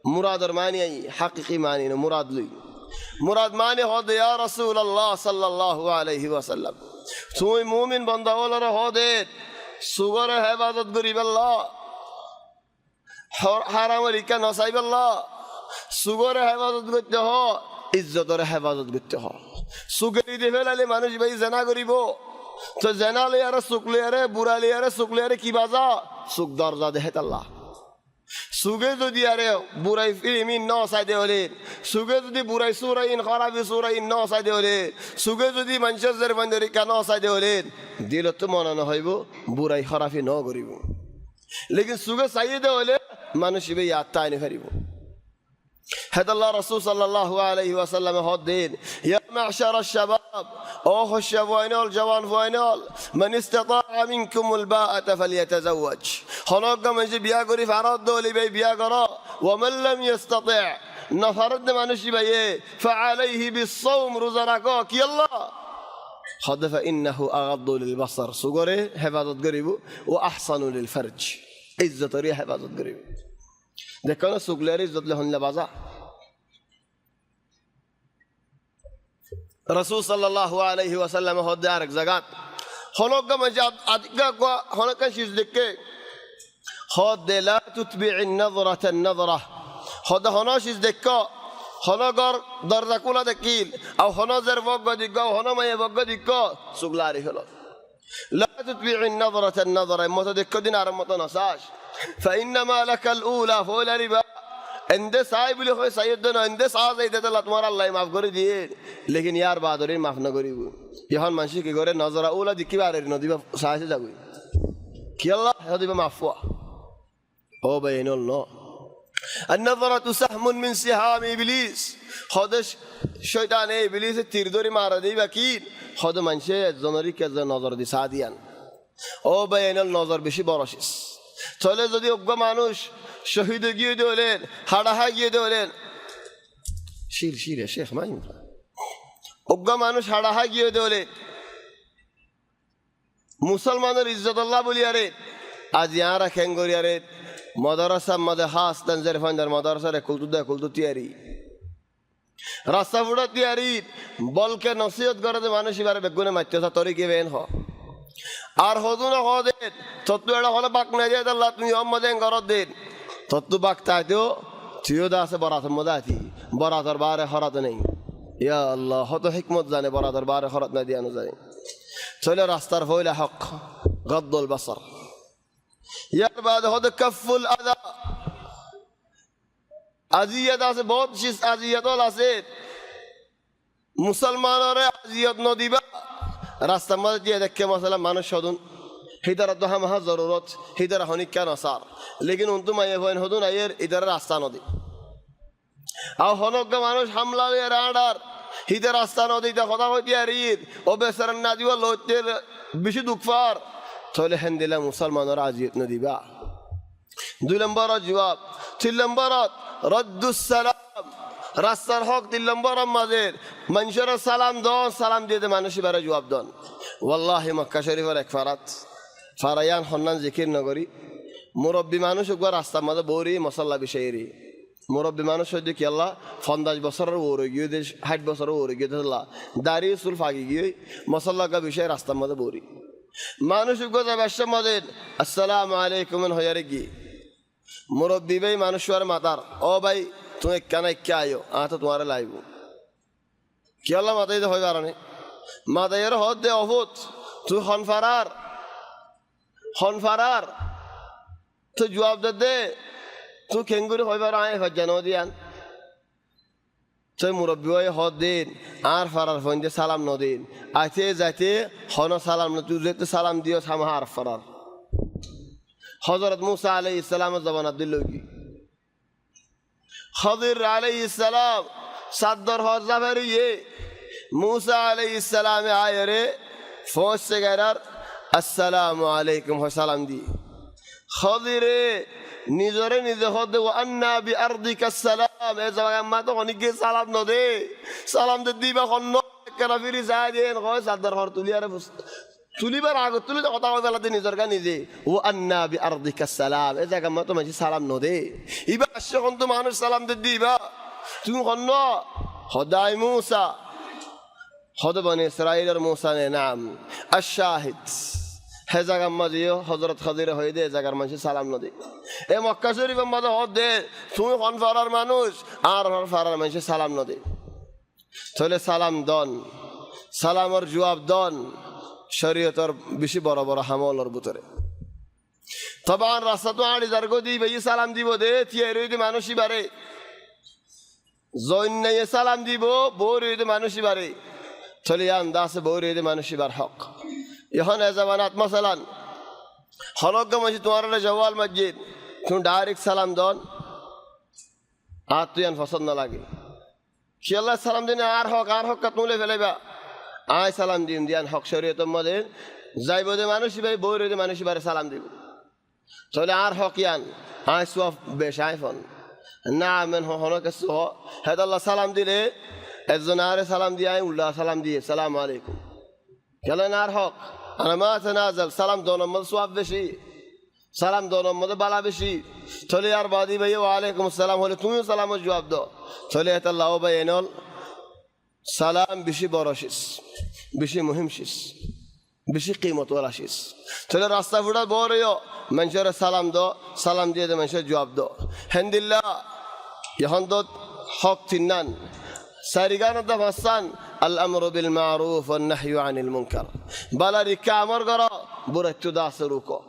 [SPEAKER 1] مراد ماني حقيقي ماني مراد لي مراد ماني هذا يا رسول الله صلى الله عليه وسلم তুমি মুমিন বান্দা হলার হদে সুগরে হেফাজত করিবাল্লাহ হারামের ইকা নসাইবাল্লাহ সুগরে হেফাজত করতে হ ইজ্জতের হেফাজত করতে হয়। সুগেরি দিয়ে ফেলালে মানুষ ভাই জেনা করিব, তো জেনা লিয়ারে চুক লিয়ারে বুড়া লিয়ারে চুক লিয়ারে কি বাজা চুক দরজা দেহে তাল্লা। সুগে যদি আরে বুড়াই ফিল্মিন ন চাইদে হলে, সুগে যদি বুড়াই সুরাইন খরাবি সুরাইন ন চাইদে হলে, সুগে যদি মানুষের জেরবান্ধরিকা ন চাইদে হলে, দিল তো মনে নহইব বুড়াই খরাফি ন করিব। লেকিন সুগে চাইদে হলে মানুষ ভাই আত্মা আনি ফেরিব। হেদাল্লাহ রাসূল সাল্লাল্লাহু আলাইহি ওয়াসাল্লাম হদ্দিন, ইয়া মা'শারাশ শাবাব, ও হশাবাইনাল জওয়ান ফাইনাল, মান ইসতাতাআ মিনকুমুল বাআতা ফালিয়াতাজাওয়াজ। হনগা মানে বিয়া করি ফারাদ দলি ভাই বিয়া করো, ওয়া মান লাম ইসতাতি' না ফারাদ মানুষ ভাই ফাআলাইহি বিস-সাওম, রোজা রাখো। কি আল্লাহ হদ ফাইন্নাহু আগাদ্দু লিল বাসার, সুগরে হেফাজত করিব, ও আহসানু লিল ফারজ, ইজ্জতরি হেফাজত করিব। দেখো না সুগলের ইজ্জত লে হনলা বাজা। রাসূল সাল্লাল্লাহু আলাইহি ওয়াসাল্লাম হদ্দে আরেক জায়গাত হনগা মানে আদিকা কো হনকা শিজ দেখে হদ্দে লা তুতবি'ন নাযরাতান নাযরা, হদ হনশিজ দেখো হনগর দরজা খোলা দেখিল আর হনজের বগ্গ দিগ হনমায়ে বগ্গ দিগ সুগলারি হলো। লা তুতবি'ন নাযরাতান নাযরা, মত দেখো দিন আর মত নসাস, فإنما لك الأولى فولا ربا اندے صاحب لے ہوئے سیدنا اندے ساز ایدے اللہ تمہارا اللہ معاف کر دیے، لیکن یار بہادری معاف نہ کریب یہاں منشی کی گورے نظر اولا دکھی بارے نو دیبا ساز سے جاگوئی کی اللہ ہے دیبا معاف ہوا او بین اللہ النظرة سهم من سهام ابلیس، خود شیطان ابلیس تیر دوری مارا دیبا کین خود منشی زنوری که نظر دی سادیان او بین النظر بشی بارشیس চলে। যদি অজ্ঞ মানুষ শহীদ গিয়ে দিলেন, হাড়াহা গিয়ে দিলেন, শির শিরে শেখ মাই অজ্ঞ মানুষ হাড়াহা গিয়ে দিলেন, মুসলমানের ইজ্জত আল্লাহ বলি আরে আজ ইয়ারা খেঙ্গরি আরে মাদ্রাসা মদে হাস তঞ্জের ফান্দার মাদ্রাসারে কুলতু তিয়ারি রাস্তা ফুটা তিয়ারি বলকে নসিহত করে যে মানুষ এবারে বেগুনে মারতেছা তরিকে বেন হ আর হদু না হদেন তত্ত্ব এটা হলে বাক না দিয়ে আল্লাহ তুমি অম্মদেন ঘরত দেন তত্ত্ব বাক তাইতেও তুইও দা আছে বরাতের মধ্যে আছি বরাতর বারে হরাতে নেই। ইয়া আল্লাহ হত হিকমত জানে বরাতর বারে হরাত না দিয়ে জানে চলে রাস্তার হইলে হক গদ্দুল বাসার। ইয়ার বাদ হদ কফুল আদা, আজিয়ত আছে বহুত চিজ আজিয়ত আছে মুসলমানরে আজিয়ত নদিবা রাস্তার মধ্যে দিয়ে দেখে মশলা মানুষ হদুন হিদারা দোহা মহা জরুরত হিদারা হনিকা নসার, লেকিন উন্তু মাইয়ে হইন হদুন আইয়ের ইদারা রাস্তা নদী আর হনজ্ঞ মানুষ হামলা রাডার হিদে রাস্তা নদীতে কথা হইতে আর ঈদ ও বেসার না দিবা লইতের বেশি দুঃখফার তাহলে হেন দিলে মুসলমানরা আজিয়ত নদিবা। 2 নম্বর জবাব। 3 নম্বর রদ্দুস সালাম, রাস্তার হক 3 নম্বর মাঝে মানুষের সালাম দন, সালাম দিয়ে মানুষ এবারে জবাব দন। ওয়াল্লাহি মক্কা শরীফের এক ফারায়ান হন্নান জিকির নগরী মুরব্বী মানুষ একবার রাস্তার মাঝে বৌরি মশাল্লা বিষয়েরই মুরব্বী মানুষ হইতে কি আল্লাহ 50 বছরের ওরে গিয়ে 60 বছরের ওরে গিয়ে আল্লাহ দাঁড়িয়ে চুল ফাঁকি গিয়ে মশাল্লা বিষয়ে রাস্তার মাঝে বৌরি মানুষ একবার ব্যবসার মাঝে আসসালামু আলাইকুম হইয়ারে গিয়ে মুরব্বী ভাই মানুষ মাতার ও ভাই তুমি কেন কে আয়ো তো তোমার লাইব কি আল্লাহ মাতাই হয় কারণে মাতাইয়ের হদ দে অভূত তুই হনফারার তুই জবাব দে তুই খেঙ্গুরি হইবার আয় হজ্জা নদিয়ান তুই মুরব্বী হয়ে হদ দিন আর ফারার ফোন দিয়ে সালাম নদিন আইতে যাইতে হন সালাম ন তুই যেতে সালাম দিও সামা আর ফারার হযরত মুসা আলাইহিস সালামের জবান আব্দুল্লাহি खदिर अलैहिस्सलाम सदर हज़ाफरिये मूसा अलैहिस्सलाम आए रे फौज से गैरार अस्सलामु अलैकुम हो सलाम दी खदिरे निजरे निजे होदे व अन्ना बि अर्दिका सलाम ए जगह मा तो निके सलाम न दे सलाम दे दिबा खन्नो करा फिर जादेन हो सदर हर तुलियारे তুলিবার আগে তুলি তো কথা বলা দিন নিজের গা নিজে ও আন্না বি আরদিকা সালাম এ জায়গা মতো মাঝে সালাম ন দে ইবা আসছে কোন তো মানুষ সালাম দে দিবা তুমি কন্ন হদাই মুসা হদ বনে ইসরাইলের মুসা নে নাম আশ-শাহিদ হে জায়গা মাঝে হযরত খাদির হয়ে দে জায়গার মানুষ সালাম ন দে এ মক্কা শরীফের মধ্যে হদ দে তুমি কোন ফারার মানুষ আর ফারার মানুষ সালাম ন দে তাহলে সালাম দন সালামর জবাব দন শরীয়তর বেশি বড় বড় হামলর ভিতরে তবান রাস্তা তো আড়ি যার গদি ভাই সালাম দিব দে থিয়ে মানুষই বাড়ে জৈন্যায় সালাম দিব বউ রইতে মানুষই বাড়ে চলে আন্দাজ বউ রইতে মানুষই বার হক এখন এ জামানাত মাসালান হলক মাসি তোমার জওয়াল মসজিদ তুমি ডাইরেক্ট সালাম দন আর তুই আন পছন্দ লাগে সে আল্লাহ সালাম দিন আর হক তুলে ফেলেবা আয় সালাম দিন দিয়ান হক শরীয়তের মধ্যে যাইব দে মানুষই ভাই বউ রইতে মানুষই বারে সালাম দিব চলে আর হক ইয়ান আয় সুয়াফ বেশ আয় ফোন না আমেন হনকে সহ হেদ আল্লাহ সালাম দিলে একজন আরে সালাম দিয়ে আয় উল্লাহ সালাম দিয়ে সালাম আলাইকুম গেলেন আর হক আনামাত নাজাল সালাম দোনোর মধ্যে সোয়াব বেশি সালাম দোনোর মধ্যে বালা বেশি চলে আর বাদি ভাই ওয়ালাইকুম আসসালাম হলে তুমিও সালামের জবাব দাও চলে আল্লাহ ভাই এনল সালাম বেশি বড় শিস বেশি মুহিম শিস বেশি কিমতওয়ালা শিস চলে রাস্তা ফুটা বড় মানুষের সালাম দো সালাম দিয়ে দে মানুষের জবাব দো হেন্দিল্লা এখন তো হক চিন্নান সারিগান ফাসান আল আমরু বিল মারুফ ওয়ান নাহয়ু আনিল মুনকার বালা রিকা আমর কর বুরাইতু দাস রুকো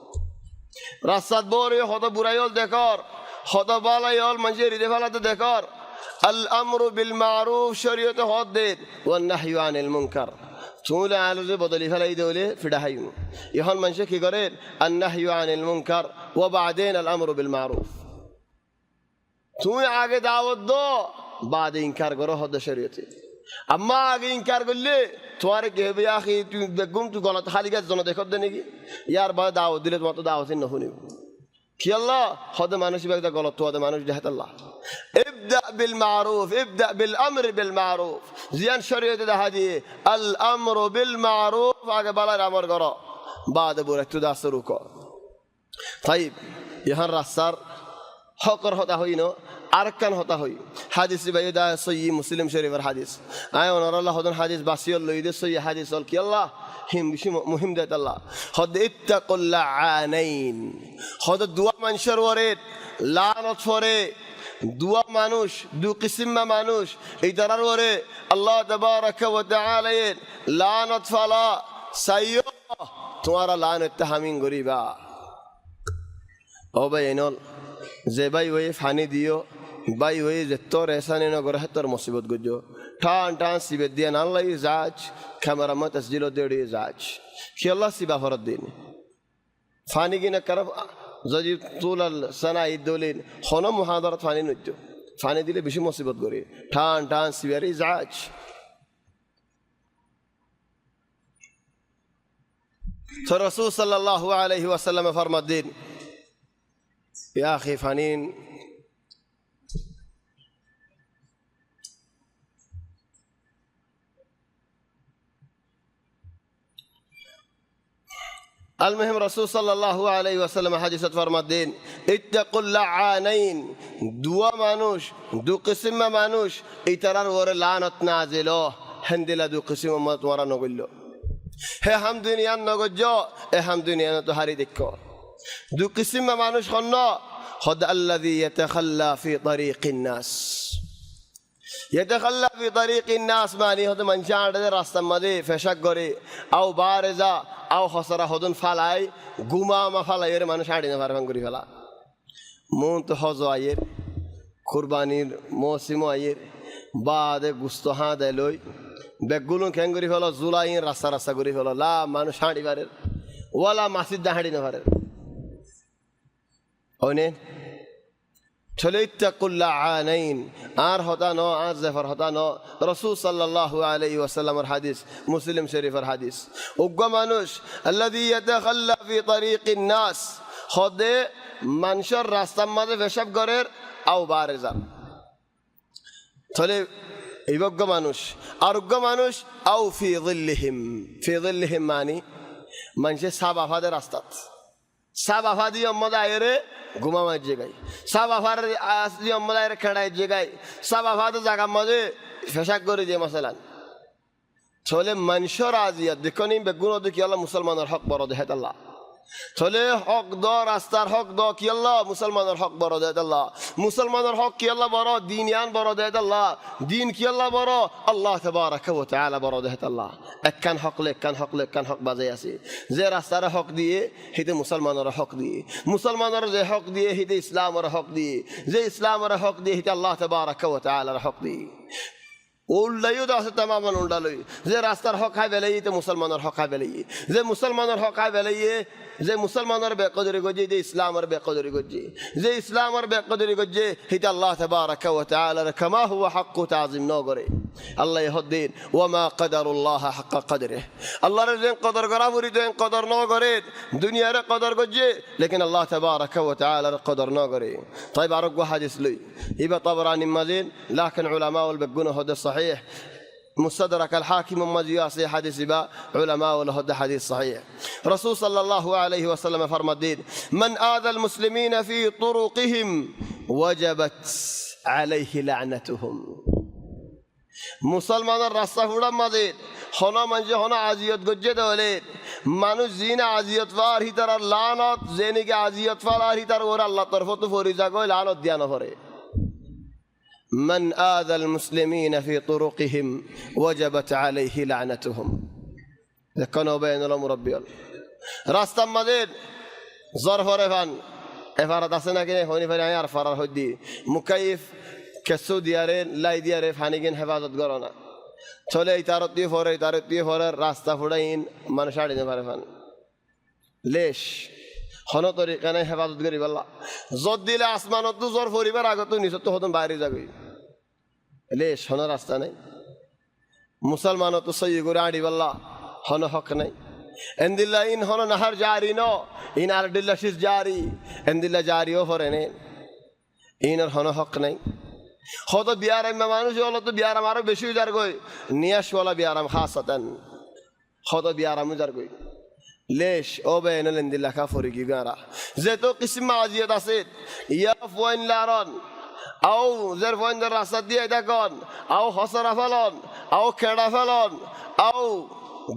[SPEAKER 1] রাস্তাত বড় হত বুরাইল দেখর হত বালাইল মানুষের হৃদয় ফেলাতে দেখর আল আমরু বিল মারুফ শরীয়তে হদ দে ওয়ান নাহয়ু আনিল মুনকার চুলে আলু যে বদলি ফেলাই দেলে ফিডা হাইন এখন মানুষে কি করে আন্নাহয়ু আনিল মুনকার ওয়া বাদেন আল আমরু বিল মারুফ তুমি আগে দাওয়াত দো বাদে ইনকার করো হদ শরীয়তে আম্মা আগে ইনকার করলে তোমার কে হবে আখি তুই বেগুম তুই গলত খালি গাছ জন দেখত দে নাকি ইয়ার বা দাওয়াত দিলে তোমার তো দাওয়াতই নহনি কি আল্লাহ হদ মানুষ একটা গলত তো হদ মানুষ দেখাত আল্লাহ ابدأ بالمعروف ابدأ بالأمر بالمعروف زين شريعة ده هذه الأمر بالمعروف आगे बाला रामर करो बाद बुरे तुदा शुरू को طيب यहाँ रास्तार हकर होता हुई नो अरकान होता हुई हादिस बायदा सही मुस्लिम शरीफ और हादिस आये उन्होंने अल्लाह खुदा हादिस बासियल लोइदे सही हादिस और कि अल्लाह हिम बिशी मुहिम देता अल्लाह खुद इत्तकुल्ला आनैन खुद दुआ मंशर वरेद लानत फरे দুয়া মানুষ দু কিসিমা মানুষ এই তারার ওরে আল্লাহ তাবারাকা ওয়া তাআলা লানত ফালা সাইয়্য তোমারা লানত হামিং গরিবা ও ভাই এনল যে ভাই ওই ফানি দিও ভাই ওই যে তোর এসানে ন গরে তোর মুসিবত গজো ঠান ঠান সিবে দিয়া আল্লাহ জাজ ক্যামেরা মত তসজিল দেড়ি জাজ কি আল্লাহ সিবা ফরদ দিন ফানি কিনা করব যদি তুলাল সানাই দলিন হনো মুহাদারাত ফানি নইতো ফানি দিলে বেশি মুসিবত করে ঠান ঠান সিবারি জাজ তো রাসূল সাল্লাল্লাহু আলাইহি ওয়াসাল্লাম ফরমাদ দিন ইয়া আখি ফানিন المهم رسول صلى الله عليه وسلم حديث فرمدين اتقوا اللعانين دوا مانوش دو قسم مانوش اترار ور لعنت نازلو هندلا دو قسم ما تورا نقولو هي هم دنيا نقجو هم دنيا نتهاري دكو دو قسم مانوش خنا خد الذي يتخلى في طريق الناس يتخلى في طريق الناس ماني هذا من شاء راست مدي فشق غري أو بارزة أو خسارة هذون فلاي غما ما فلاي ير مانو شاعرين فارفان غري فلا مونت حزو أير قرباني موسم أير بعد غستها دلوي بقولون كان غري فلا زولاين راست غري فلا لا مانو شاعرين فارر ولا مسجد دهارين فارر أونين চলে ইত্তাকুল্লা আনাইন আর হতা ন আর জেফার হতা ন রাসূল সাল্লাল্লাহু আলাইহি ওয়াসাল্লামের হাদিস মুসলিম শরীফের হাদিস উগ্র মানুষ আল্লাযী ইয়াতাখাল্লা ফি তরিকিন নাস খদে মানুষের রাস্তার মাঝে পেশাব করে আও বারেজা চলে এই উগ্র মানুষ আর উগ্র মানুষ আও ফি যিল্লিহিম মানে মানুষের সাব আফাদের রাস্তাত সাব আফাদি মজা আয়রে ঘুমামার জায়গায় সাব আফার আসলি অম্মলায়ের খেড়ায় জায়গায় সাব আফাদের জায়গা মধ্যে ফেসাক করে দিয়ে মশালান চলে মানুষের আজিয়া দেখনি বেগুন দেখি আল্লাহ মুসলমানের হক বড় দেখাত আল্লাহ চলে হক দ রাস্তার হক দ কি আল্লাহ মুসলমানের হক বড় দেয় আল্লাহ মুসলমানের হক কি আল্লাহ বড় দিন ইয়ান বড় দেয় আল্লাহ দিন কি আল্লাহ বড় আল্লাহ তাবারাকা ওয়া তাআলা বড় দেয় আল্লাহ একখান হক লে একখান হক বাজে আছে যে রাস্তার হক দিয়ে হিতে মুসলমানের হক দিয়ে মুসলমানের যে হক দিয়ে হিতে ইসলামের হক দিয়ে যে ইসলামের হক দিয়ে হিতে আল্লাহ তাবারাকা ওয়া তাআলার হক দিয়ে উল্লাইও আছে তামামান উল্লালই যে রাস্তার হক হাই বেলাই তো মুসলমানের হক হাই বেলাই যে মুসলমানের হক হাই বেলাই যে মুসলমানের বেকদরি গজ্জে যে ইসলামের বেকদরি গজ্জে যে ইসলামের বেকদরি গজ্জে হিতা আল্লাহ তাবারাকা ওয়া তাআলা কামা হুয়া হাক্কু তাযিম ন করে আল্লাহ ইহদ্দিন ওয়া মা কদরুল্লাহ হাক্কা কদরে আল্লাহর যে কদর করা পুরি দেন কদর ন করে দুনিয়ার কদর গজ্জে লেকিন আল্লাহ তাবারাকা ওয়া তাআলার কদর ন করে তাই বারক হাদিস লই ইবা তাবরানি মাজিন লাকিন উলামা ওয়াল বেগুন হদ صحيح مستدرك الحاكم مجياسي حديث با علماء والهد حديث صحيح رسول صلى الله عليه وسلم فرمدين من آذى المسلمين في طرقهم وجبت عليه لعنتهم مسلمان الرسول فوڑا مزيد هنا منجي هنا عزيت گجد وليد মানুষ জিনা আজিয়ত ফার হিতার লানত জেনিকে আজিয়ত ফার আর হিতার ওর আল্লাহ তরফত ফরিজা কই লানত দিয়া না করে من آذى المسلمين في طرقهم وجبت عليه لعنتهم ذكروا بين المربي راست مدين ظرف رفان افارت اسنا كده هوني فري يار فرار هدي مكيف كسو ديارين لا ديار فانيگن حفاظت گرانا چله اتارت دی فور راست فڑاين من شاڑي نه فرفان ليش হন তরিকানে হেফাজত করি বললা জোর দিলে আসমানত তো জোর পরিবার আগত নিচত তো হতন বাইরে যাবে এলে হন রাস্তা নাই মুসলমানত তো সই করে আড়ি বললা হন হক নাই এন্দিল্লা ইন হন নাহার জারি ন ইন আর দিল্লা শিস জারি এন্দিল্লা জারিও ফরে নে ইনার হন হক নাই হত বিয়ারাম মানুষ হলো তো বিয়ারাম আরো বেশি উজার গই নিয়াসওয়ালা বিয়ারাম খাসাতান হত বিয়ারাম উজার গই ليش او بين الاندلا كافوري جيغارا زيتو قسم عزيت اسيد يا فوين لارون او زر فوين الراسد دي دكون او حصر فلون او كدا فلون او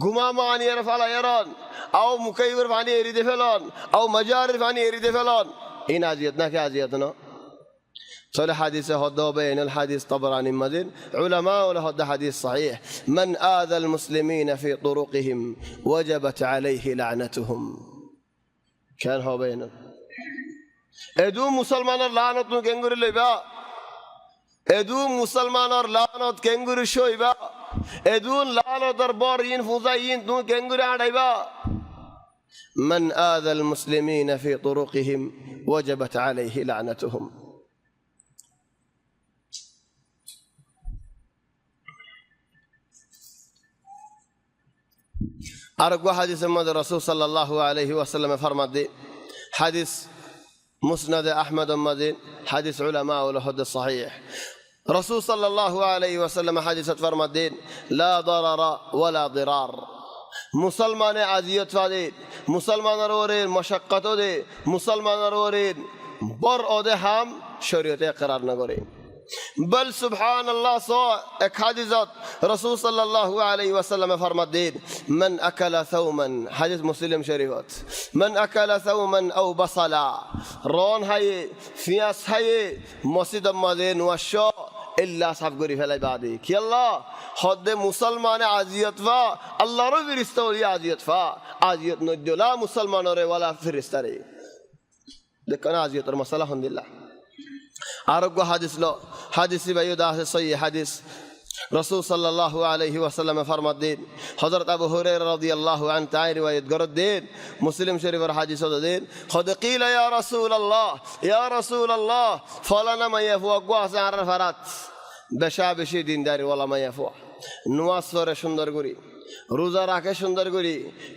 [SPEAKER 1] غماماني فلا يرون او مكيور فاني يريد فلون او مجار فاني يريد فلون ان عزيتنا كعزيتنا صلى حديث هذا بين الحديث طبراني مدين علماء وله هذا حديث صحيح من آذى المسلمين في طرقهم وجبت عليه لعنتهم كان هو بين ادو مسلمان لعنت كنغور لبا ادو مسلمان لعنت كنغور شويبا ادو لعنت دربارين فوزاين تو كنغور اڑايبا من آذى المسلمين في طرقهم وجبت عليه لعنتهم أرجو حديث محمد الرسول صلى الله عليه وسلم فرمد حديث مسند أحمد مدين حديث علماء والهد الصحيح رسول صلى الله عليه وسلم حديث فرمد لا ضرر ولا ضرار مسلمان عزيت فادي مسلمان رورين مشقة دي مسلمان رورين بر أدهم شريعة قرار نقولين بل سبحان الله صا حديثات رسول صلى الله عليه وسلم فرمدين من أكل ثوما حديث مسلم شريفات من أكل ثوما أو بصلا رون هاي فياس هاي مسجد مدين وشاء إلا صاحب قري فلا بعدي كي الله حد مسلمان عزيت فا الله رو فرستولي عزيت فا عزيت ندلا مسلمان ولا فرستري لكن عزيت المسألة الحمد لله أرجو حديث لا حديث بيودا صحيح حديث رسول صلى الله عليه وسلم فرمدين حضرت أبو هريرة رضي الله عنه تعالى رواية الدين مسلم شريف الحديث الدين قد قيل يا رسول الله فلنا ما يفوق قواس عن رفرات بشابشي دين داري والله ما يفوق نواز فره সুন্দর করি রোজা রাখে সুন্দর করি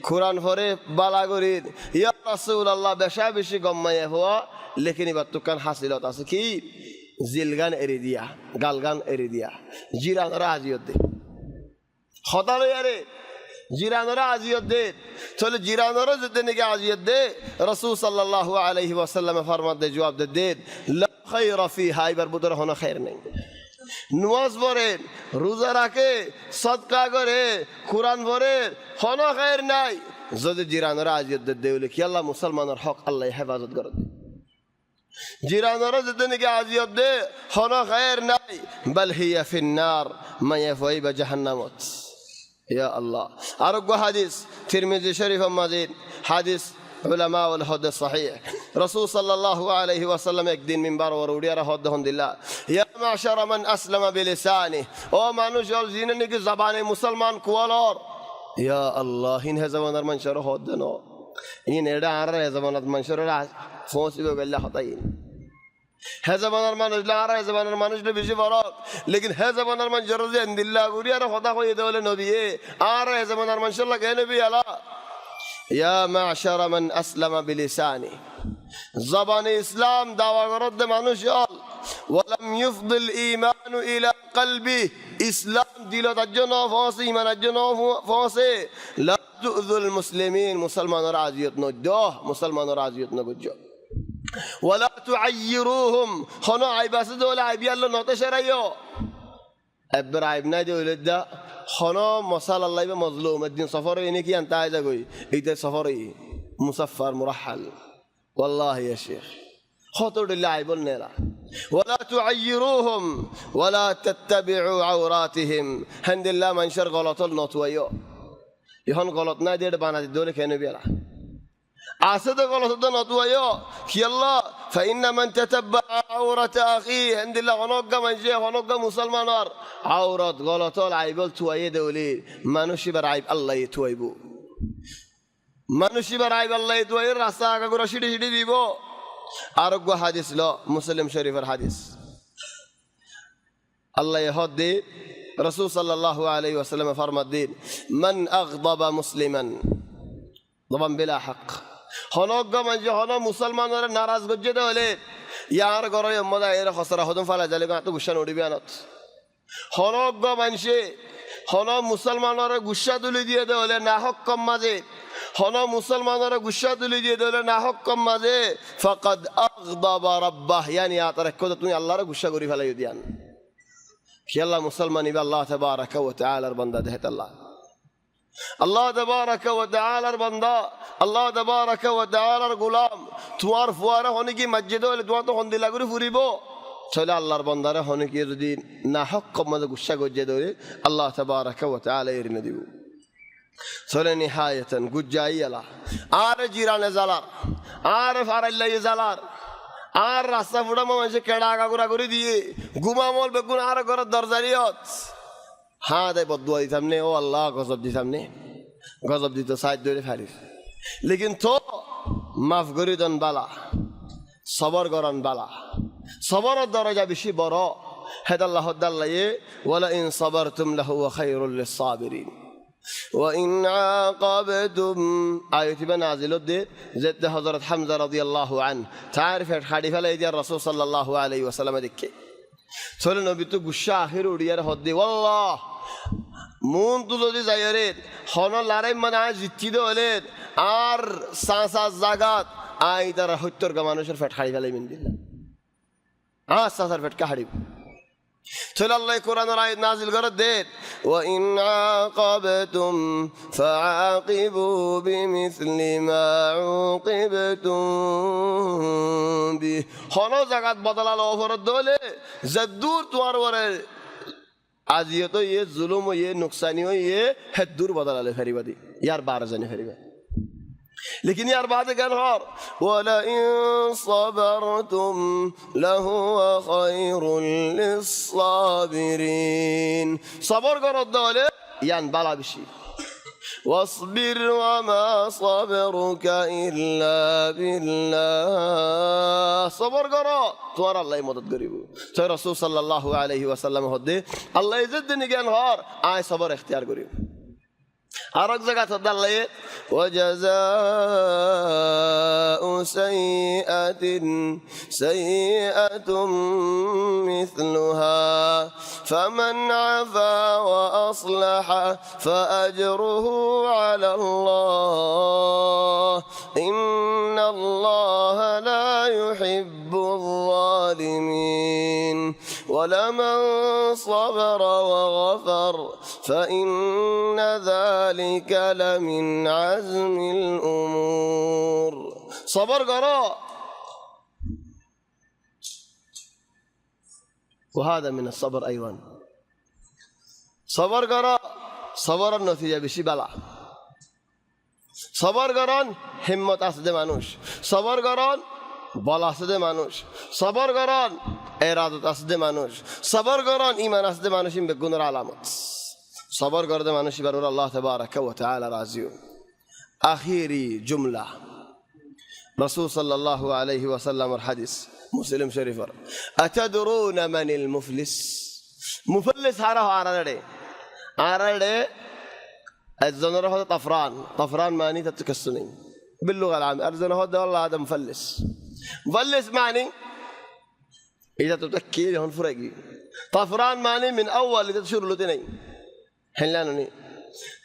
[SPEAKER 1] কোরআন পড়ে বালা করি ইয়া রাসূলুল্লাহ বেশি গম্মায়ে হওয়া লেকিন এবার তুকান হাসিলত আছে কি জিলগান এরি দিয়া গালগান এরি দিয়া জিরানরা আজিয়ত দে খদালো ইয়ারে জিরানরা আজিয়ত দে চলে জিরানরা যদি নাকি আজিয়ত দে রাসূল সাল্লাল্লাহু আলাইহি ওয়াসাল্লাম ফরমান দে জবাব দে লা খায়রা ফিহা এবার বুদর হনা খায়ের নেই نواز بره روزه راکه صدقه گره قرآن بره خانه خیر نای যদি জিরানোর আজিয়ত দেউলে কি আল্লাহ মুসলমানের হক আল্লাহ হেফাজত করে জিরানোর যদি নাকি আজিয়ত দে হন খায়ের নাই বাল হিয়া ফিন্নার মায়া ফাইবা জাহান্নামত ইয়া আল্লাহ আরোগ্য হাদিস তিরমিজি শরীফ মাজিদ হাদিস উলামা ওয়াল হাদিস সহিহ রাসূল সাল্লাল্লাহু আলাইহি ওয়াসাল্লাম একদিন মিম্বার ওর উড়িয়ারা হদ দিল্লাহ ইয়া মাশারা মান আসলামা বিলিসানি ও মানুষ জল জিনে নাকি জবানে মুসলমান কুয়ালর ইয়া আল্লাহ হিন হে জামানার মানুষের হদ দেন ইন এডা আর হে জামানাত মানুষের ফসিবে গল্লা হতাইন হে জামানার মানুষ আর হে জামানার মানুষটা বেশি ফরক লেকিন হে জামানার মানুষের যে দিল্লাহ উড়িয়ারা হদা কইতে বলে নবী আর হে জামানার মানুষের লাগে নবী আলা ইয়া মাশারা মান আসলামা বিলিসানি জবানে ইসলাম দাওয়া করত মানুষ হল ওয়ালাম ইউফদিল ঈমানু ইলা কলবি ইসলাম দিল তার জন্য ফসে ইমানের জন্য ফসে লা তুযুল মুসলিমিন মুসলমানের আজিয়ত নজ্জ মুসলমানের আজিয়ত নজ্জ ওয়ালা তুআয়িরুহুম হনো আইবাসে দলে আইবি আল্লাহ নতে শরাইও এবার আইব নাই দলে দা হনো মসাল আল্লাহ মজলুম একদিন সফর এনে কি আনতা আইজা গই এইটা সফর মুসাফফার মুরাহহাল والله يا شيخ خطر الله يبلنا ولا تعيروهم ولا تتبعوا عوراتهم هند الله من شر غلط النطويو يهون غلط نادر بانا الدولة كانوا بيلا عسد غلط النطويو يا الله فإن من تتبع عورة أخيه هند الله غنوقا من جيه غنوقا مسلمان عورات غلط العيبل تويه دولي ما نشبر عيب الله يتويبو মানুষই বার আইব আল্লাহ তো এর রাস্তা আগা করে সিঁড়ি সিঁড়ি দিব আরোগ্য হাদিস ল মুসলিম শরীফের হাদিস আল্লাহ হদ দে রাসূল সাল্লাল্লাহু আলাইহি ওয়াসাল্লাম ফরমাত দিন মান আগদাবা মুসলিমান দবাম বিলা হক হনগ্য মানে হন মুসলমানের নারাজ গজ্জে হলে ইয়ার ঘরে মদা এর খসরা হদম ফালা জালে তো গুসা নড়িবে আনত হনগ্য মানুষে হন মুসলমানের গুসা তুলি দিয়ে হলে না হক কম মাঝে হন মুসলমানের গুসা তুলি দিয়ে দিলে না হক কম মাঝে ফাকাদ আগদাবা রাব্বাহ ইয়ানি আতার কথা তুমি আল্লাহর গুসা করি ফেলাই দিয়ান কি আল্লাহ মুসলমান ইবা আল্লাহ তাবারাকা ওয়া তাআলার বান্দা দেহত আল্লাহ আল্লাহ তাবারাকা ওয়া তাআলার বান্দা আল্লাহ তাবারাকা ওয়া তাআলার গোলাম তোমার ফুয়ারা হনি কি মসজিদে হলে তোমার তো হন্দিলা করে ফুরিব চলে আল্লাহর বান্দারে হনি কি যদি না হক কম মাঝে গুসা গজ্জে ধরে আল্লাহ তাবারাকা ওয়া তাআলা এরিনে দিব চলে নিহায়তন গুজ্জাই আলা আর জিরানে জালার আর ফারাইল্লাই জালার আর রাস্তা ফুটা মানুষে কেড়া আগাগুড়া করে দিয়ে ঘুমামল বেগুন আর ঘরের দরজারিয়ত হ্যাঁ তাই বদুয়া দিতাম নে ও আল্লাহ গজব দিতাম নে গজব দিত সাইড ধরে ফারিস লেকিন তো মাফ করি দন বালা সবর গরন বালা সবরের দরজা বেশি বড় হেদাল্লাহ দাল্লায়ে ওয়ালা ইন সাবারতুম লাহু খায়রুল লিস-সাবিরিন وإن عاقبتم آية نازل الدين زد حضرت حمزة رضي الله عنه تعرف الحديث الذي الرسول صلى الله عليه وسلم ذكي سأل النبي تو غشا آخر وديار هدي والله مون تو زودي زايرين خنا لاري من عايز يتيده ولد آر سانسا زاغات آي ترى هتر كمانوشر فت حديث عليه من دلنا سانسا فت كحديث চলে আল্লাহ কোরআনের আয়াত নাযিল করে দেন ওয়া ইন আকাবতুম ফাআকিবু বিমিসলি মা উকিবতুম বি হন জাগাত বদলালো অপরাধ দলে যদুর তোমার ওরে আজিয়ত ইয়ে জুলুম ইয়ে নুকসানি ইয়ে হেদুর বদলালে ফেরিবাদি ইয়ার 12 জানে ফেরিবা लेकिन यार बात कर और वलइन صبرتم لهو خير للصابرين صبر করার দলে ইয়ান বালা বেশি واصبر وما صبرك إلا بالله صبر করো তোমার আল্লাহ মদদ করিব তো রাসূল সাল্লাল্লাহু আলাইহি ওয়াসাল্লাম হদে আল্লাহ ইজ্জত জ্ঞান হর আয় সবর ইখতিয়ার করিব আরেক জায়গা তো আল্লাহ وجزاء سيئة سيئة مثلها فمن عفا وأصلح فأجره على الله إن الله لا يحب الظالمين ولمن صبر وغفر فإن ذلك لمن عزم الأمور صبر করো وهذا من الصبر أيضا صبر করো صبر النتيجة বেশি বালা صبر করুন হিম্মত আছে মানুষ صبر করুন বল আছে মানুষ صبر করুন ইরাদত আছে মানুষ صبر করুন ঈমান আছে মানুষ বেগুনের আলামত صبر করতে মানুষ এবার আল্লাহ তাবারাক ওয়া তাআলা রাজি আখিরি জুমলা রাসূল সাল্লাল্লাহু আলাইহি ওয়াসাল্লামের হাদিস মুসলিম শরীফের আতাদরুনা মানিল মুফলিস মুফলিস হারা আরাড়ে الزنر هذا طفران معني تتكسنين باللغة العامة الزنر هذا والله هذا مفلس معني إذا تتكي هون فرقي طفران معني من أول إذا تشير له تنين حلانني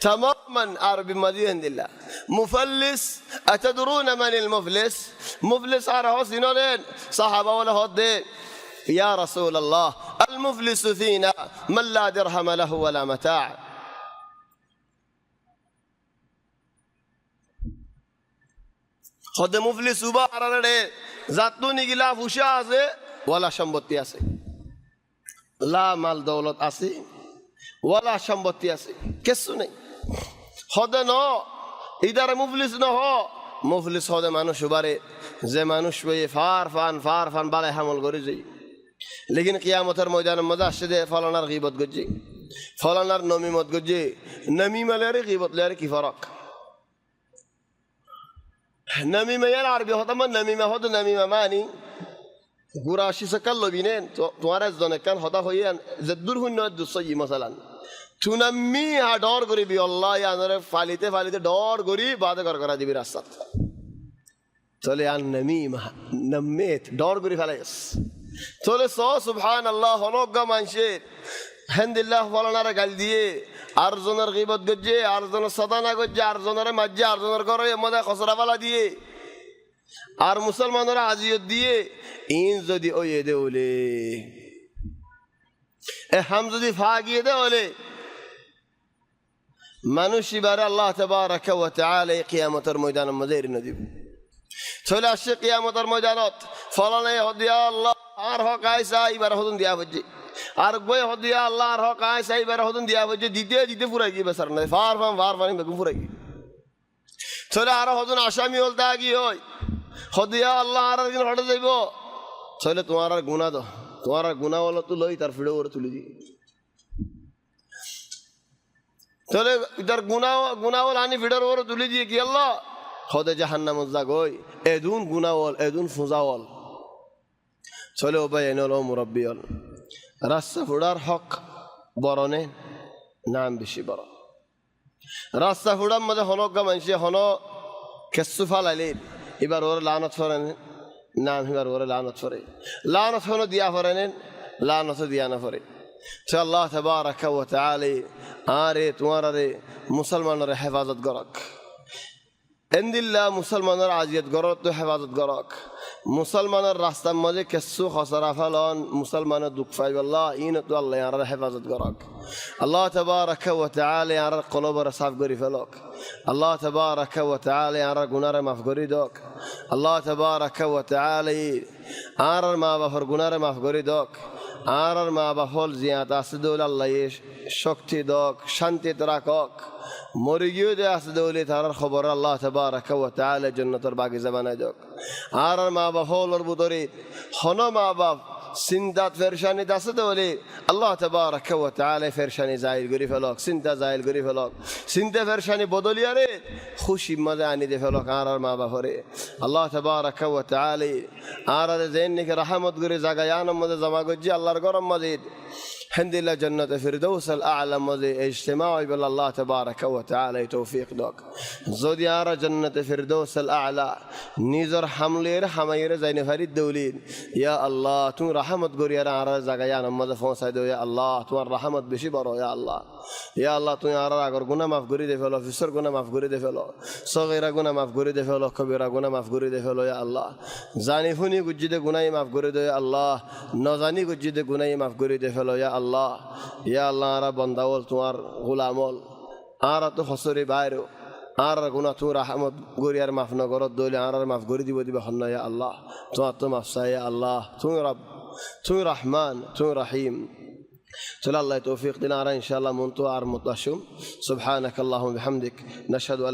[SPEAKER 1] تماما عربي مدين الله مفلس أتدرون من المفلس مفلس عرفه سنين صحابة ولا هدين يا رسول الله المفلس فينا من لا درهم له ولا متاع خود مفلس وبا আরাড়ে জাতুনি গিলা ফুশা আছে ওয়ালা সম্পত্তি আছে লা মাল দৌলত আছে ওয়ালা সম্পত্তি আছে কিছু নেই হদে ন ইদারে মুফলিস ন হ মুফলিস হদে মানুষ বারে যে মানুষ বই ফার ফান বালে হামল করে যাই লেকিন কিয়ামতের ময়দানে মজা আসছে দে ফলানার গীবত গজি ফলানার নমিমত গজি নমিমালের গীবত লের কি ফরক نميمة يا العربي هذا ما نميمة هذا نميمة ماني قراشي سكالو بينين توارز دونه كان هذا هو ين زدور هو نود الصيي مثلا تنميها دار غري بي الله يا نره فاليته دار غري بعد كرا دي براست تولي عن نميمة نميت دار غري فلايس تولي سبحان الله هنوغا مانشيت هند الله فلان رجال ديه আরজনের গীবত গজ্জে আরজনের সদানা গজ্জে আরজনের মাজ্জে আরজনের ঘরে মধ্যে খসরা ফালা দিয়ে আর মুসলমানরা আজিয়ত দিয়ে ইন যদি ওয়ে দে ওলে এ হাম যদি ফাগিয়ে দে ওলে মানুষ ইবারে আল্লাহ তাবারাক ওয়া তাআলা কিয়ামতের ময়দানে মজের নদীব চলে আসে কিয়ামতের ময়দানত ফলানে হদিয়া আল্লাহ আর হক আইসা ইবারে হদন দিয়া বজ্জে আর গোয় হদিয়া আল্লাহর হক আইসা ইবারে হদন দিয়া বজ্জে দিতে পুরা গিয়ে বেসার না ফার বেগুন পুরা গিয়ে চলে আর হদন আসামি হলতে আগি হয় হদিয়া আল্লাহ আর একদিন হটে যাইব চলে তোমার আর গুণা দো তোমার আর গুণা হলো তো লই তার ফিড়ে ওরে তুলে দিয়ে চলে তার গুণা হল আনি ফিডার ওরে তুলে দিয়ে কি আল্লাহ হদে জাহান্নাম জাগই এদুন গুনাওয়াল এদুন ফুজাওয়াল চলে ও ভাই এনল মুরব্বিয়ল রাস্তা ফুড়ার হক বরনে নাম বেশি বড় রাস্তা ফুড়ার মধ্যে হনকা মানুষ হন কেসু ফালাইলে এবার ওর লানত ফরেন নাম এবার ওরে লানত ফরে লানত হন দিয়া ফরেন লানত দিয়া না ফরে সে আল্লাহ তাবারাক ওয়া তাআলা আরে তোমার আরে মুসলমানের হেফাজত করক এন্দিল্লা মুসলমানের আজিয়ত গরত তো হেফাজত করক মুসলমানের রাস্তার মাঝে কেসু খসরা ফেলন মুসলমানের দুঃখ পাইব আল্লাহ ইন তো আল্লাহ আর হেফাজত করক আল্লাহ তাবারাক ওয়া তাআলা আর কলবর সাফ করি ফেলক আল্লাহ তাবারাক ওয়া তাআলা আর গুনারে মাফ করি দক আল্লাহ তাবারাক ওয়া তাআলা আর মা বাবার গুনারে মাফ করি দক আর মা বাহল জিয়াত আছে দৌল আল্লাহ শক্তি দক শান্তিতে রাখক মরে গিয়েও যে আছে দৌলে তার খবর আল্লাহ তাবারাক ওয়া তাআলা জান্নাতের বাগিচা বানাই দক আর মা বাহলর ভিতরে হন মা বাপ চিন্তাত ফেরশানিত আছে দৌলে আল্লাহ তাবারাক ওয়া তাআলা ফেরশানি জাহির করে ফেলক চিন্তা জাহির করে ফেলক চিন্তা ফেরশানি বদলিয়ারে খুশি মজা আনি দে ফেলক আর মা বাপরে আল্লাহ তাবারাক ওয়া তাআলা আর জেন নিকে রহমত করে জাগায়ান মধ্যে জমা গজ্জি আল্লাহর গরম মজিদ حمد لله جنة فردوس الأعلى مذي اجتماعي بالله تبارك وتعالى توفيق دوك زودي أرى جنة فردوس الأعلى نيزر حملير حمير زين فريد دولين يا الله تون رحمت غوريا أرى زغيان مذ فون سيدو يا الله تون رحمت بشي برو يا الله تون أرى أغر غنا مفغوري دي فلو فسر غنا مفغوري دي فلو صغير غنا مفغوري دي فلو كبير غنا مفغوري دي فلو يا الله زاني فوني گجيد غناي مفغوري دي يا الله نزاني گجيد غناي مفغوري دي فلو يا الله أرى بنداول تون غلامول أرى تو خسوري بايرو أرى غنا تون رحمت غوريا مفنا غرد دولي أرى مفغوري دي ودي بخنا يا الله تو مفسا يا الله تون رب تون رحمن تون رحيم تلا الله توفيق دينا إن شاء الله منتو متشم سبحانك اللهم وبحمدك نشهد أن